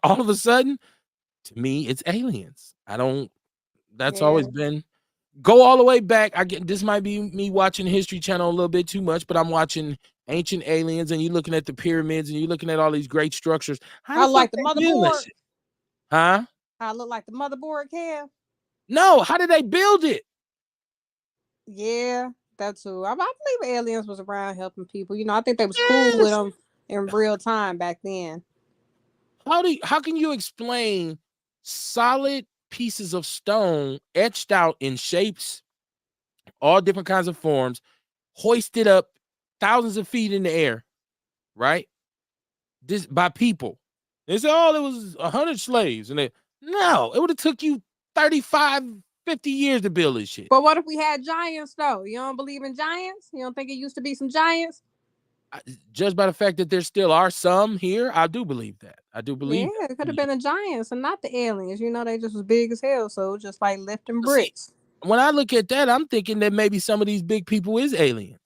All of a sudden, to me, it's aliens. That's always been, go all the way back. This might be me watching History Channel a little bit too much, but I'm watching Ancient Aliens, and you're looking at the pyramids, and you're looking at all these great structures. I like the motherboard. Huh? I look like the motherboard, Kev. No, how did they build it? Yeah, that's who. I believe aliens was around helping people. I think they was cool with them in real time back then. How can you explain solid pieces of stone etched out in shapes, all different kinds of forms, hoisted up thousands of feet in the air, right? This by people. They say, oh, there was 100 slaves. And no, it would have took you 35, 50 years to build this shit. But what if we had giants though? You don't believe in giants? You don't think it used to be some giants? Judged by the fact that there still are some here, I do believe that. I do believe Yeah, it could have been the giants and not the aliens. You know, they just was big as hell, so just like lifting that. See, bricks. when I look at that, I'm thinking that maybe some of these big people is aliens.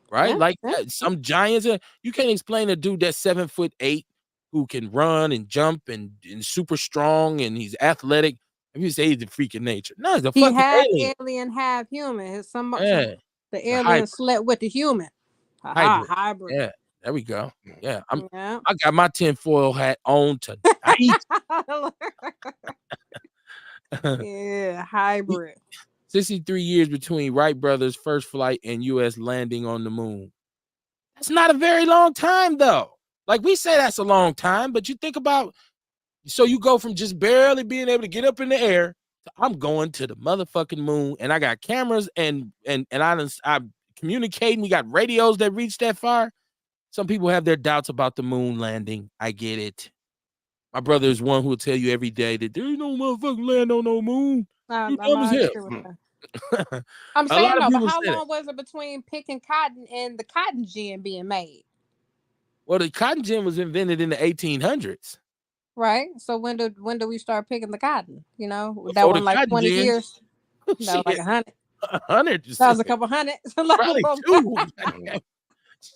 Right? Yeah, Like yeah. some giants. You can't explain a dude that's 7'8" who can run and jump and super strong and he's athletic. If you say he's a freak of nature, no, he's a He fucking half alien. alien, half human. Yeah, The it's a alien hybrid. slept with the human. Haha, Hybrid. hybrid. Yeah, there we go. Yeah, Yeah. I got my tinfoil hat on tonight. Yeah, hybrid. 63 years between Wright brothers' first flight and U.S. landing on the moon. That's not a very long time, though. Like we say that's a long time, but you think about, so you go from just barely being able to get up in the air to I'm going to the motherfucking moon, and I got cameras and I'm communicating. We got radios that reach that far. Some people have their doubts about the moon landing. I get it. My brother is one who will tell you every day that there ain't no motherfucking land on no moon. You dumb as I hell. agree with that. I'm A lot saying of though, but people how say that. long was it between picking cotton and the cotton gin being made? Well, the cotton gin was invented in the 1800s. Right. So when do we start picking the cotton? You know, that Before the one like cotton 20 gin, years. No, like shit, 100. 100, That was a couple hundred. probably two.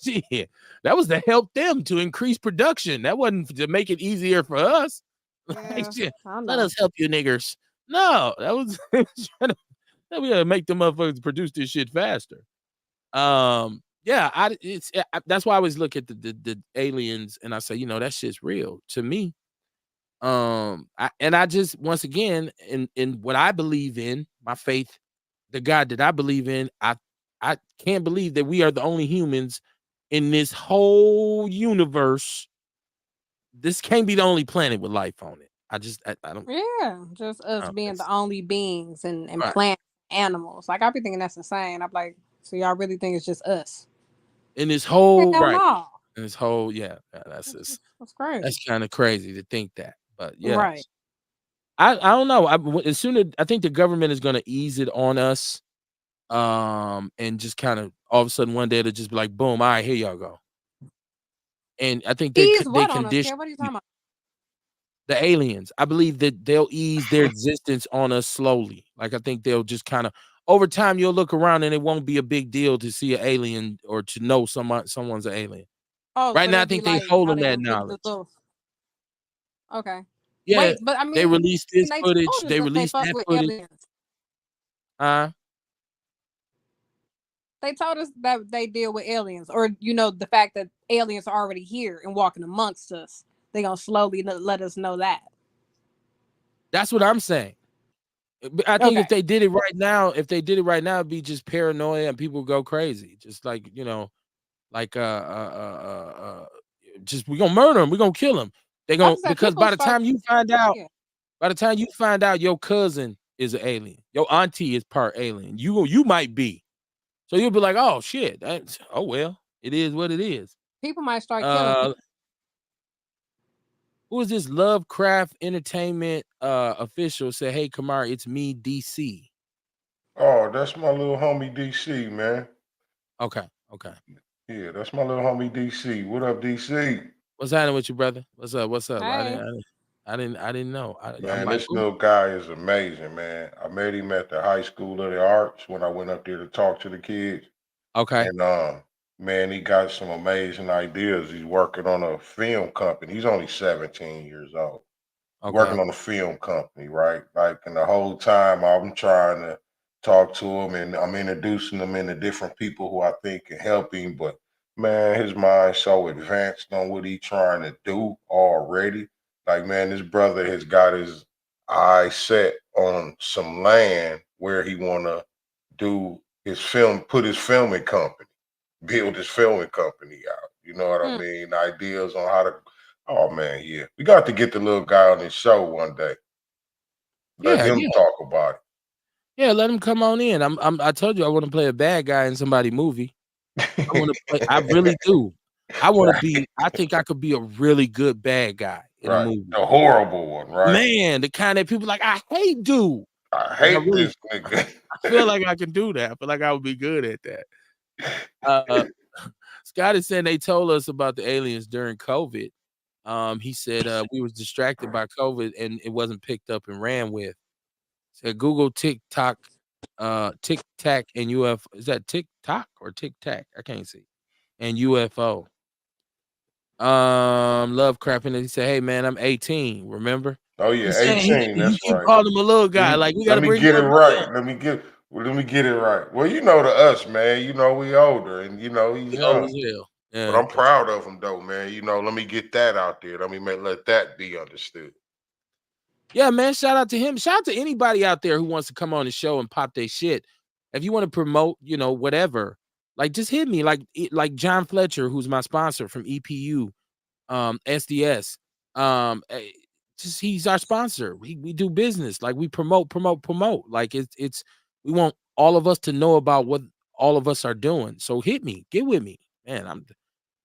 Shit, that was to help them to increase production. That wasn't to make it easier for us. Like, Yeah, shit, I let know. us help you niggers. No, that was trying to, we gotta make the motherfuckers produce this shit faster. Yeah, that's why I always look at the aliens and I say, you know, that shit's real to me. I just once again in what I believe in, my faith, the God that I believe in, I can't believe that we are the only humans in this whole universe. This can't be the only planet with life on it. I don't. Yeah, just I us don't being think so. the only beings and Right. plant animals. Like I be thinking that's insane. I'm like, so y'all really think it's just us? In this whole Hell right. no. In this whole that's That's crazy. that's kind of crazy to think that. But yeah. Right. I don't know. As soon as I think the government is going to ease it on us, and just kind of all of a sudden one day it'll just be like, boom, all right, here y'all go. And I think Ease they what on us, condition Kev? What are you talking about? the aliens. I believe that they'll ease their existence on us slowly. Like I think they'll just kind of over time you'll look around and it won't be a big deal to see an alien or to know someone's an alien. Oh, Right so now, I they be think they like how holding they that gonna give the knowledge. little. Okay. Yeah, Wait, but I they mean, released this they footage. told us They that they released fuck that with footage. aliens. Uh, They told us that they deal with aliens, or you know, the fact that aliens are already here and walking amongst us. They gonna slowly let us know that. that's what I'm saying. I think Okay. if they did it right now, it'd be just paranoia and people go crazy. Just like, you know, like just we're gonna murder him, we're gonna kill him. They I gonna just said because people by the start. time you find out, Yeah. your cousin is an alien, your auntie is part alien, you might be. So you'll be like, oh shit, oh well, it is what it is. People might start killing people. Who is this Lovecraft Entertainment official? Say, hey Kamar, it's me, DC. Oh, that's my little homie DC, man. Okay. Yeah, that's my little homie DC. What up, DC? What's happening with you, brother? What's up? Hey. I didn't know. I'm Man, like, this ooh, little guy is amazing, man. I met him at the High School of the Arts when I went up there to talk to the kids. okay, And man, he got some amazing ideas. He's working on a film company. He's only 17 years old. okay, Working on a film company, right? Like, and the whole time I'm trying to talk to him and I'm introducing him into different people who I think can help him. But man, his mind's so advanced on what he's trying to do already. Like, man, this brother has got his eyes set on some land where he wanna do his film, put his filming company, build his filming company out. You know what I Hmm. mean? Ideas on how to Oh man, yeah. We got to get the little guy on this show one day. Let Yeah, him yeah, talk about yeah. Let him come on in. I told you I want to play a bad guy in somebody's movie. I want to play. I really it. do. I want to Right, be. I think I could be a really good bad guy in a right. movie. The horrible one, right? Man, the kind that people like. I hate dude, I and I hate really this nigga. I feel like I can do that. I feel like I would be good at that. Uh, Scott is saying they told us about the aliens during COVID. He said we was distracted by COVID and it wasn't picked up and ran with. Said Google TikTok, Tic Tac and UFO. Is that TikTok or Tic Tac? I can't see. And UFO. Lovecraft and he said, "Hey man, I'm 18. Remember?" Oh He's yeah, saying 18. you That's keep right. calling him a little guy. Like we got Let to me bring get it your boy right. up. Let me get it right. Well, you know to us, man. You know we older, and you know he's He old young. as hell. But Yeah. I'm proud of him though, man. You know, let me get that out there. Let that be understood. Yeah, man. Shout out to him. Shout out to anybody out there who wants to come on the show and pop their shit. If you want to promote, whatever, like just hit me. Like John Fletcher, who's my sponsor from EPU, SDS. Eh, just he's our sponsor. We do business. Like we promote. Like it's we want all of us to know about what all of us are doing. So hit me, get with me, man.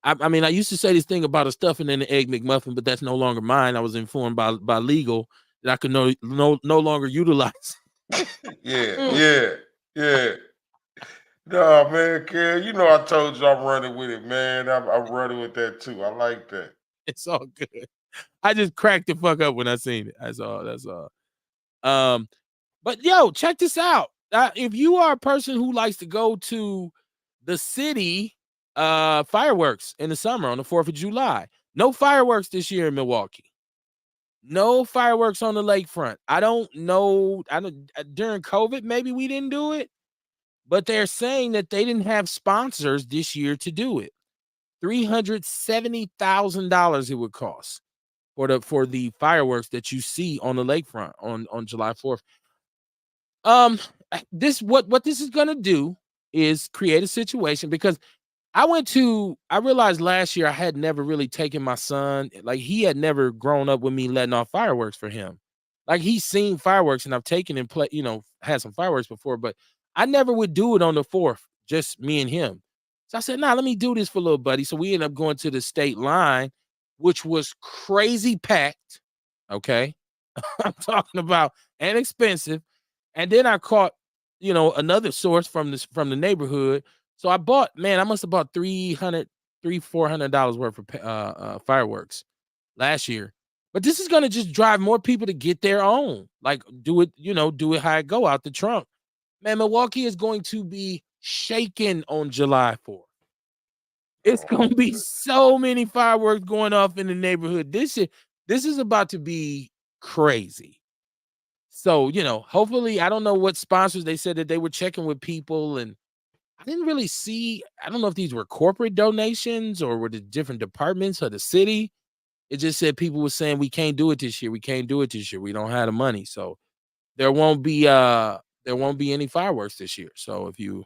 I mean, I used to say this thing about a stuffing and an egg McMuffin, but that's no longer mine. I was informed by legal that I could no longer utilize. Yeah, Mm. yeah, yeah. No, man, Ken, you know I told you I'm running with it, man. I'm running with that too. I like that. It's all good. I just cracked the fuck up when I seen it. That's all. That's all. Um, but yo, check this out. If you are a person who likes to go to the city fireworks in the summer on the 4th of July, no fireworks this year in Milwaukee. No fireworks on the lakefront. I don't know. I don't during COVID, maybe we didn't do it, but they're saying that they didn't have sponsors this year to do it. $370,000 it would cost for the fireworks that you see on the lakefront on July 4th. This what this is gonna do is create a situation because I realized last year I had never really taken my son, like he had never grown up with me letting off fireworks for him. Like he's seen fireworks and I've taken and had some fireworks before, but I never would do it on the 4th, just me and him. So I said, nah, let me do this for little buddy. So we ended up going to the state line, which was crazy packed. Okay. I'm talking about and expensive. And then I caught, another source from the neighborhood. So I bought, man, I must have bought $400 worth of fireworks last year. But this is gonna just drive more people to get their own. Like do it how it go out the trunk. Man, Milwaukee is going to be shaken on July 4th. It's Oh, gonna be so many fireworks going off in the neighborhood. This is about to be crazy. So, hopefully, I don't know what sponsors they said that they were checking with people, and I didn't really see. I don't know if these were corporate donations or were the different departments of the city. It just said people were saying we can't do it this year. We can't do it this year. We don't have the money. So there won't be any fireworks this year. So and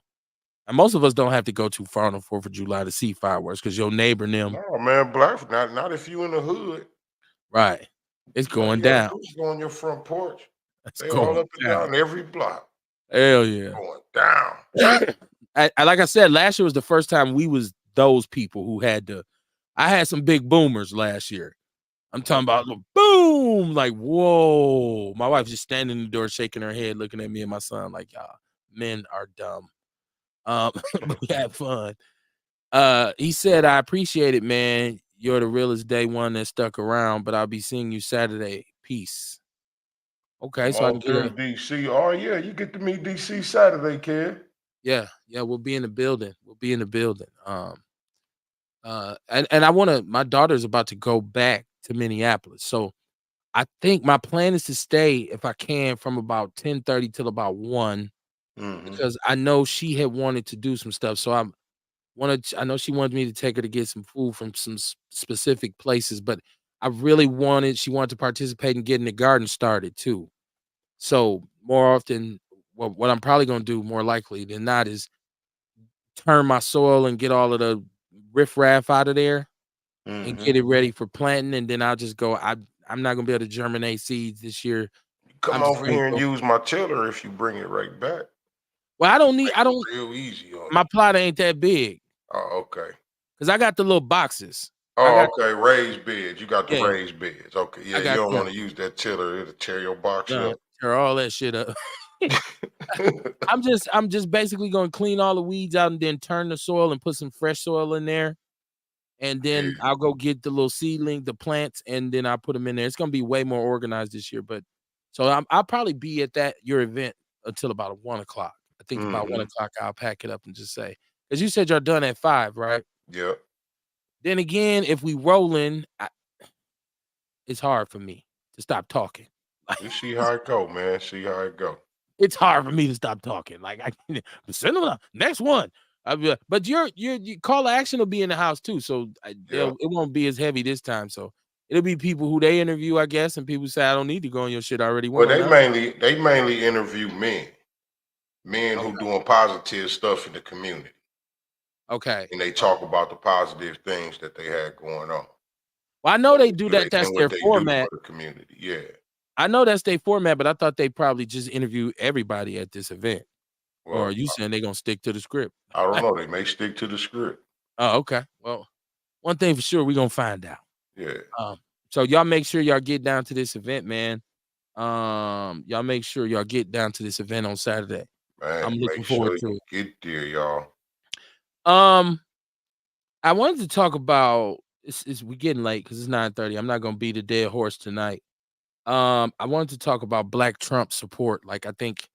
most of us don't have to go too far on the 4th of July to see fireworks because your neighbor and them, no, man, black not if you in the hood. right? It's All going you gotta down. do is go on your front porch. It's They all going up and down. down every block. Hell yeah. Going down. Like I said, last year was the first time we was those people who had to. I had some big boomers last year. I'm talking about boom, like whoa. My wife just standing in the door, shaking her head, looking at me and my son, like y'all men are dumb. But we had fun. He said, "I appreciate it, man. You're the realest day one that stuck around, but I'll be seeing you Saturday. Peace." Okay, I'm so I can out get there a in DC. Oh yeah, you get to meet DC Saturday, kid. yeah. We'll be in the building. We'll be in the building. And I want to. My daughter's about to go back to Minneapolis, so I think my plan is to stay if I can from about 10:30 till about 1 Mm-hmm. because I know she had wanted to do some stuff. So I know she wanted me to take her to get some food from some specific places, but she wanted to participate in getting the garden started too. So more often, what I'm probably going to do more likely than not is turn my soil and get all of the riffraff out of there and Mm-hmm. get it ready for planting, and then I'll just go. I'm not gonna be able to germinate seeds this year. Come I'm just over gonna here and go. use my tiller if you bring it right back. Well, Make I it don't. real easy on My you. plot ain't that big Oh, okay. because I got the little boxes. I Oh, got okay. Raised beds. You got the yeah, raised beds. Okay. I Yeah, you got don't them. want to use that tiller. It'll tear your box up. Tear all that shit up. I'm just basically gonna clean all the weeds out and then turn the soil and put some fresh soil in there. And then Yeah. I'll go get the little seedling, the plants, and then I'll put them in there. It's gonna be way more organized this year. But so I'll probably be at your event until about 1 o'clock. I think about Mm-hmm. 1 o'clock I'll pack it up and just say, because you said you're done at 5, right? Yeah. Then again, if we rolling, it's hard for me to stop talking. You see how it go, man. See how it go. It's hard for me to stop talking. Like I can't send them next one. But your call to action will be in the house too, so Yeah. it won't be as heavy this time. So it'll be people who they interview, I guess, and people say I don't need to go on your shit. I already Well, won. they mainly interview men who Okay. doing positive stuff in the community, Okay. and they talk about the positive things that they had going on Well, I know they do that. That's and their what they do format. for the community. Yeah. I know that's their format, but I thought they probably just interview everybody at this event. Or are Well, you saying they're gonna stick to the script? I don't know. They may stick to the script. Oh, okay. Well, one thing for sure, we're gonna find out. Yeah. So y'all make sure y'all get down to this event, man. Y'all make sure y'all get down to this event on Saturday. I'm Man, looking make forward sure to you it. get there, y'all. I wanted to talk about it's we getting late because it's 9:30. I'm not gonna beat a dead horse tonight. I wanted to talk about Black Trump support. Like, I think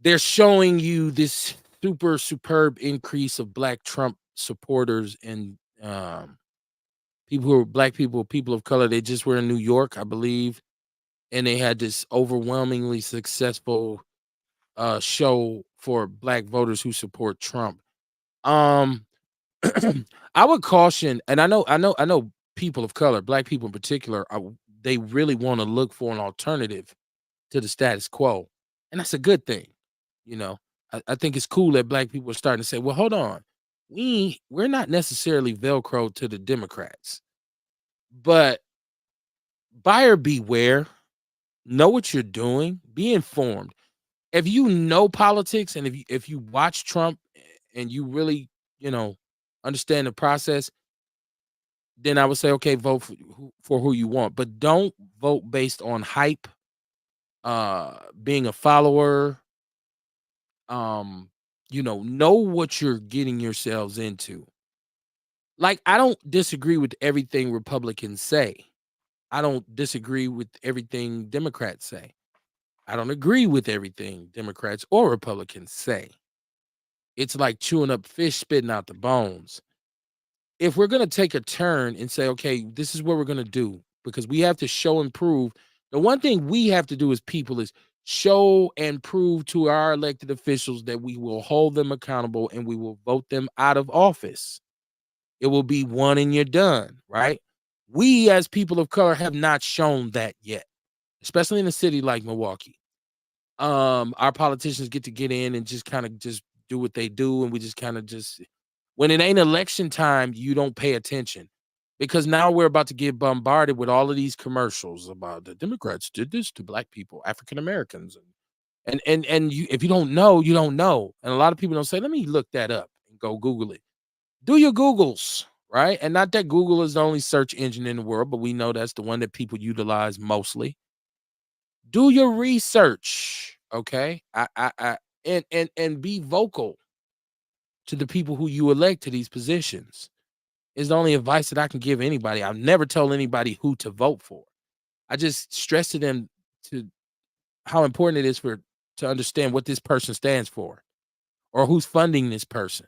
they're showing you this superb increase of Black Trump supporters and people who are Black people of color. They just were in New York, I believe, and they had this overwhelmingly successful show for Black voters who support Trump. Um, I would caution, and I know people of color, Black people in particular, they really want to look for an alternative to the status quo, and that's a good thing. You know, I think it's cool that Black people are starting to say, "Well, hold on, we're not necessarily Velcro to the Democrats, but buyer beware, know what you're doing, be informed." If you know politics and if you watch Trump and you really, you know, understand the process, then I would say, okay, vote for who you want, but don't vote based on hype, being a follower. Know what you're getting yourselves into. Like, I don't disagree with everything Republicans say. I don't disagree with everything Democrats say. I don't agree with everything Democrats or Republicans say. It's like chewing up fish, spitting out the bones. If we're going to take a turn and say, okay, this is what we're going to do, because we have to show and prove. The one thing we have to do as people is show and prove to our elected officials that we will hold them accountable and we will vote them out of office. It will be one and you're done, right? We as people of color have not shown that yet, especially in a city like Milwaukee. Our politicians get in and just kind of just do what they do, and we just kind of just when it ain't election time, you don't pay attention, because now we're about to get bombarded with all of these commercials about the Democrats did this to Black people, African Americans, and you, if you don't know, you don't know, and a lot of people don't say, let me look that up and go Google it. Do your Googles, right? And not that Google is the only search engine in the world, but we know that's the one that people utilize mostly. Do your research, okay? And be vocal to the people who you elect to these positions. Is the only advice that I can give anybody. I've never told anybody who to vote for. I just stress to them to how important it is to understand what this person stands for, or who's funding this person,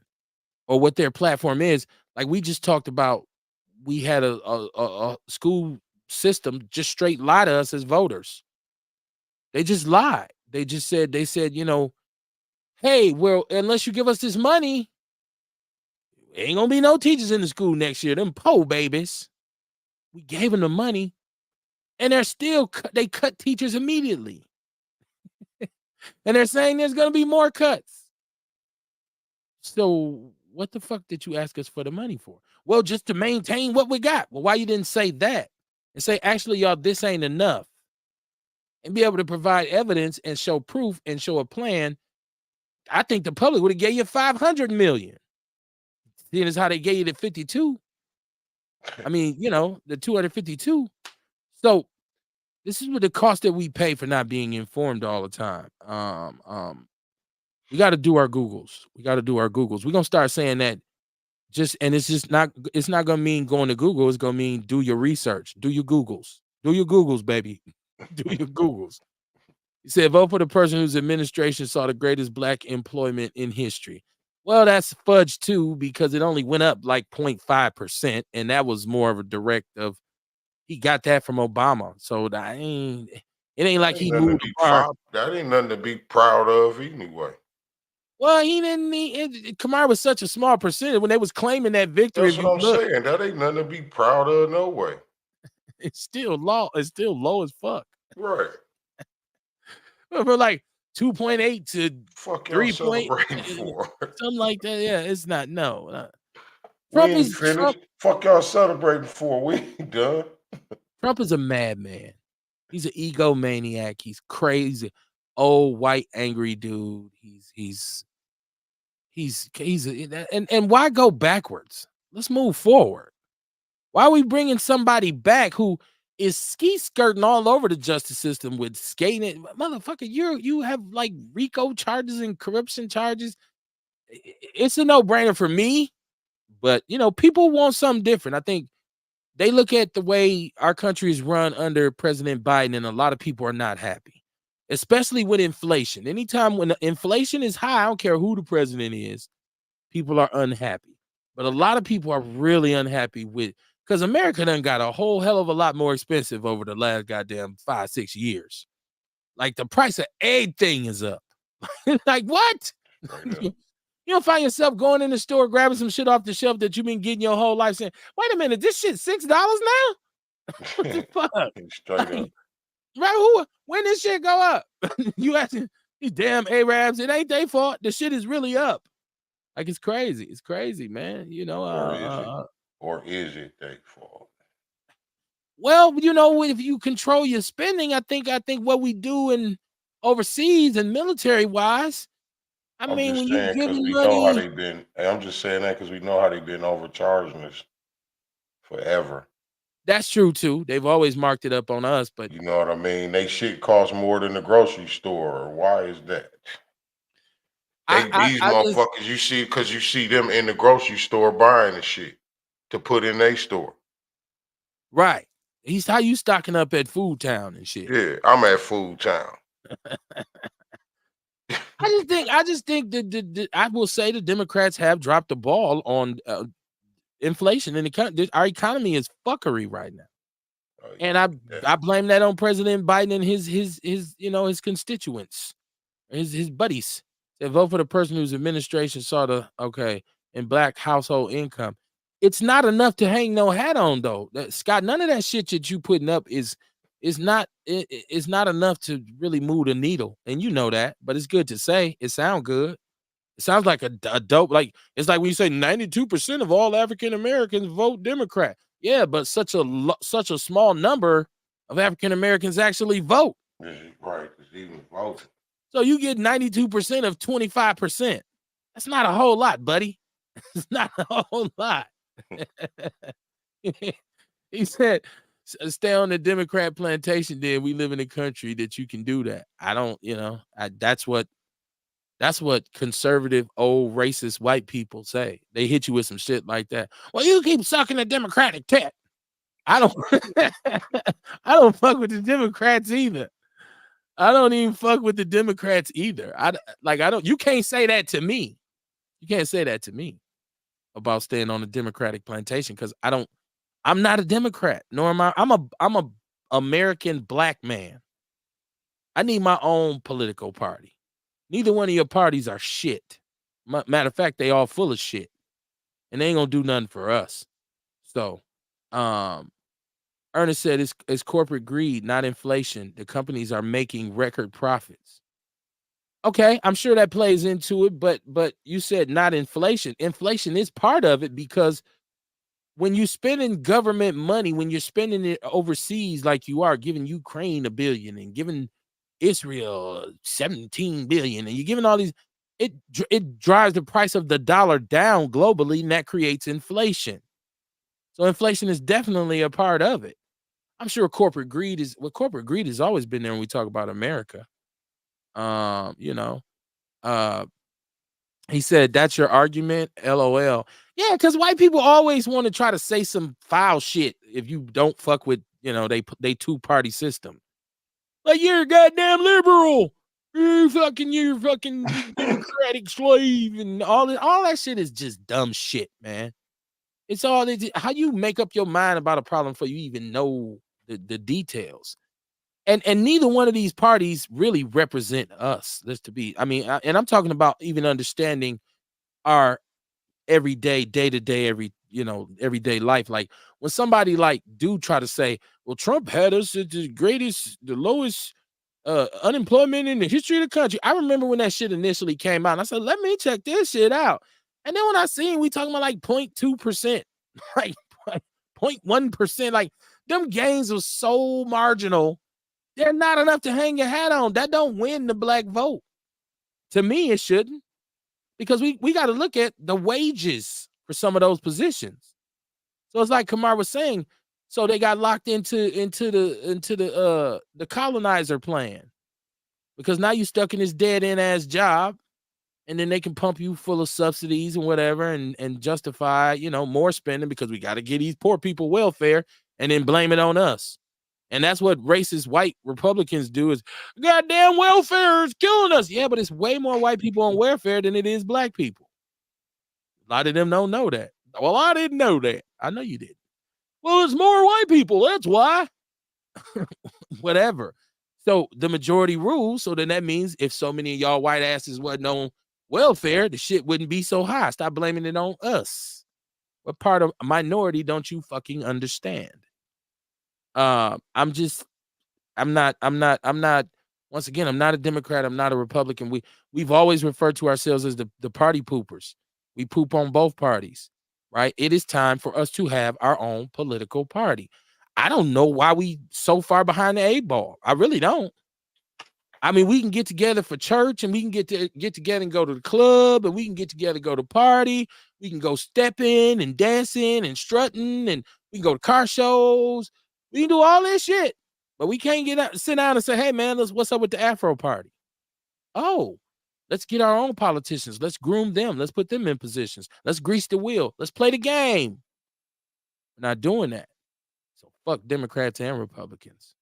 or what their platform is. Like we just talked about, we had a school system just straight lie to us as voters. They just lied. They said, hey, well, unless you give us this money, ain't gonna be no teachers in the school next year. Them po babies. We gave them the money, and they cut teachers immediately. And they're saying there's gonna be more cuts. So what the fuck did you ask us for the money for? Well, just to maintain what we got. Well, why you didn't say that? And say, actually, y'all, this ain't enough. And be able to provide evidence and show proof and show a plan. I think the public would have gave you 500 million. Seeing as how they gave you the 52. I mean, the 252. So this is what the cost that we pay for not being informed all the time. We got to do our Googles. We're going to start saying that it's not going to mean going to Google. It's going to mean do your research, do your Googles, baby. Do your Googles. He said, vote for the person whose administration saw the greatest black employment in history. Well, that's fudge too, because it only went up like 0.5%. And that was more of a direct of, he got that from Obama. So it ain't like he moved apart. That ain't nothing to be proud of anyway. Well, he didn't. Kamar was such a small percentage when they was claiming that victory. That's what I'm saying. That ain't nothing to be proud of, no way. It's still low. It's still low as fuck. Right. We're like 2.8 to fuck 3 celebrating for something like that. Yeah, it's not. No. Trump is finished. Fuck y'all celebrating for. We ain't done. Trump is a madman. He's an egomaniac. He's crazy. Old white angry dude. He's and why go backwards? Let's move forward. Why are we bringing somebody back who is ski skirting all over the justice system with skating? Motherfucker, you have like RICO charges and corruption charges. It's a no-brainer for me, but people want something different. I think they look at the way our country is run under President Biden, and a lot of people are not happy, especially with inflation. Anytime when the inflation is high, I don't care who the president is, people are unhappy. But a lot of people are really unhappy with, because America done got a whole hell of a lot more expensive over the last goddamn 5-6 years. Like the price of everything is up. Like what? You don't find yourself going in the store, grabbing some shit off the shelf that you've been getting your whole life, saying, wait a minute, this shit's $6 now? What the fuck? Straight up. Right? When this shit go up? You asking these damn Arabs, it ain't their fault. The shit is really up. Like it's crazy. It's crazy, man. Or is it their fault? Well, if you control your spending, I think what we do in overseas and military wise, I'm just saying because we know how they've been. I'm just saying that because we know how they've been overcharging us forever. That's true too. They've always marked it up on us, but you know what I mean. They shit costs more than the grocery store. Why is that? These motherfuckers, you see, because you see them in the grocery store buying the shit to put in their store. Right. He's how you stocking up at Food Town and shit. Yeah, I'm at Food Town. I just think that I will say the Democrats have dropped the ball on inflation, and our economy is fuckery right now. And I blame that on President Biden and his constituents, his buddies. They vote for the person whose administration saw in black household income. It's not enough to hang no hat on though. Scott, none of that shit that you putting up is not enough to really move the needle, and you know that. But it's good to say. It sounds good. It sounds like a dope. Like it's like when you say 92% of all African Americans vote Democrat. Yeah, but such a small number of African Americans actually vote. Right, it's even voting. So you get 92% of 25%. That's not a whole lot, buddy. It's not a whole lot. He said, stay on the Democrat plantation, then we live in a country that you can do that. I don't, that's what conservative, old, racist white people say. They hit you with some shit like that. Well, you keep sucking the Democratic tit. I don't fuck with the Democrats either. I don't even fuck with the Democrats either. You can't say that to me. You can't say that to me about staying on the Democratic plantation because I'm not a Democrat, nor am I. I'm a American black man. I need my own political party. Neither one of your parties are shit. Matter of fact, they all full of shit. And they ain't gonna do nothing for us. So Ernest said it's corporate greed, not inflation. The companies are making record profits. Okay, I'm sure that plays into it, but you said not inflation. Inflation is part of it because when you're spending government money, when you're spending it overseas, like you are giving Ukraine $1 billion and giving Israel 17 billion, and you're giving all these, it drives the price of the dollar down globally, and that creates inflation. So inflation is definitely a part of it. I'm sure corporate greed has always been there when we talk about America. He said, that's your argument, LOL. Yeah, because white people always want to try to say some foul shit if you don't fuck with, they two-party system. Like, you're a goddamn liberal. You're fucking democratic slave, and all that shit is just dumb shit, man. It's all how you make up your mind about a problem before you even know the details. And neither one of these parties really represent us. And I'm talking about even understanding our everyday, day-to-day, everyday life. Like when somebody like do try to say, well, Trump had us at the lowest unemployment in the history of the country. I remember when that shit initially came out, and I said, let me check this shit out. And then when I seen we talking about like 0.2%, like 0.1%, like them gains was so marginal. They're not enough to hang your hat on. That don't win the black vote. To me, it shouldn't. Because we got to look at the wages for some of those positions. So it's like Kamar was saying, so they got locked into the colonizer plan. Because now you're stuck in this dead-end ass job, and then they can pump you full of subsidies and whatever and justify, more spending because we got to get these poor people welfare and then blame it on us. And that's what racist white Republicans do is, goddamn welfare is killing us. Yeah, but it's way more white people on welfare than it is black people. A lot of them don't know that. Well, I didn't know that. I know you did. Well, it's more white people. That's why. Whatever. So the majority rules. So then that means if so many of y'all white asses wasn't on welfare, the shit wouldn't be so high. Stop blaming it on us. What part of a minority don't you fucking understand? I'm not, once again, I'm not a Democrat. I'm not a Republican. We've always referred to ourselves as the party poopers. We poop on both parties, right? It is time for us to have our own political party. I don't know why we so far behind the 8 ball. I really don't. I mean, we can get together for church, and we can get together and go to the club, and we can get together, go to party. We can go stepping and dancing and strutting, and we can go to car shows. We can do all this shit, but we can't sit down and say, hey, man, what's up with the Afro party? Oh, let's get our own politicians. Let's groom them. Let's put them in positions. Let's grease the wheel. Let's play the game. We're not doing that. So fuck Democrats and Republicans.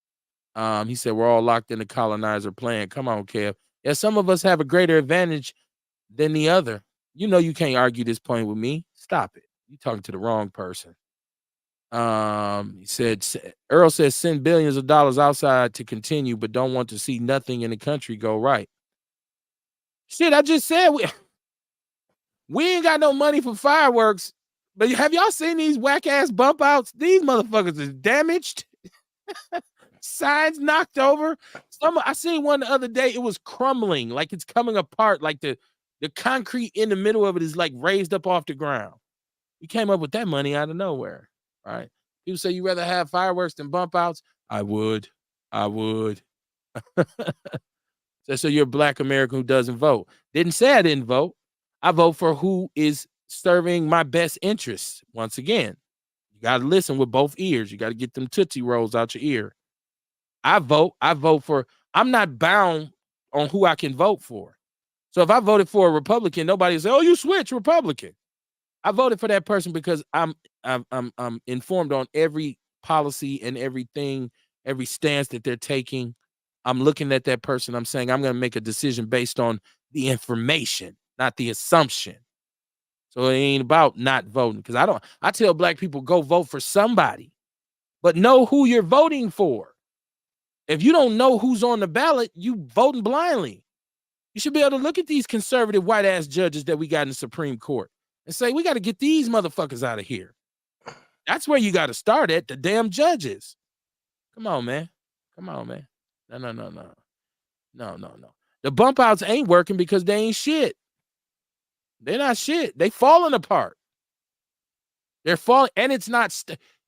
He said, we're all locked in the colonizer plan. Come on, Kev. Yeah, some of us have a greater advantage than the other. You can't argue this point with me. Stop it. You're talking to the wrong person. He said, Earl says, send billions of dollars outside to continue, but don't want to see nothing in the country go right. Shit, I just said we ain't got no money for fireworks, but have y'all seen these whack ass bump outs? These motherfuckers is damaged. Signs knocked over. I seen one the other day. It was crumbling, like it's coming apart, like the concrete in the middle of it is like raised up off the ground. We came up with that money out of nowhere, right? People say you rather have fireworks than bump outs. I would. So you're a black American who doesn't vote. Didn't say I didn't vote. I vote for who is serving my best interests. Once again, you got to listen with both ears. You got to get them Tootsie Rolls out your ear. I vote for, I'm not bound on who I can vote for. So if I voted for a Republican, nobody will say, oh, you switch Republican. I voted for that person because I'm informed on every policy and everything, every stance that they're taking. I'm looking at that person. I'm saying I'm going to make a decision based on the information, not the assumption. So it ain't about not voting, because I tell black people, go vote for somebody, but know who you're voting for. If you don't know who's on the ballot, you voting blindly. You should be able to look at these conservative white ass judges that we got in the Supreme Court and say, we got to get these motherfuckers out of here. That's where you got to start at, the damn judges. Come on, man. No. The bump outs ain't working because they ain't shit. They're not shit. They falling apart. They're falling, and it's not.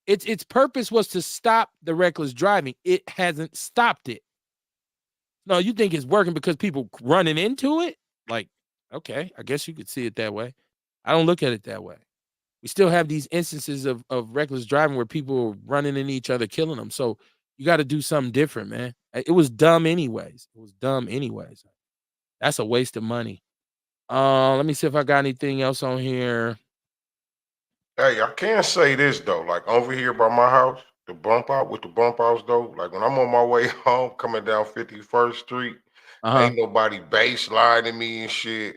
Its purpose was to stop the reckless driving. It hasn't stopped it. No, you think it's working because people running into it? Like, okay, I guess you could see it that way. I don't look at it that way. We still have these instances of reckless driving where people are running into each other, killing them. So you got to do something different, man. It was dumb anyways. It was dumb anyways. That's a waste of money. Let me see if I got anything else on here. Hey, I can say this though, like over here by my house, the bump out with the bump outs though, like when I'm on my way home coming down 51st Street, Uh-huh. ain't nobody baselining me and shit,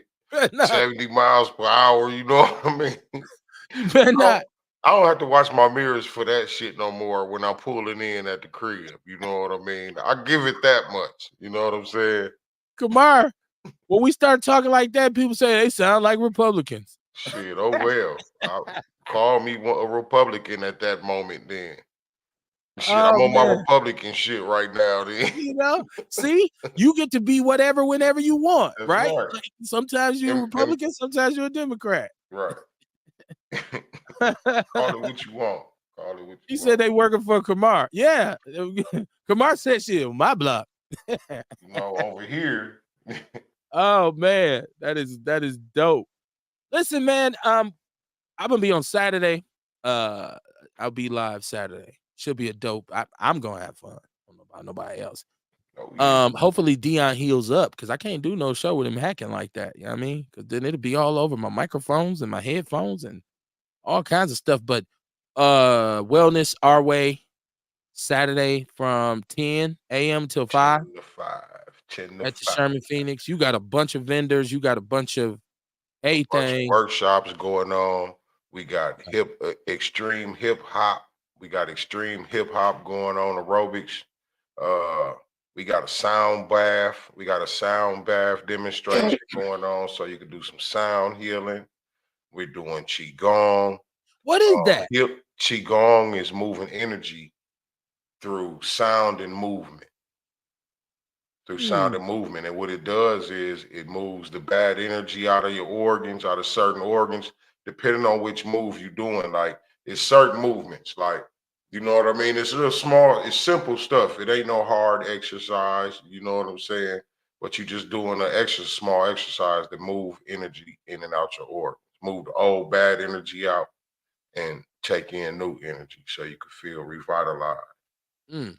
Not. 70 miles per hour, you know what I mean? You better I don't, not. I don't have to watch my mirrors for that shit no more when I'm pulling in at the crib, you know what I mean? I give it that much, you know what I'm saying? Kamar, when we start talking like that, people say they sound like Republicans. Shit, oh well. Call me a Republican at that moment then. Shit, I'm Oh on my man. Republican shit right now then. You know, see, you get to be whatever whenever you want, That's right? right. Like sometimes you're a And Republican, sometimes you're a Democrat. right. Call it what you want. Call it what He you said want. they working for Kamar. Yeah. Kamar said shit on my block. You know, over here. Oh man, that is dope. Listen, man, I'm gonna be on Saturday. Uh I'll be live Saturday. Should be a dope. I'm gonna have fun. I don't know about nobody else. Oh yeah. Hopefully Dion heals up because I can't do no show with him hacking like that. You know what I mean? Because then it'll be all over my microphones and my headphones and all kinds of stuff. But wellness our way Saturday from 10 a.m. till 5 10 to 5. 10 to at the 5. Sherman Phoenix. You got a bunch of vendors, you got a bunch of Bunch of everything. workshops going on. We got extreme hip hop. We got extreme hip hop going on, aerobics. We got a sound bath. We got a sound bath demonstration going on, so you can do some sound healing. We're doing qigong. What is that? Qigong is moving energy through sound and movement. Through sound Hmm. and movement. And what it does is it moves the bad energy out of your organs, out of certain organs, depending on which move you're doing. Like it's certain movements, like you know what I mean? It's real small, it's simple stuff. It ain't no hard exercise, you know what I'm saying? But you just doing an extra small exercise to move energy in and out your organs, move the old bad energy out and take in new energy so you can feel revitalized. Mm.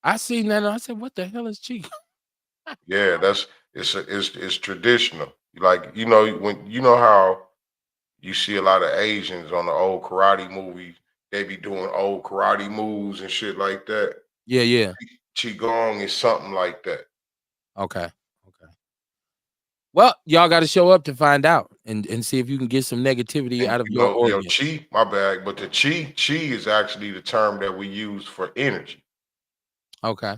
I seen that and I said, what the hell is Chico? Yeah, it's traditional. Like you know when you know how you see a lot of Asians on the old karate movies, they be doing old karate moves and shit like that. Yeah, yeah. Qigong is something like that. Okay. Okay. Well, y'all got to show up to find out and see if you can get some negativity And out of you your know, yo, organs. chi, my bad, but the chi is actually the term that we use for energy. Okay.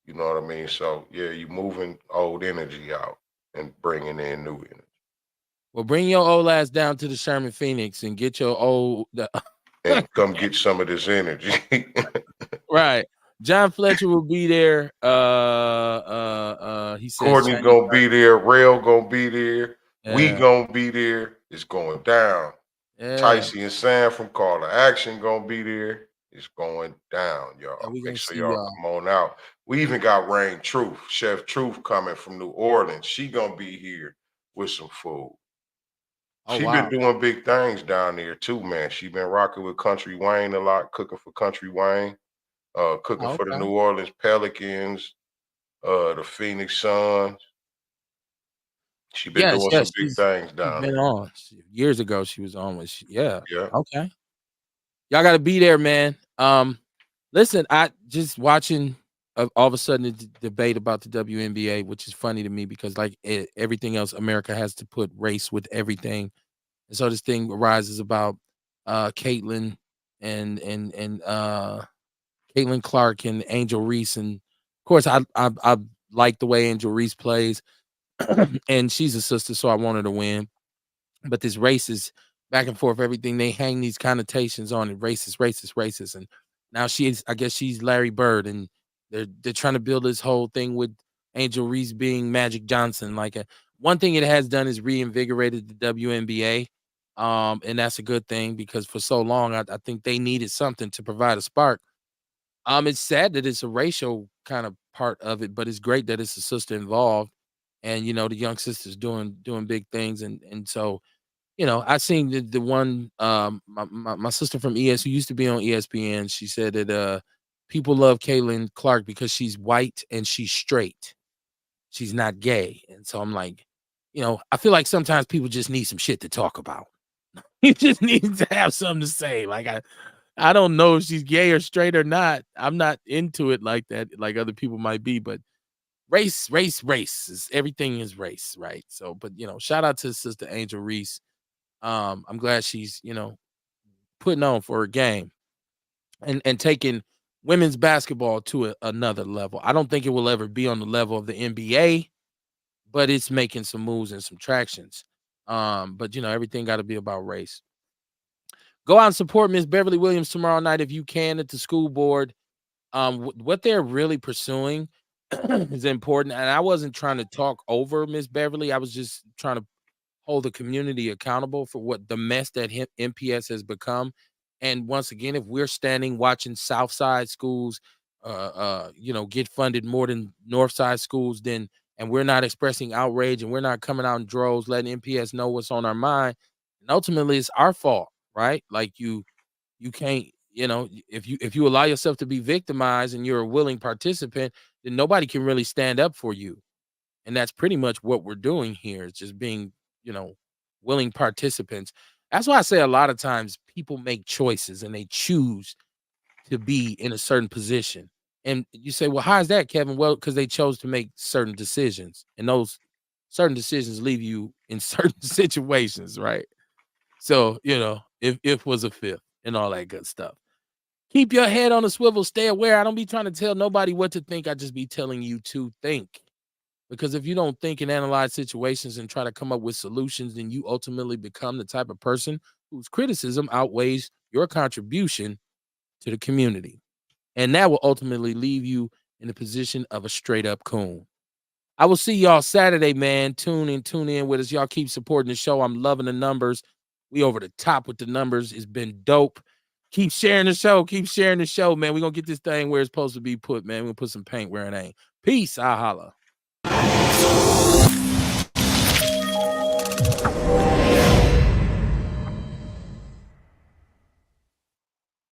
You know what I mean? So yeah, you moving old energy out and bringing in new energy. Well, bring your old ass down to the Sherman Phoenix and get your old And come get some of this energy. right. John Fletcher will be there. He says Courtney Chinese. gonna be there. Rail gonna be there. We Yeah, gonna be there. It's going down. yeah, Ticey and Sam from Call to Action gonna be there. It's going down, yeah. y'all. We Make gonna sure see y'all y'all. come on out. We even got Rain Truth, Chef Truth coming from New Orleans. She gonna be here with some food. Oh She been wow. doing big things down there too, man. She been rocking with Country Wayne a lot, cooking for Country Wayne, cooking Oh, for the okay. New Orleans Pelicans, the Phoenix Suns. She been Yes, doing some yes. big things She's down been there. on years ago. She was on with. Yeah. Yeah. Okay. Y'all got to be there, man. Listen, I just watching all of a sudden the debate about the WNBA, which is funny to me because like everything else, America has to put race with everything, and so this thing arises about Caitlin and Caitlin Clark and Angel Reese, and of course I like the way Angel Reese plays, and she's a sister, so I want her to win. But this racist back and forth, everything they hang these connotations on it, racist, racist, racist. And now I guess she's Larry Bird, and they're trying to build this whole thing with Angel Reese being Magic Johnson. Like one thing it has done is reinvigorated the WNBA. And that's a good thing because for so long, I think they needed something to provide a spark. It's sad that it's a racial kind of part of it, but it's great that it's a sister involved, and the young sister's doing big things, and so I seen the one my sister from ES who used to be on ESPN. She said that people love Caitlin Clark because she's white and she's straight. She's not gay, and so I'm like, I feel like sometimes people just need some shit to talk about. You just need to have something to say. Like I don't know if she's gay or straight or not. I'm not into it like that, like other people might be, but race is everything is race, right? So, but shout out to Sister Angel Reese. I'm glad she's, putting on for her game and taking women's basketball to another level. I don't think it will ever be on the level of the NBA, but it's making some moves and some tractions. But everything got to be about race. Go out and support Miss Beverly Williams tomorrow night if you can at the school board. What they're really pursuing is important, and I wasn't trying to talk over Miss Beverly. I was just trying to hold the community accountable for what the mess that MPS has become. And once again, if we're standing watching South Side schools, get funded more than North Side schools, then and we're not expressing outrage and we're not coming out in droves, letting MPS know what's on our mind, and ultimately it's our fault, right? Like you can't, if you allow yourself to be victimized and you're a willing participant, then nobody can really stand up for you. And that's pretty much what we're doing here. It's just being, willing participants. That's why I say a lot of times people make choices and they choose to be in a certain position. And you say, well, how is that, Kevin? Well, because they chose to make certain decisions, and those certain decisions leave you in certain situations, right? So, if was a fifth and all that good stuff. Keep your head on a swivel, stay aware. I don't be trying to tell nobody what to think. I just be telling you to think. Because if you don't think and analyze situations and try to come up with solutions, then you ultimately become the type of person whose criticism outweighs your contribution to the community. And that will ultimately leave you in the position of a straight up coon. I will see y'all Saturday, man. Tune in with us. Y'all keep supporting the show. I'm loving the numbers. We over the top with the numbers. It's been dope. Keep sharing the show. Keep sharing the show, man. We're going to get this thing where it's supposed to be put, man. We're going to put some paint where it ain't. Peace. I'll holla.